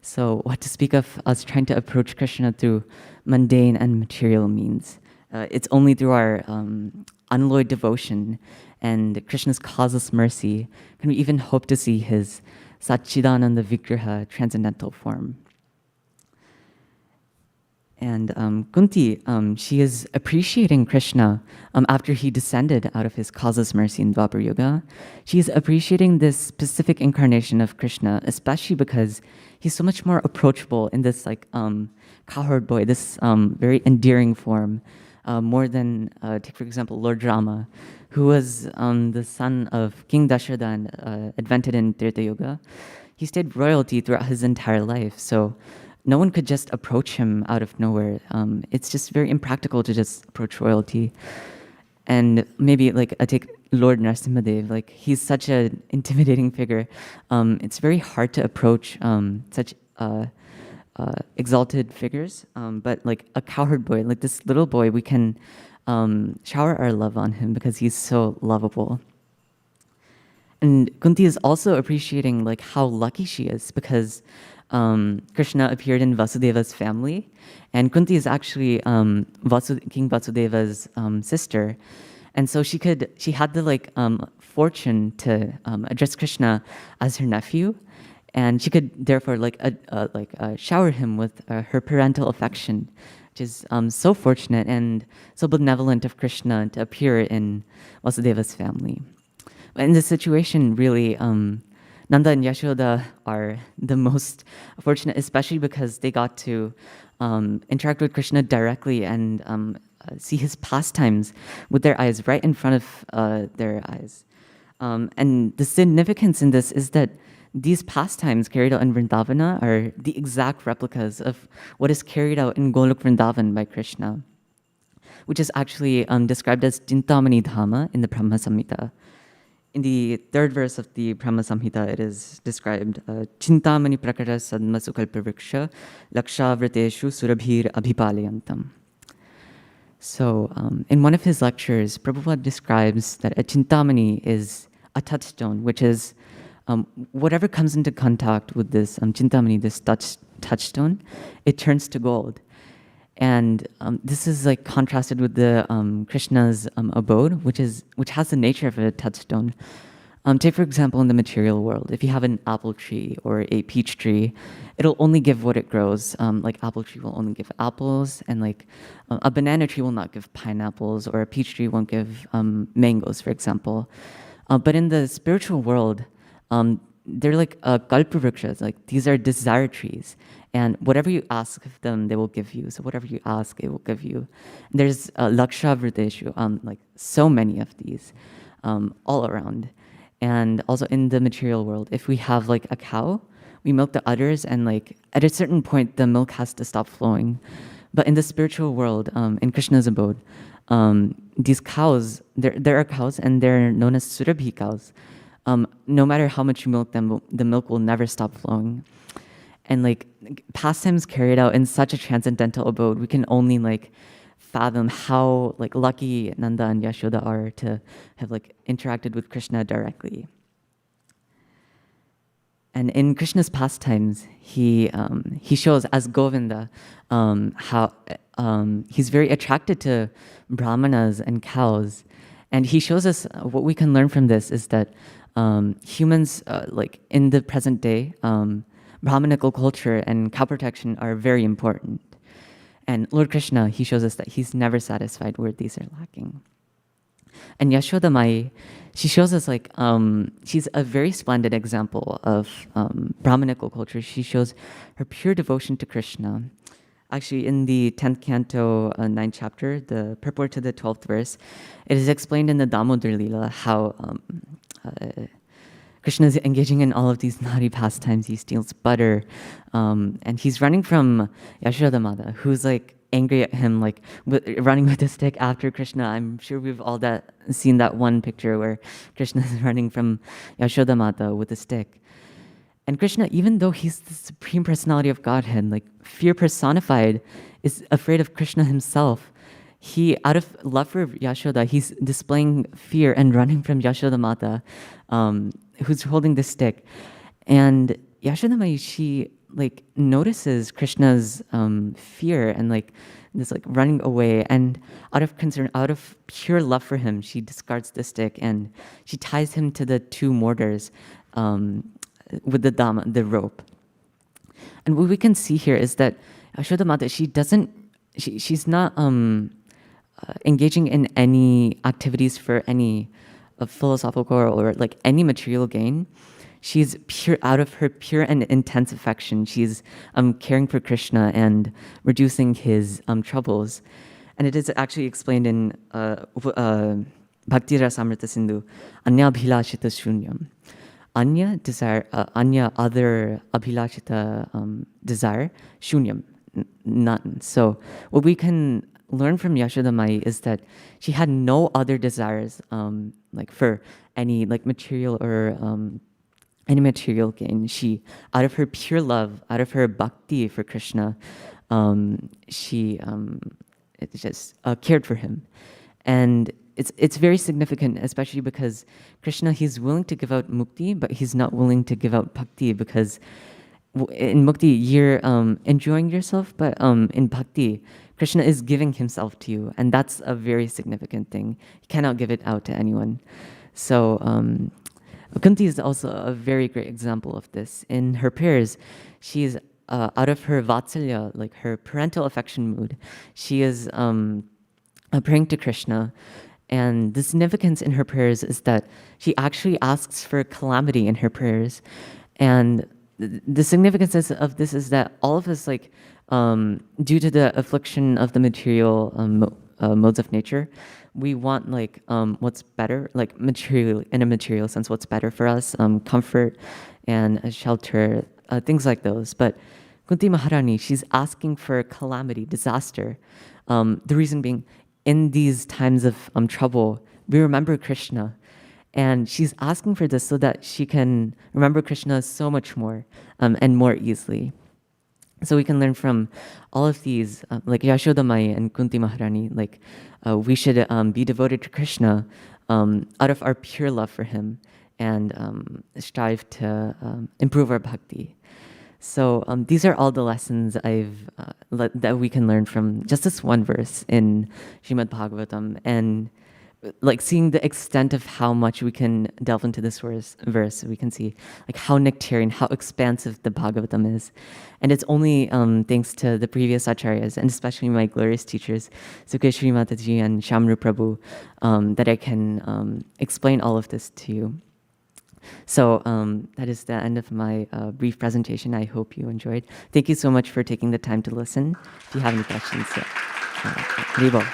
So what to speak of us trying to approach Krishna through mundane and material means? It's only through our unalloyed devotion and Krishna's causeless mercy can we even hope to see his Satchidananda Vigraha transcendental form. And Kunti, she is appreciating Krishna after he descended out of his causeless mercy in Dwapar Yuga. She is appreciating this specific incarnation of Krishna, especially because he's so much more approachable in this like cowherd boy, this very endearing form, more than, take for example, Lord Rama, who was the son of King Dasharada and invented in Treta Yuga. He stayed royalty throughout his entire life, so no one could just approach him out of nowhere. It's just very impractical to just approach royalty. And maybe like I take Lord Narasimhadev, like he's such an intimidating figure. It's very hard to approach such exalted figures, but like a cowherd boy, like this little boy, we can shower our love on him because he's so lovable. And Kunti is also appreciating like how lucky she is because Krishna appeared in Vasudeva's family, and Kunti is actually King Vasudeva's sister, And so she had the fortune to address Krishna as her nephew, and she could therefore shower him with her parental affection, which is so fortunate and so benevolent of Krishna to appear in Vasudeva's family. In this situation, really, Nanda and Yashoda are the most fortunate, especially because they got to interact with Krishna directly and see his pastimes with their eyes, right in front of their eyes. And the significance in this is that these pastimes carried out in Vrindavana are the exact replicas of what is carried out in Golok Vrindavan by Krishna, which is actually described as Chintamani Dhama in the Brahma Samhita. In the third verse of the Brahma Samhita, it is described, Chintamani prakara sadma sukalpavriksha lakshavriteshu surabhir abhipalayantam. So in one of his lectures, Prabhupada describes that a Chintamani is a touchstone, which is whatever comes into contact with this Chintamani, this touchstone, it turns to gold. And this is contrasted with the Krishna's abode, which has the nature of a touchstone. Take for example in the material world, if you have an apple tree or a peach tree, it'll only give what it grows. Apple tree will only give apples, and a banana tree will not give pineapples, or a peach tree won't give mangoes, for example. But in the spiritual world, they're kalpavrikshas, these are desire trees. And whatever you ask of them, they will give you. So whatever you ask, it will give you. And there's lakshavriteshu, so many of these all around. And also in the material world, if we have a cow, we milk the udders, and at a certain point, the milk has to stop flowing. But in the spiritual world, in Krishna's abode, these cows, there are cows, and they're known as surabhi cows. No matter how much you milk them, the milk will never stop flowing. And pastimes carried out in such a transcendental abode, we can only fathom how lucky Nanda and Yashoda are to have interacted with Krishna directly. And in Krishna's pastimes, he shows as Govinda how he's very attracted to brahmanas and cows. And he shows us what we can learn from this is that humans, in the present day, Brahmanical culture and cow protection are very important. And Lord Krishna, he shows us that he's never satisfied where these are lacking. And Yashoda Mai, she shows us she's a very splendid example of Brahmanical culture. She shows her pure devotion to Krishna. Actually, in the 10th canto, 9th chapter, the purport to the 12th verse, it is explained in the Damodar Leela how Krishna is engaging in all of these naughty pastimes. He steals butter, and he's running from Yashoda Mata, who's angry at him, running with a stick after Krishna. I'm sure we've all seen that one picture where Krishna is running from Yashoda Mata with a stick. And Krishna, even though he's the Supreme Personality of Godhead, fear personified, is afraid of Krishna himself. He, out of love for Yashoda, he's displaying fear and running from Yashoda Mata, who's holding the stick. And Yashoda Mai, she notices Krishna's fear and this running away, and out of concern, out of pure love for him, she discards the stick and she ties him to the two mortars with the rope. And what we can see here is that Yashoda Mata, she's not engaging in any activities for any philosophical or any material gain. She's pure out of her pure and intense affection. She's caring for Krishna and reducing his troubles. And it is actually explained in Bhakti Rasamrita Sindhu, Anya Bhilashita Shunyam. Anya desire, Anya other Abhilashita desire, Shunyam, none. So what we can learn from Yashoda Mai is that she had no other desires for any material or any material gain. She, out of her pure love, out of her bhakti for Krishna, she just cared for him. And it's very significant, especially because Krishna, he's willing to give out mukti, but he's not willing to give out bhakti, because in mukti, you're enjoying yourself, but in bhakti, Krishna is giving himself to you, and that's a very significant thing. You cannot give it out to anyone. So Kunti is also a very great example of this. In her prayers, she's out of her vatsalya, like her parental affection mood, she is praying to Krishna. And the significance in her prayers is that she actually asks for calamity in her prayers. And the significance of this is that all of us, like, due to the affliction of the material modes of nature, we want like what's better, like material, in a material sense, what's better for us, comfort and shelter, things like those. But Kunti Maharani, she's asking for calamity, disaster. The reason being, in these times of trouble, we remember Krishna. And she's asking for this so that she can remember Krishna so much more and more easily. So we can learn from all of these, like Yashoda Mai and Kunti Maharani, like we should be devoted to Krishna out of our pure love for him and strive to improve our bhakti. So these are all the lessons that we can learn from just this one verse in Srimad Bhagavatam, and like seeing the extent of how much we can delve into this verse, we can see like how nectarian, how expansive the Bhagavatam is. And it's only thanks to the previous acharyas, and especially my glorious teachers, Sukeshri Mataji and Shamru Prabhu, that I can explain all of this to you. So that is the end of my brief presentation. I hope you enjoyed. Thank you so much for taking the time to listen. If you have any questions, Haribol.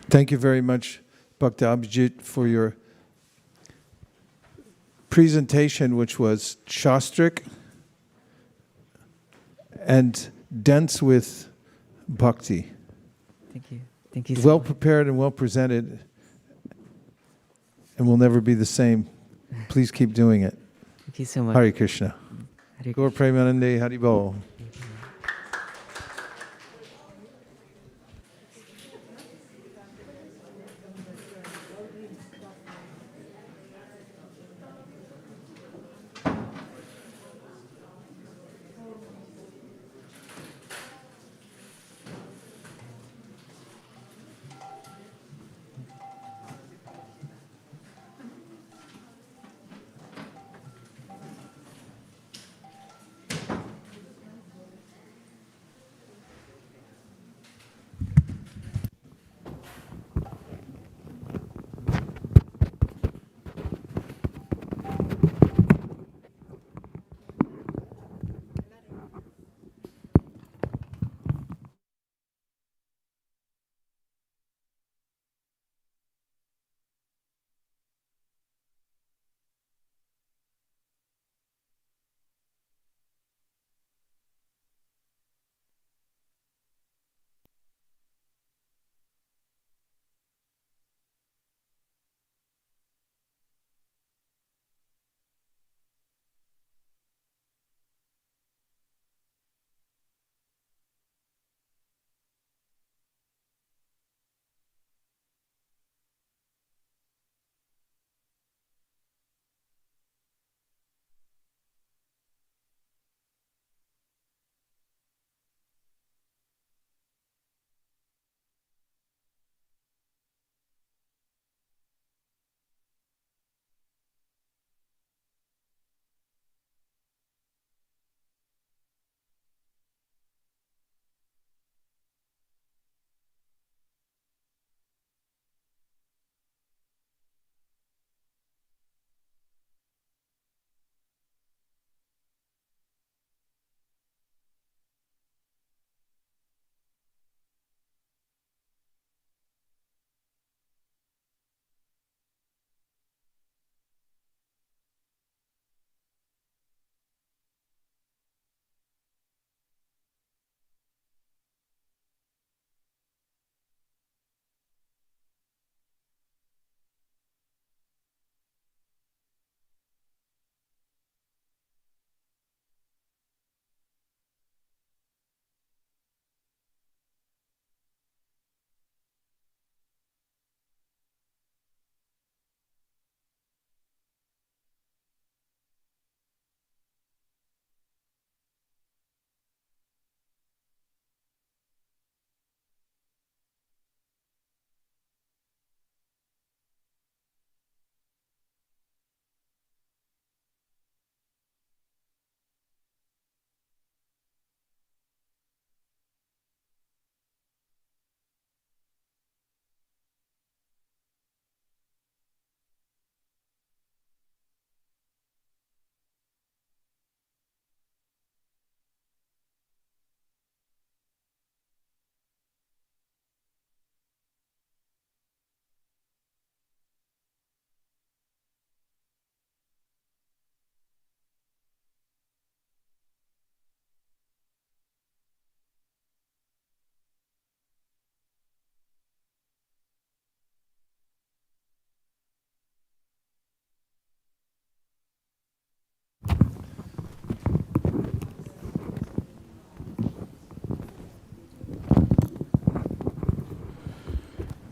Thank you very much, Bhakta Abhijit, for your presentation, which was shastric and dense with bhakti. Thank you. Thank you so well much. prepared and well presented, and will never be the same. Please keep doing it. Thank you so much. Hare Krishna. Gaur Premanande Haribol.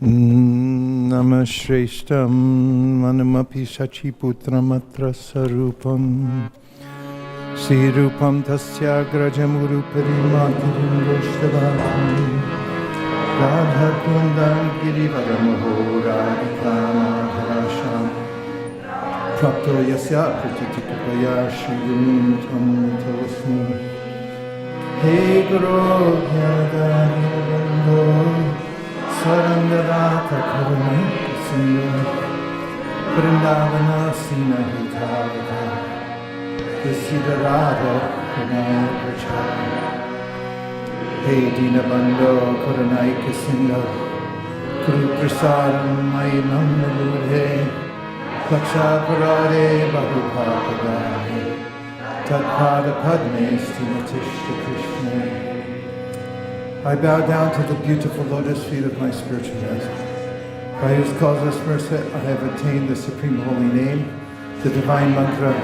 Namashrestam manamapi sachiputramatra sarupam Sirupam tasya grajamuruparimatrim goshtavatam Radha kundam girivaramohoradikamadharasham Prapto yasya pratitikapaya shrigunum tammitosmi Hey Guru Jnanadharindro Sarandadata Karuna Sindhu Vrindavana Sina Hitavata Desiderata Pranaya Prachara Hey Dinabando Karunaika Sindhu Kuru Prasadam Mayinam Nalurhe Laksha Parade Bahupapagane Tadpada Padme Stimatishta Krishna. I bow down to the beautiful lotus feet of my spiritual master. By whose causeless mercy I have attained the supreme holy name, the divine mantra,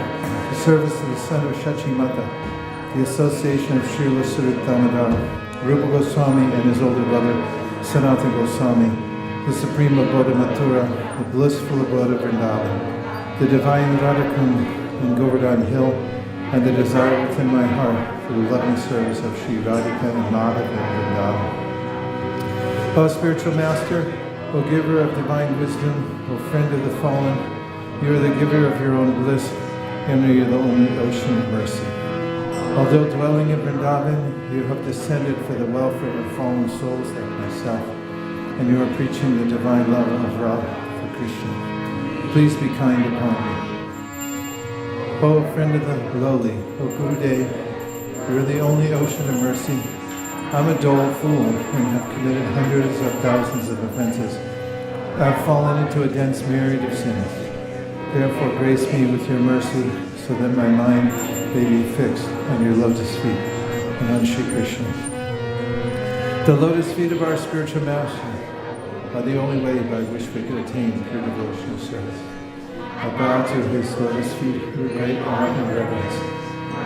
the service of the son of Shachi Mata, the association of Srila Surat Damodar, Rupa Goswami and his older brother, Sanatana Goswami, the supreme abode of Mathura, the blissful abode of Vrindavan, the divine Radhakund in Govardhan Hill, and the desire within my heart for the loving service of Sri Radhika and Madhava and Vrindavan. O spiritual master, O giver of divine wisdom, O friend of the fallen, you are the giver of your own bliss, and you are the only ocean of mercy. Although dwelling in Vrindavan, you have descended for the welfare of fallen souls like myself, and you are preaching the divine love of Radha for Krishna. Please be kind upon me. O friend of the lowly, O Gurudev, you are the only ocean of mercy. I'm a dull fool and have committed hundreds of thousands of offenses. I have fallen into a dense myriad of sins. Therefore grace me with your mercy so that my mind may be fixed on your lotus feet and on Shri Krishna. The lotus feet of our spiritual master are the only way by which we can attain pure devotional service. I bow to his lotus feet with great awe and reverence.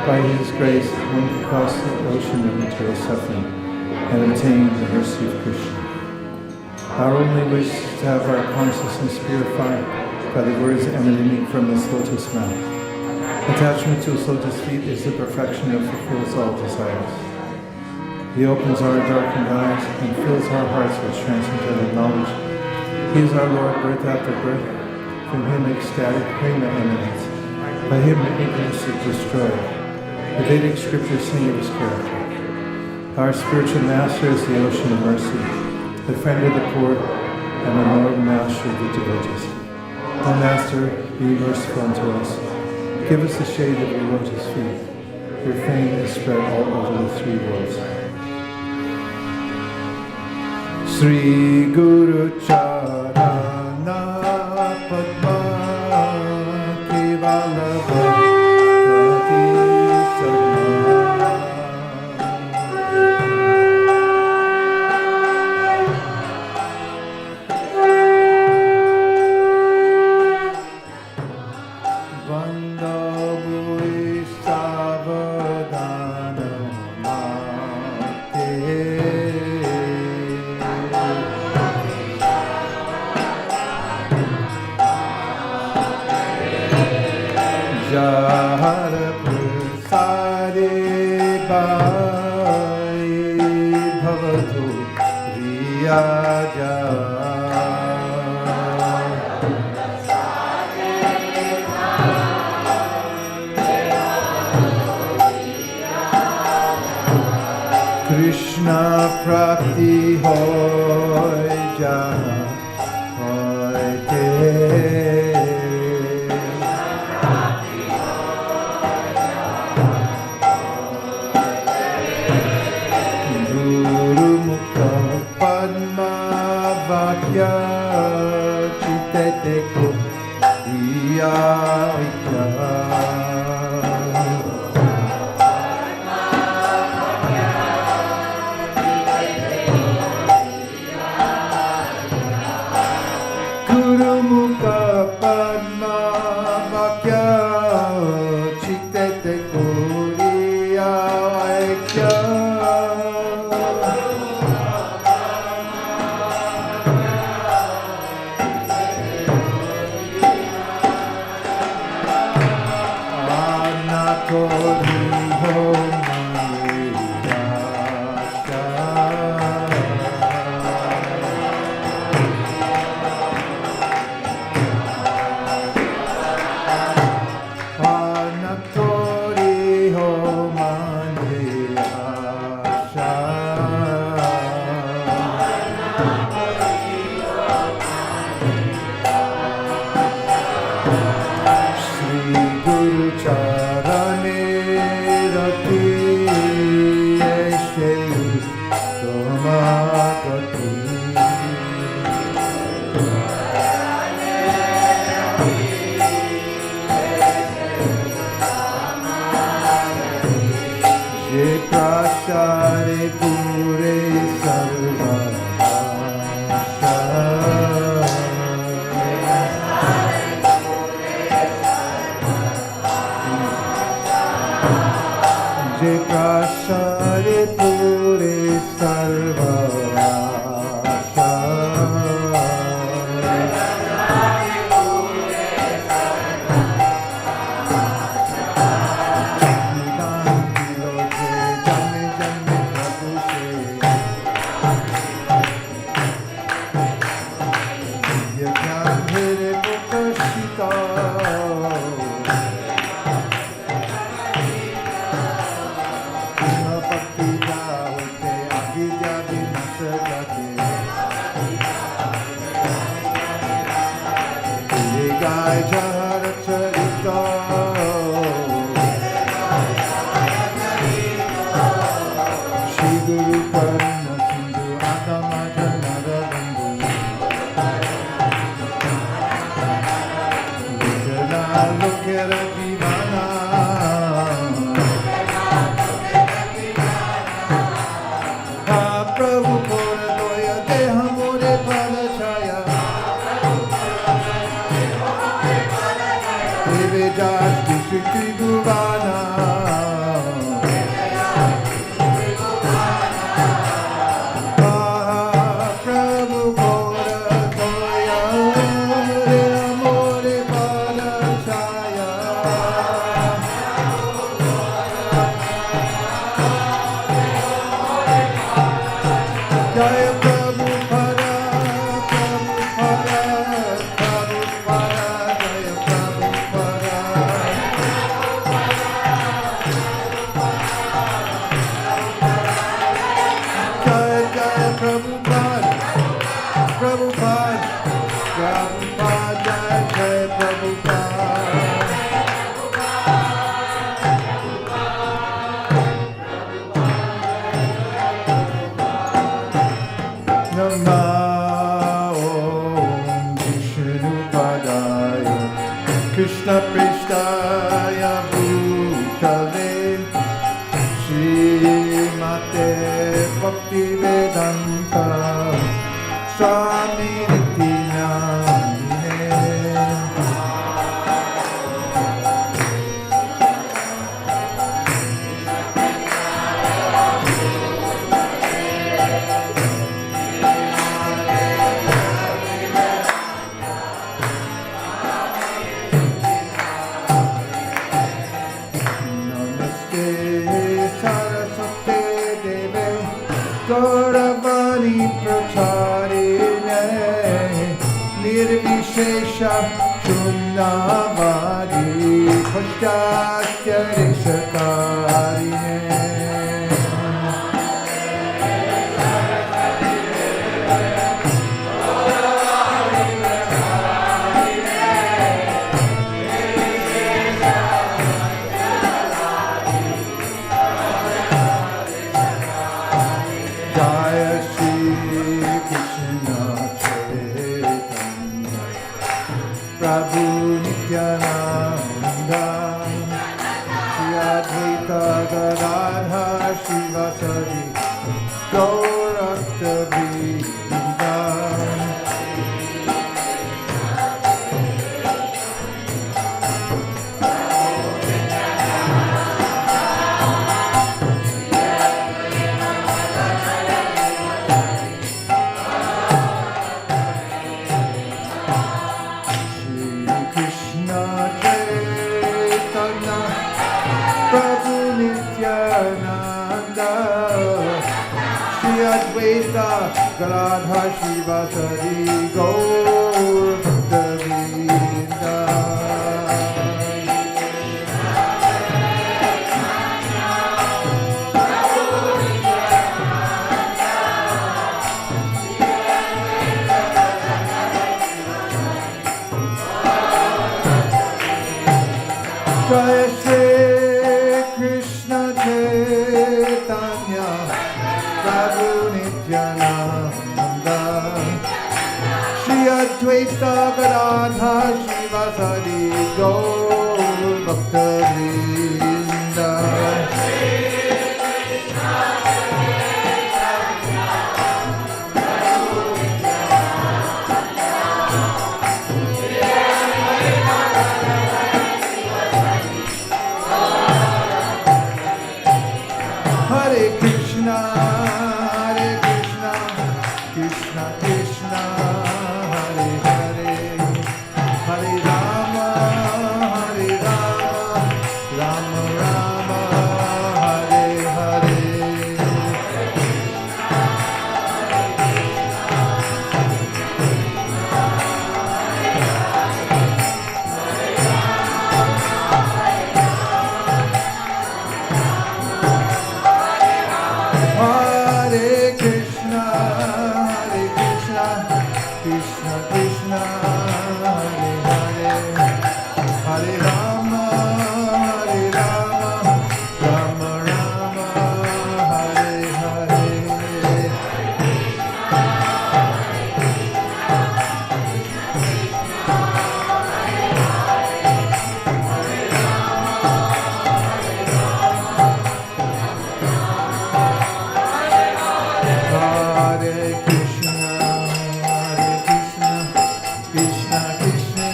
By his grace, one can cross the ocean of material suffering and obtain the mercy of Krishna. Our only wish is to have our consciousness purified by the words emanating from this lotus mouth. Attachment to his lotus feet is the perfection that fulfills all desires. He opens our darkened eyes and fills our hearts with transcendental knowledge. He is our Lord, birth after birth. From him ecstatic prema emanates. By him ignorance is destroyed. The Vedic scriptures sing of his character. Our spiritual master is the ocean of mercy, the friend of the poor, and the Lord master of the devotees. O Master, be merciful unto us. Give us the shade of your lotus feet. Your fame is spread all over the three worlds. Sri Guru Charana Padma Kevala Bhakti Sarma Vandavui Savadana Mate Jahara Prasade Bhai Bhavatu Riyaja Krishna Prapti Hoy Jaha Hoy Te Guru Mukha Padma Vakya Chitete Ko Iya Guru Mukha Padma Vakya Chitete Koriya Vaikya Je prashare pure sarva Je prashare pure sarva Krishna Prishtaya Bhutale Srimate Bhaktivedanta Swami Nityanamine Gauravani Pracharine Nirvishesha Shunnavadi Paschatya Rishakarine Prabhu Nityananda Shri Advaita Gadadha Shivasari Gaurakta Vrinda Advaita Gadadha Shivasari Gaur Bhaktavinda Jai Shri Krishna Chaitanya Prabhu Nityananda Nitya Radha Shivasadi Gaur Bhakta Vrinda. Hare Krishna, Krishna Krishna, Hare Hare, Hare Rama, Rama Rama, Hare Hare. Hare Krishna, Krishna Krishna, Hare Hare, Hare Rama, Rama Rama, Hare Hare. Hare Krishna, Krishna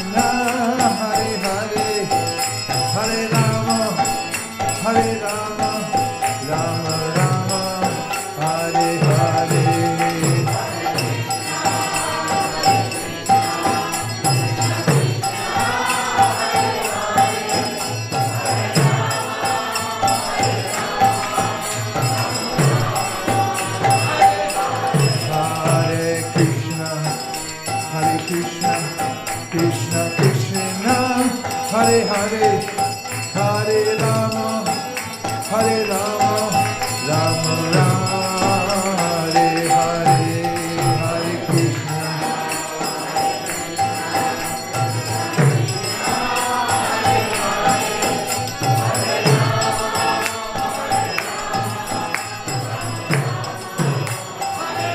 Krishna, Hare Hare, Hare Rama, Rama Rama, Hare Hare. Hare Krishna, Krishna Krishna, Hare Hare, Hare Rama, Rama Rama, Hare Hare, Hare Krishna.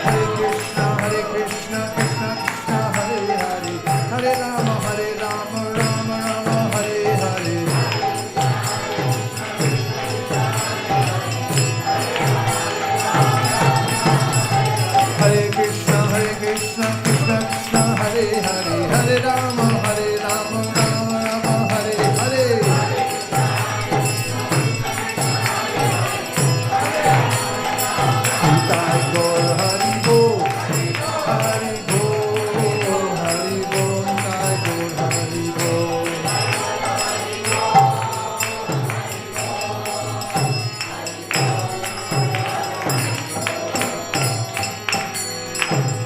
Hare Krishna, Krishna Krishna, Hare Hare, Hare Rama, Rama Rama, Hare Hare. Hare Krishna, Krishna Krishna, Hare Hare, Hare Rama, Rama Rama, Hare Hare. Nitai Gaur Hari Bol, Hari Bol, Hari Bol, Nitai Gaur Hari Bol.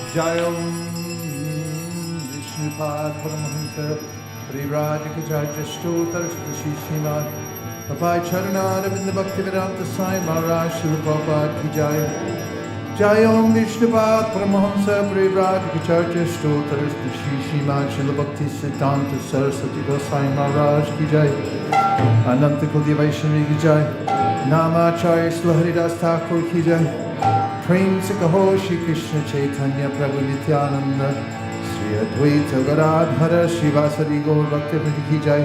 Jayam Vishnupad Paramahamsa Parivrajakajarya Stotar Shishimad Papai Charanada Vinda Bhaktivedanta Sai Maharaj Srila Prabhupada Ki Jai. Jayam Vishnupad Paramahamsa Parivrajakajarya Stotar Shishimad Srila Bhakti Siddhanta Saraswati Gosai Maharaj Ki Jai. Ananta Koti Vaishnavi Ki Jai. Namacharya Srila Haridas Thakur Ki Jai. Prem se kaho Shri Krishna Chaitanya Prabhu Nityananda Shri Advaita Gadadhara Shivasari Gaur Bhaktivinoda Ki Jai.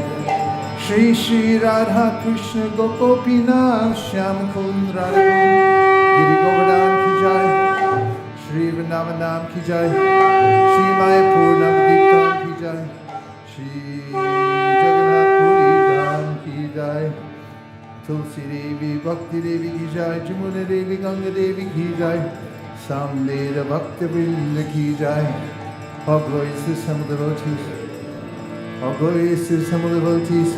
Shri Shri Radha Krishna Gopopina Shyam Kund Radha Giri Govardhan Ki Jai. Shri Vrindavan Ki Jai. Shri Mayapur Navadipam Ki Jai. Shri Jagannath Puri Dham Ki Jai. Tulsi Devi, Bhakti Devi Ki Jai, Jamuna Devi, Ganga Devi Ki Jai, Samveda Bhakti Vrinda Ki Jai. All glories to some of the devotees. All glories to some of the devotees.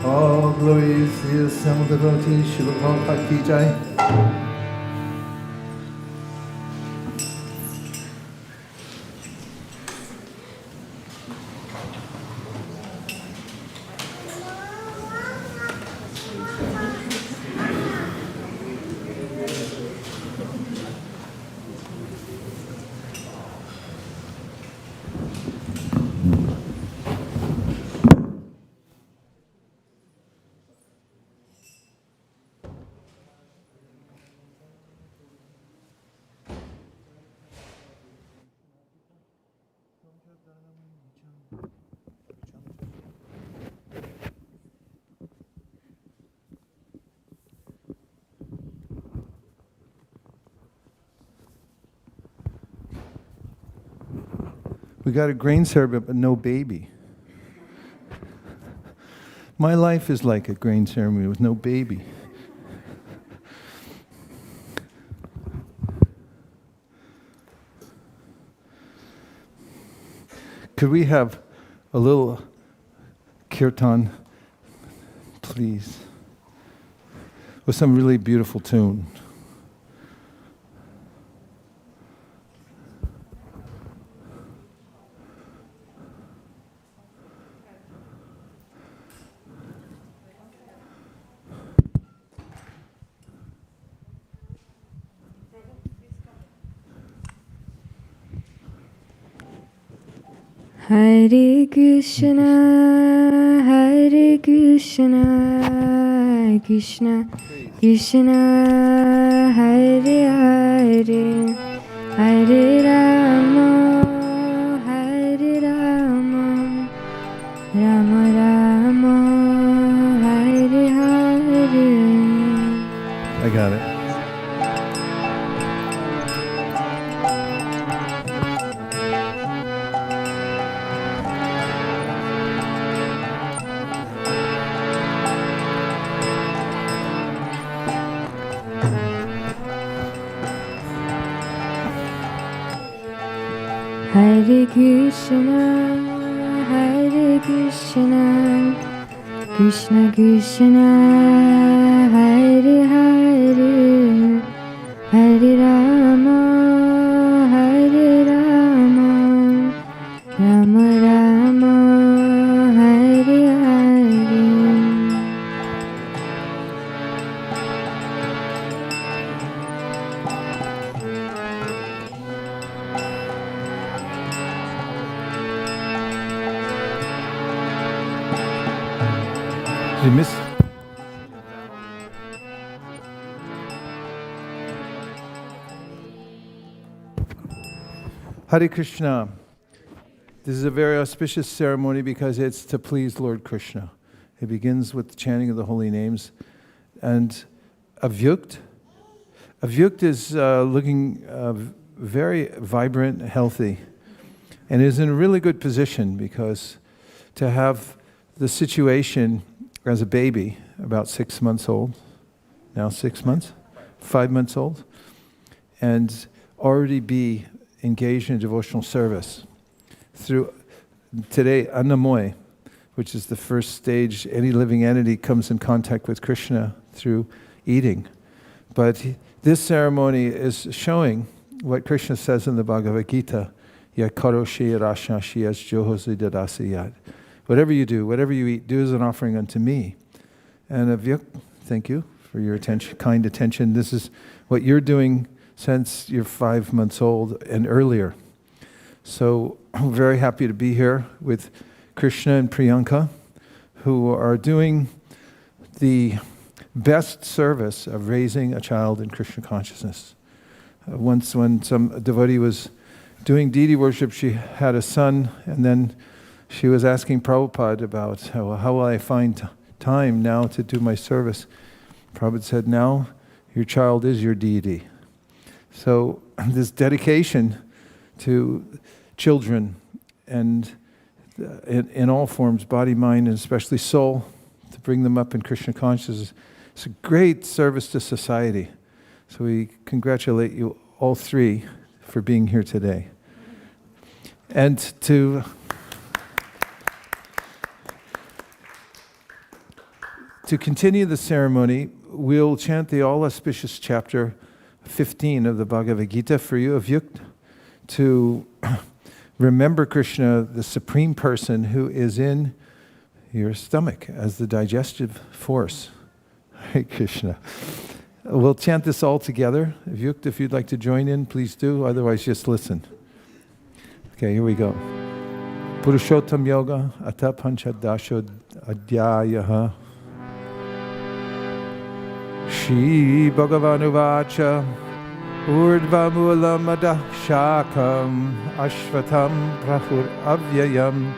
All glories to some of the devotees. Srila Prabhupada Ki Jai. We got a grain ceremony, but no baby. My life is like a grain ceremony with no baby. Could we have a little kirtan, please? With some really beautiful tune. Hare Krishna, Hare Krishna, Krishna Krishna, Hare Hare, Hare Rama, Hare Rama, Rama Rama, Hare Hare. I got it. Hare Krishna, Hare Krishna, Krishna Krishna, Hare Hare, Hare Rama, Hare Rama, Rama Rama, Hare Hare. Did you miss? Hare Krishna. This is a very auspicious ceremony because it's to please Lord Krishna. It begins with the chanting of the holy names. And Avyukt is looking very vibrant, healthy, and is in a really good position because to have the situation as a baby, about 6 months old, now 6 months, 5 months old, and already be engaged in devotional service through today Annamoy, which is the first stage. Any living entity comes in contact with Krishna through eating. But this ceremony is showing what Krishna says in the Bhagavad Gita, Yat karoshi rashashi as johosi dadasi yat. Whatever you do, whatever you eat, do as an offering unto me. And Avyuk, thank you for your attention, kind attention. This is what you're doing since you're 5 months old and earlier. So I'm very happy to be here with Krishna and Priyanka, who are doing the best service of raising a child in Krishna consciousness. Once when some devotee was doing deity worship, she had a son, and then she was asking Prabhupada about how will I find time now to do my service. Prabhupada said, now your child is your deity. So this dedication to children and in all forms, body, mind, and especially soul, to bring them up in Krishna consciousness, it's a great service to society. So we congratulate you all three for being here today. And to continue the ceremony, we'll chant the all-auspicious chapter 15 of the Bhagavad Gita for you, Avyukt, to remember Krishna, the Supreme Person who is in your stomach as the digestive force. Hare Krishna. We'll chant this all together. Avyukt, if you'd like to join in, please do. Otherwise, just listen. Okay, here we go. Purushottam Yoga, Ata Panchadasho Adhyayaha. Shri Bhagavanu Vacha Urdhva Mulamadah Shakam Ashvatam Prahur Avyayam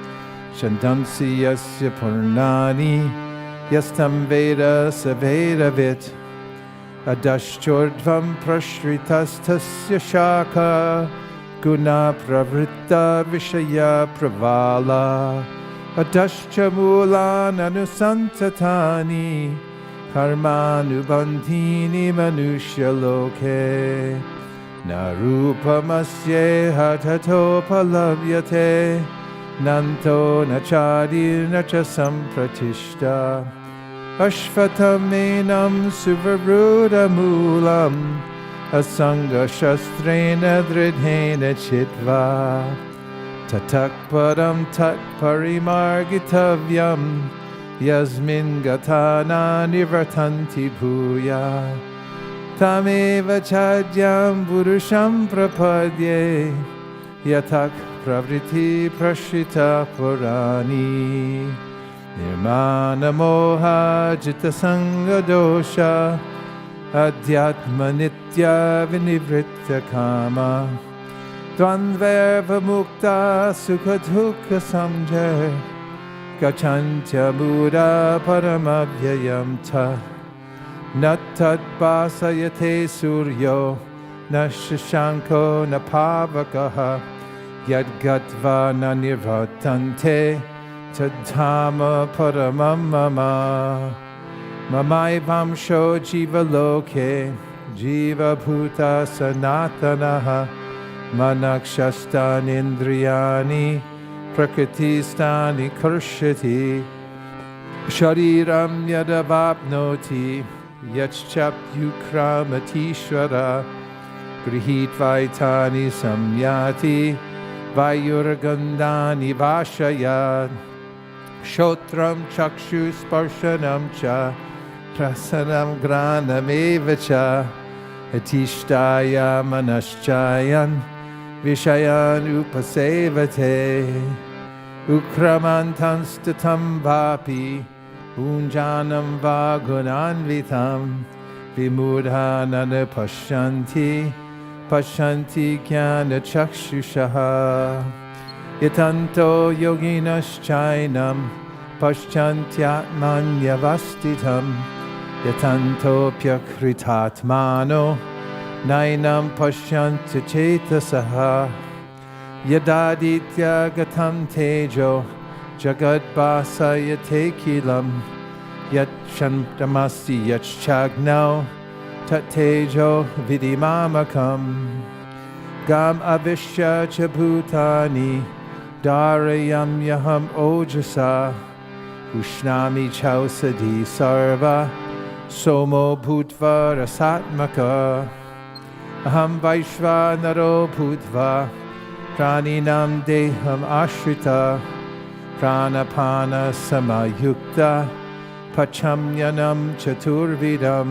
Shandansi Yasya Purnani Yastam Veda Savedavit Adashchordvam Prashritas Tasya Shaka guna pravritta vishaya pravala adascha mulan anusantatani karmanubandhini manushya loke narupamasye hatatopalavyate nanto nachadi nacha sampratishta ashvatamenam suvaruda mulam asanga shastrena dridhena chitva tatak padam tat parimargitavyam yasmin gatana nivartanti bhuya tameva chadyam purusham prapadye yatak pravriti prashita purani nirmana moha jita sanga dosha adhyatma nitya vinivritta kama dvandvarva mukta sukha dukha samjaya gachantya buddha paramavyayam ta natad basayate suryo na shashanko na pavakaha yadgatva na nirvatante tadhama paramam mama Mamaivamsho jiva loke jiva bhuta sanatanaha manakshastan indriyani prakristani kurshati shariram yadavapnoti yachapyukramatishvara grihitvaitani samyati vayurgandhani vashayad shotram chakshu sparshanam cha prasanam granamevacha atishtaya manaschayan vishayan upasevate ukramantanstatam vapi unjanam vagunanvitam vimudhanana pashyanti jnana chakshushaha yatanto yoginaschainam paschantyatmanyavastitam yatanto pyakritatmano nainam paschanti chetasaha yadaditya gatam tejo jagadbhasayate kilam yat shantamasti yachchagnau tat tejo vidimamakam gam avishya cha bhutani darayam yaham ojasa Ushnami chausadi sarva somo bhutva rasatmaka aham vaishvanaro bhutva praninam deham ashrita pranapana samayukta pachamyanam chaturvidam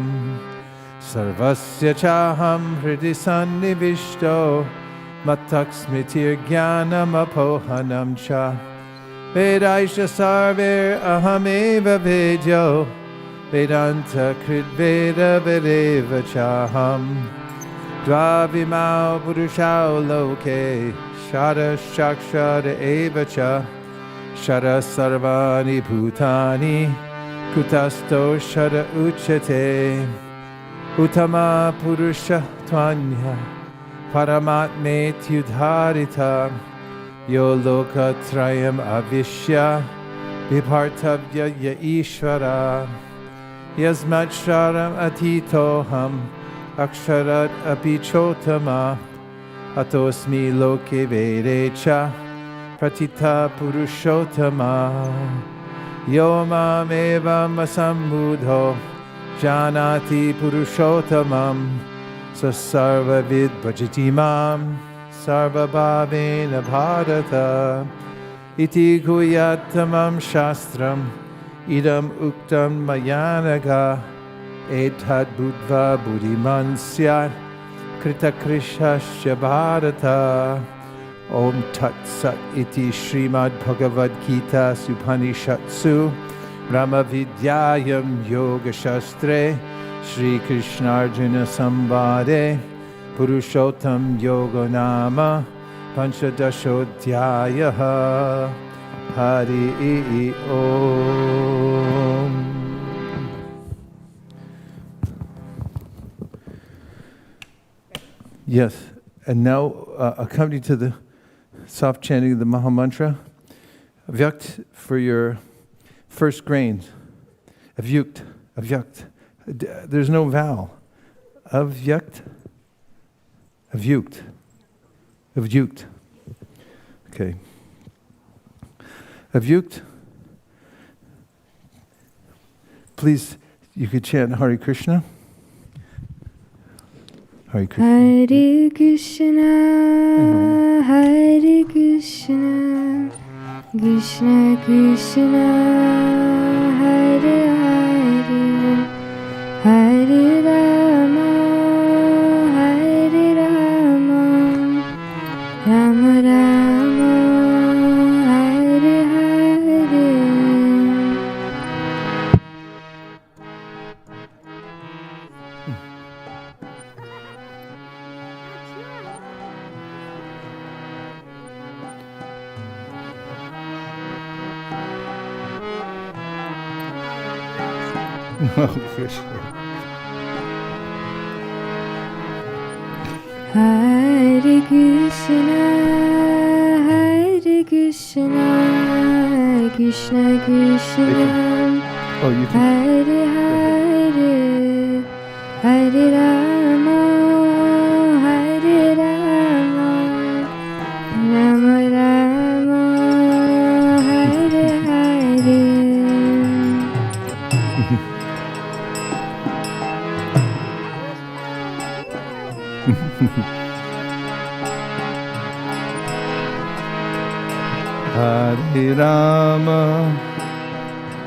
sarvasya chaham hridi sannivishto mataksmitir jnanam apohanam cha Vedaisha sarver ahameva vedyo Vedanta krit veda vedeva chaham Dvavimau purushau loke Shada shakshada eva cha Shada sarvani bhutani Kutasto shada uchate Uttama purusha tvanya Paramatme tyudharita Yo loka trayam avishya vibhartavya ya ishvara yasmat sharam atitoham aksharat apichotama atosmi loke vedecha pratita purushotama yo mam evam asamudho janati purushotamam sasarva vid bhajati mam Sarva bhavena bharata iti guyatamam shastram idam uktam mayanaga etad buddha buddhiman syat krita krishasya bharata om tat sat iti Srimad Bhagavad Gita Upanishatsu Brahma Vidyayam Yoga Shastre Shri Krishnarjuna Sambade Purushottam Yoga Nama Panchadashodhyayaha Hari Om. Yes, And now, accompany to the soft chanting of the Maha Mantra, Vyakt for your first grains. Avyukt, avyakt. There's no vowel. Avyakt, avyukt, avyukt. Okay. Avyukt. Please, you could chant Hare Krishna. Hare Krishna. Hare Krishna, Hare Krishna, Krishna Krishna, Hare Hare, Hare Rama, Hare Rama, Rama Rama, Hare Hare. Oh, Krishna. Hare Krishna, Hare Krishna, Krishna Krishna, Oh, you can. Hare Hare, Hare Rama, Hare Rama, Rama Rama, Hare Hare. Hare Rama,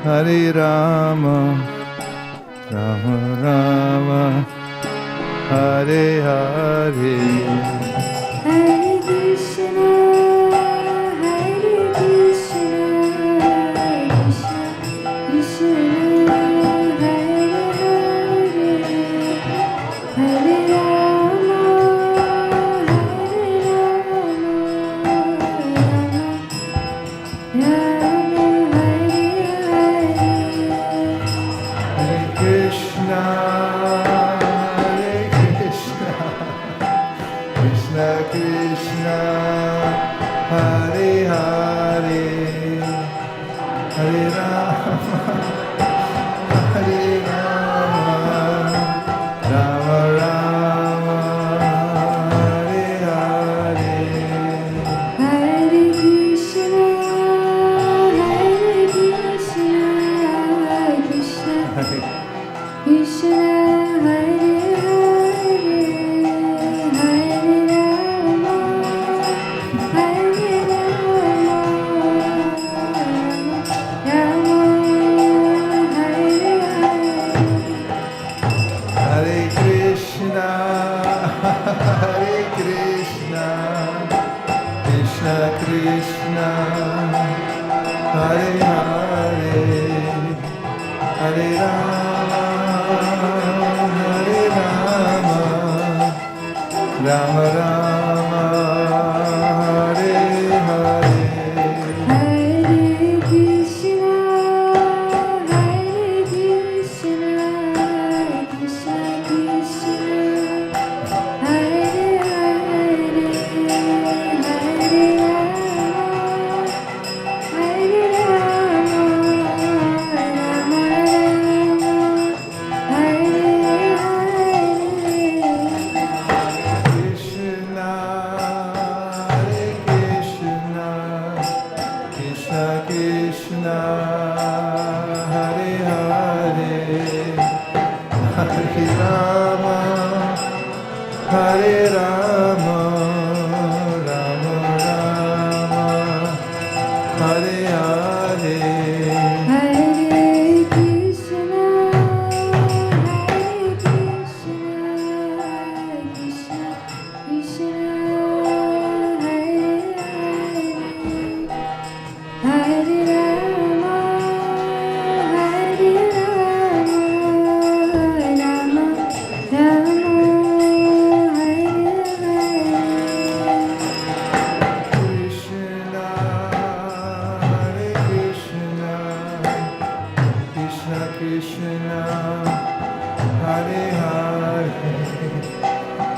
Hare Rama, Rama Rama, Hare Hare. Hare Krishna, Hare Krishna, Krishna Krishna, Hare Hare, Hare Rama, Hare Rama, Rama Hare Hare. Hare Krishna, Hare Krishna, Krishna Krishna, Hare Hare, Hare Rama, Hare Rama, Rama Rama, Hare Hare. Hare Krishna, Hare Krishna, Krishna Krishna, Hare Hare, Hare Rama, Hare Rama, Rama Hare Hare. Hare Krishna, Hare Krishna, Krishna Krishna, Hare Hare, Hare Rama, Hare Rama, Rama Rama, Hare Hare. Hare Krishna, Hare Krishna, Krishna Krishna, Hare Hare, Hare Rama, Hare Rama, Rama Rama, Hare Hare. Krishna,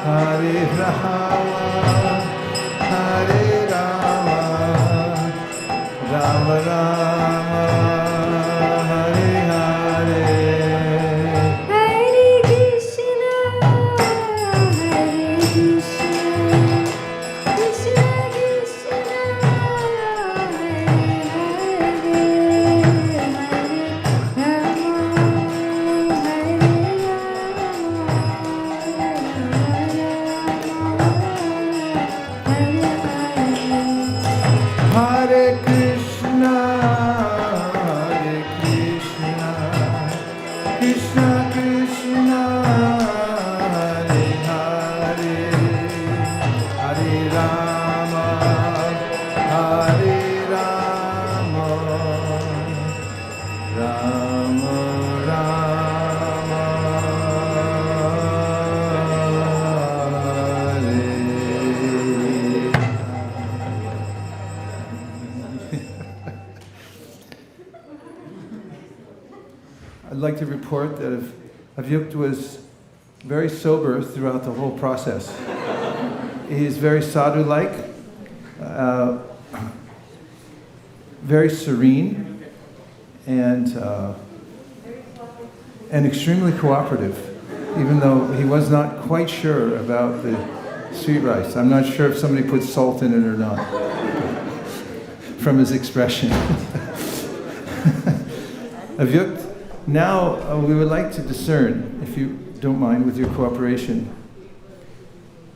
Hare Rama, Hare Rama, Rama Rama, Hare Hare. Hare Krishna, Hare Krishna, Krishna Krishna, Hare Hare, Hare Hare Krishna, Hare Krishna, Krishna Krishna, Hare Hare, Hare Rama, Hare Rama, Rama Rama, I'd like to report that Avyukt was very sober throughout the whole process. He's very sadhu-like, very serene, and extremely cooperative, even though he was not quite sure about the sweet rice. I'm not sure if somebody put salt in it or not, from his expression. Avyukt, now we would like to discern, if you don't mind, with your cooperation,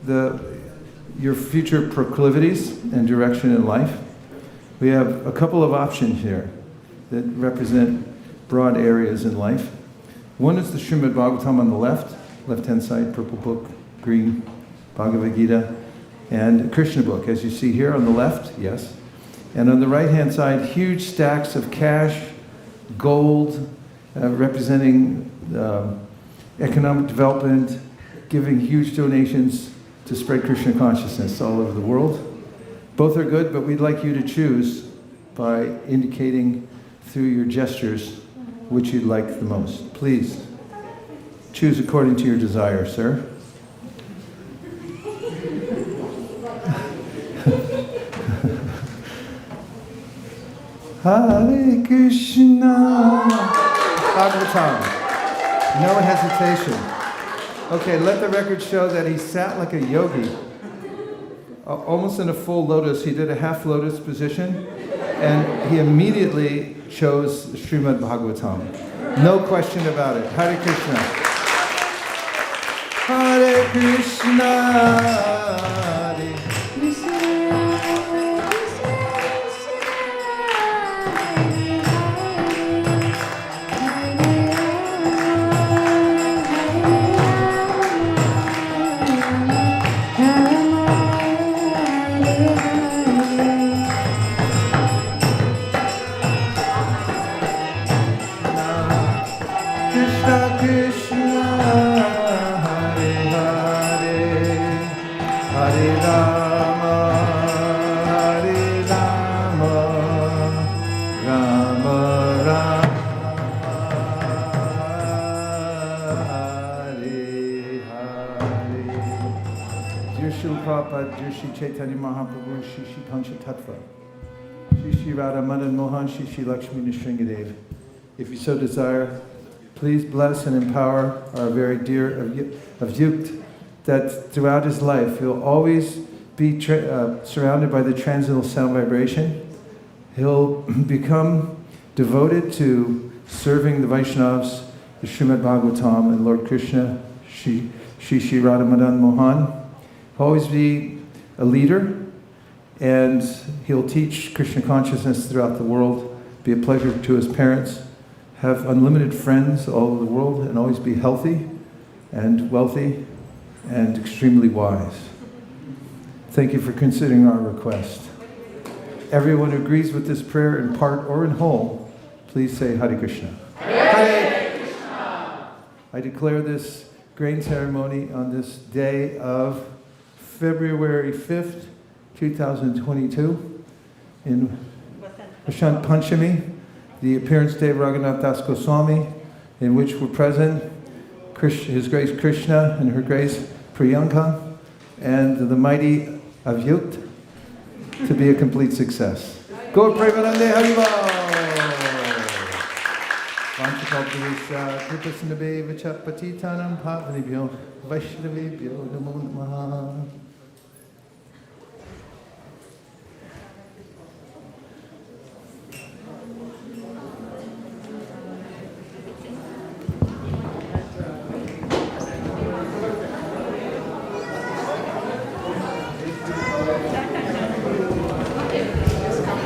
your future proclivities and direction in life. We have a couple of options here that represent broad areas in life. One is the Srimad Bhagavatam on the left-hand side, purple book, green, Bhagavad Gita, and Krishna book, as you see here on the left, yes. And on the right-hand side, huge stacks of cash, gold, representing economic development, giving huge donations to spread Krishna consciousness all over the world. Both are good, but we'd like you to choose by indicating through your gestures which you'd like the most. Please choose according to your desire, sir. Hare Krishna. Bhagavatam. No hesitation. Okay, let the record show that he sat like a yogi. Almost in a full lotus. He did a half lotus position, and he immediately chose Srimad Bhagavatam. No question about it. Hare Krishna. Hare Krishna. Shri Chaitanya Mahaprabhu, Shri Shri Pancha Tattva, Shri Shri Radha Madan Mohan, Shri Shri Lakshmi Nrsingadev. If you so desire, please bless and empower our very dear Avyukt, that throughout his life he'll always be surrounded by the transcendental sound vibration. He'll become devoted to serving the Vaishnavas, the Srimad Bhagavatam, and Lord Krishna, Shri Shri Radha Madan Mohan. Always be a leader, and he'll teach Krishna consciousness throughout the world, be a pleasure to his parents, have unlimited friends all over the world, and always be healthy and wealthy and extremely wise. Thank you for considering our request. Everyone who agrees with this prayer in part or in whole, please say Hare Krishna. Hare Krishna. I declare this grain ceremony on this day of February 5th, 2022, in Vashant Panchami, the appearance day of Raghunath Das Goswami, in which were present His Grace Krishna and Her Grace Priyanka, and the mighty Avyut to be a complete success. Gaur Premanande Hariva! Vanchakalpurusha Kripasnabe Vachapatitanam Pavanibhyo Vaishnavibhyo Namo Namaha.